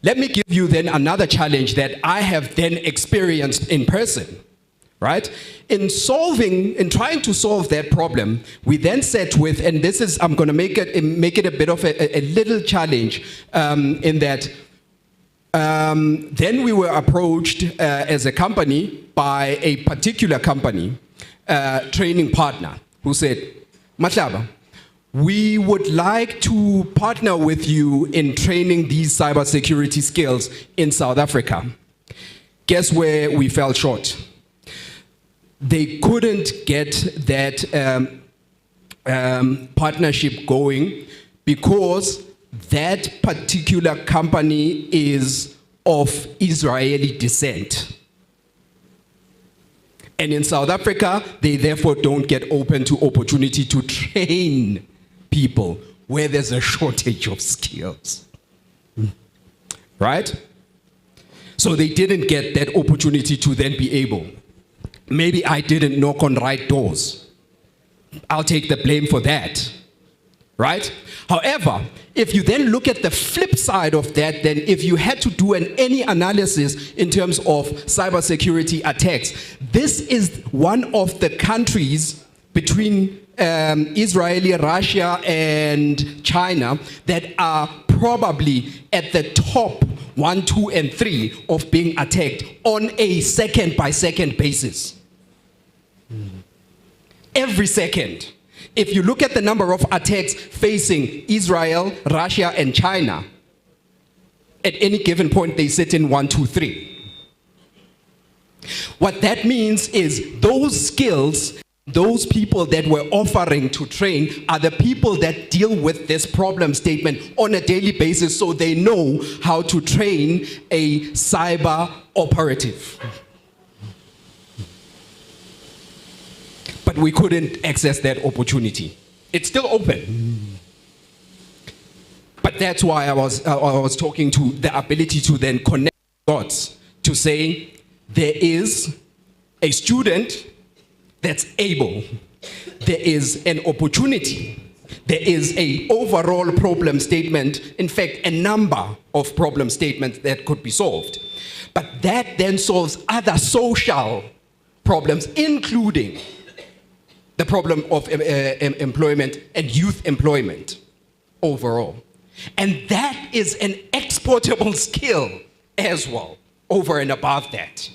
let me give you then another challenge that I have then experienced in person. Right? In trying to solve that problem, we then set with, and this is, I'm going to make it a bit of a little challenge in that then we were approached as a company by a particular company, training partner, who said, Matlaba, we would like to partner with you in training these cybersecurity skills in South Africa. Guess where we fell short? They couldn't get that partnership going because that particular company is of Israeli descent. And in South Africa, they therefore don't get open to opportunity to train people where there's a shortage of skills. Right? So they didn't get that opportunity to then be able. Maybe I didn't knock on right doors. I'll take the blame for that. Right? However, if you then look at the flip side of that, then if you had to do any analysis in terms of cybersecurity attacks, this is one of the countries between Israel, Russia, and China that are probably at the top 1, 2, and 3 of being attacked on a second-by-second basis. Every second. If you look at the number of attacks facing Israel, Russia, and China, at any given point they sit in 1, 2, 3. What that means is those skills, those people that we're offering to train are the people that deal with this problem statement on a daily basis, so they know how to train a cyber operative. But we couldn't access that opportunity. It's still open. But that's why I was talking to the ability to then connect dots to say there is a student that's able. There is an opportunity. There is an overall problem statement, in fact, a number of problem statements that could be solved. But that then solves other social problems, including the problem of employment and youth employment overall. And that is an exportable skill as well, over and above that.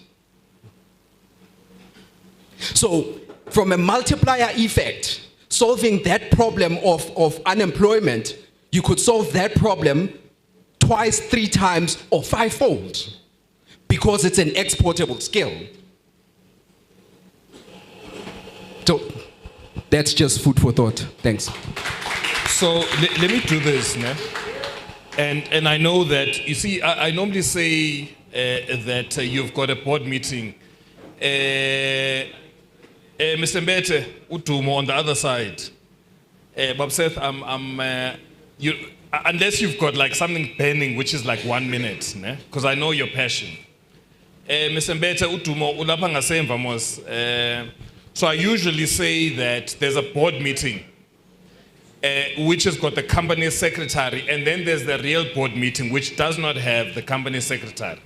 So from a multiplier effect, solving that problem of unemployment, you could solve that problem twice, 3 times, or 5-fold. because it's an exportable skill. So that's just food for thought. Thanks. So let me do this, ne? And I know that, you see, I normally say that you've got a board meeting. Mr. Mbete, Utumo on the other side. Bob Seth, unless you've got like something pending, which is like 1 minute, because I know your passion. Mr. Mbete, Utumo, ulapha ngasemva mos. So I usually say that there's a board meeting, which has got the company secretary, and then there's the real board meeting, which does not have the company secretary.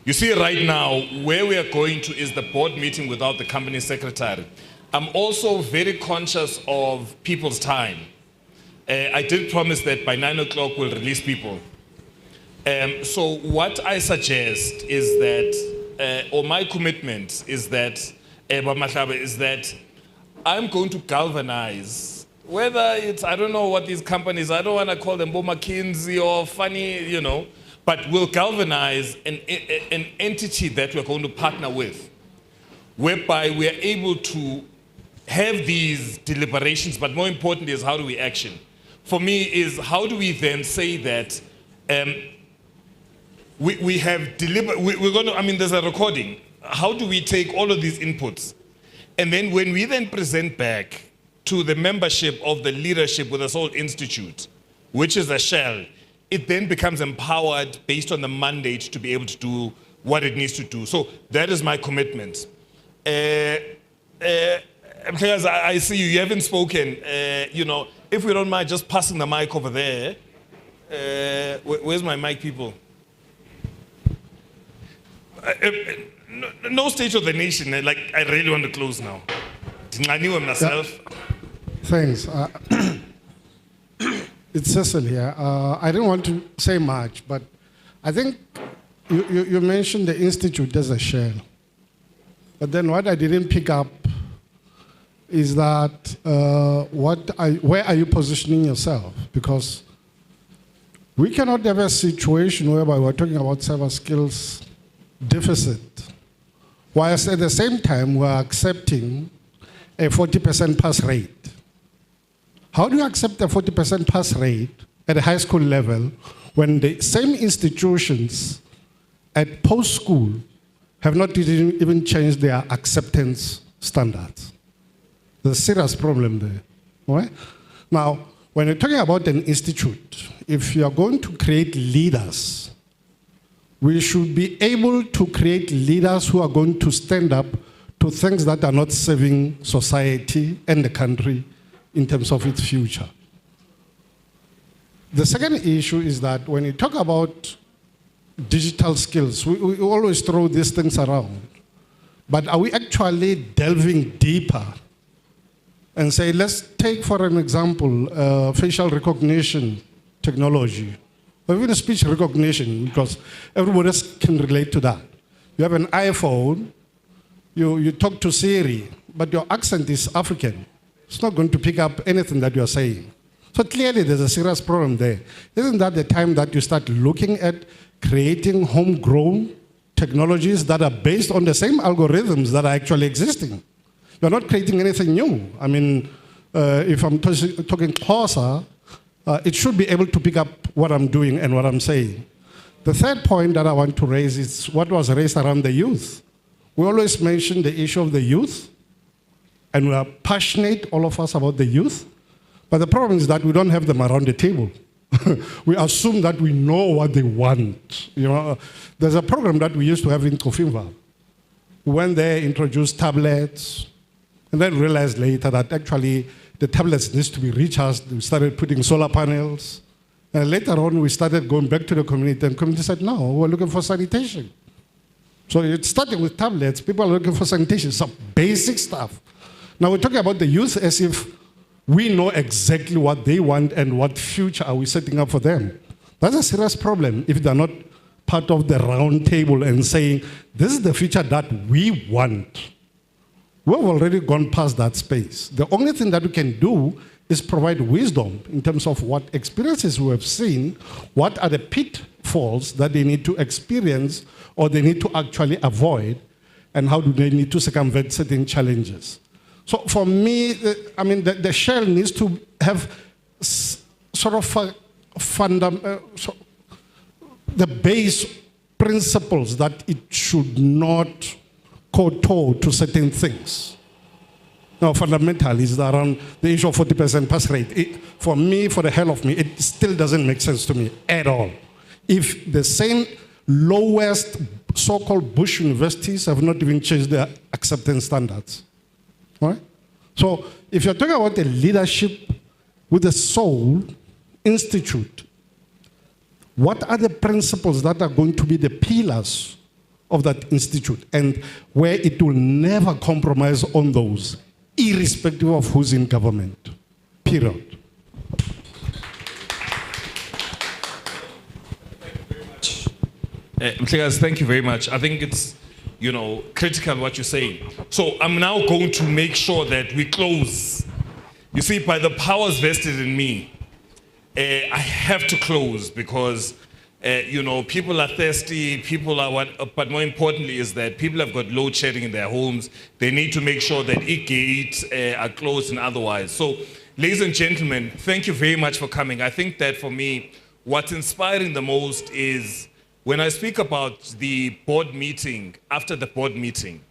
You see, right now, where we are going to is the board meeting without the company secretary. I'm also very conscious of people's time. I did promise that by 9 o'clock we'll release people. So what I suggest is that, or my commitment is that, is that I'm going to galvanize, whether it's, I don't know what these companies, I don't want to call them Bo McKinsey or funny, you know, but we'll galvanize an entity that we're going to partner with, whereby we are able to have these deliberations, but more importantly is how do we action? For me is how do we then say that we have we're going to, I mean, there's a recording. How do we take all of these inputs? And then when we then present back to the membership of the leadership with the Soul Institute, which is a shell, it then becomes empowered based on the mandate to be able to do what it needs to do. So that is my commitment. Because I see you haven't spoken. You know, if we don't mind just passing the mic over there. Where's my mic, people? No state of the nation. Like, I really want to close now. I knew him myself. Thanks. It's Cecil here. I didn't want to say much, but I think you mentioned the Institute as a shell. But then what I didn't pick up is that where are you positioning yourself? Because we cannot have a situation whereby we're talking about cyber skills deficit, whilst at the same time we're accepting a 40% pass rate. How do you accept a 40% pass rate at a high school level when the same institutions at post-school have not even changed their acceptance standards? There's a serious problem there. All right? Now, when you're talking about an institute, if you are going to create leaders, we should be able to create leaders who are going to stand up to things that are not serving society and the country in terms of its future. The second issue is that when you talk about digital skills, we always throw these things around. But are we actually delving deeper and say, let's take for an example, facial recognition technology, or even speech recognition, because everybody else can relate to that. You have an iPhone, you talk to Siri, but your accent is African. It's not going to pick up anything that you're saying. So clearly there's a serious problem there. Isn't that the time that you start looking at creating homegrown technologies that are based on the same algorithms that are actually existing? You're not creating anything new. I mean, if I'm talking Xhosa, it should be able to pick up what I'm doing and what I'm saying. The third point that I want to raise is what was raised around the youth. We always mention the issue of the youth, and we are passionate, all of us, about the youth. But the problem is that we don't have them around the table. We assume that we know what they want. You know, there's a program that we used to have in Kofimva. We went there, introduced tablets, and then realized later that actually the tablets needs to be recharged. We started putting solar panels. And later on, we started going back to the community, and the community said, no, we're looking for sanitation. So it's starting with tablets. People are looking for sanitation, some basic stuff. Now we're talking about the youth as if we know exactly what they want and what future are we setting up for them. That's a serious problem if they're not part of the round table and saying, this is the future that we want. We've already gone past that space. The only thing that we can do is provide wisdom in terms of what experiences we have seen, what are the pit pitfalls that they need to experience or they need to actually avoid, and how do they need to circumvent certain challenges. So for me, the shell needs to have sort of the base principles that it should not kowtow to certain things. Now, fundamentally, is around the issue of 40% pass rate. For me, for the hell of me, it still doesn't make sense to me at all. If the same lowest so-called Bush universities have not even changed their acceptance standards. Right? So if you're talking about a leadership with a soul institute, what are the principles that are going to be the pillars of that institute, and where it will never compromise on those, irrespective of who's in government, period. Mhlekazi, thank you very much. I think it's, critical what you're saying. So I'm now going to make sure that we close. You see, by the powers vested in me, I have to close because, people are thirsty, people are but more importantly is that people have got load shedding in their homes. They need to make sure that gates are closed and otherwise. So, ladies and gentlemen, thank you very much for coming. I think that for me, what's inspiring the most is when I speak about the board meeting, after the board meeting,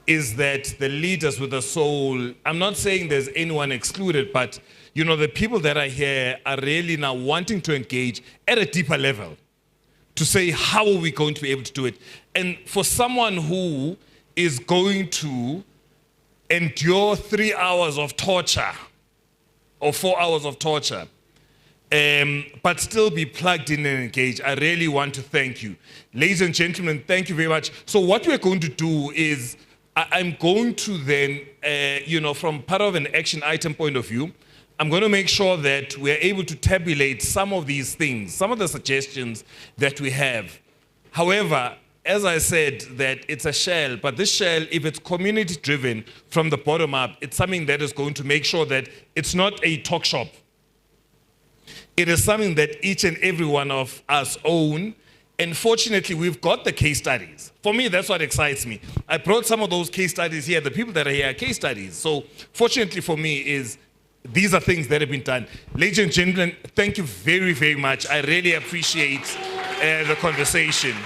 is that the leaders with a soul, I'm not saying there's anyone excluded, but the people that are here are really now wanting to engage at a deeper level to say, how are we going to be able to do it? And for someone who is going to endure 3 hours of torture or 4 hours of torture, but still be plugged in and engaged, I really want to thank you. Ladies and gentlemen, thank you very much. So what we're going to do is, I'm going to then, from part of an action item point of view, I'm going to make sure that we're able to tabulate some of these things, some of the suggestions that we have. However, as I said, that it's a shell, but this shell, if it's community-driven from the bottom up, it's something that is going to make sure that it's not a talk shop. It is something that each and every one of us own. And fortunately, we've got the case studies. For me, that's what excites me. I brought some of those case studies here. The people that are here are case studies. So fortunately for me is these are things that have been done. Ladies and gentlemen, thank you very, very much. I really appreciate the conversation.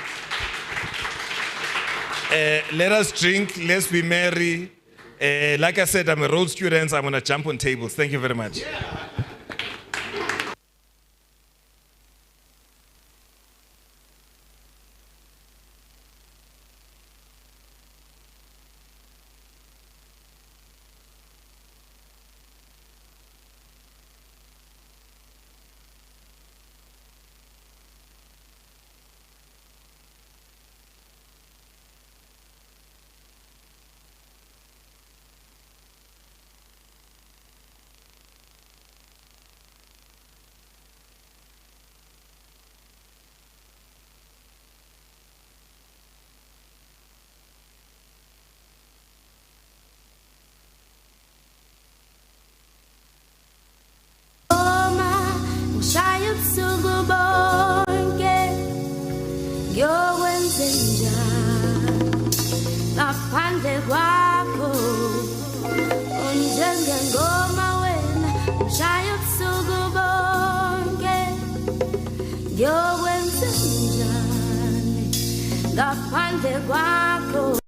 Let us drink. Let's be merry. Like I said, I'm a Rhodes student. I'm going to jump on tables. Thank you very much. ngaphandle kwakho unjengengoma wena ushaya ubusuku bonke ngiyokwenza njani ngaphandle kwakho.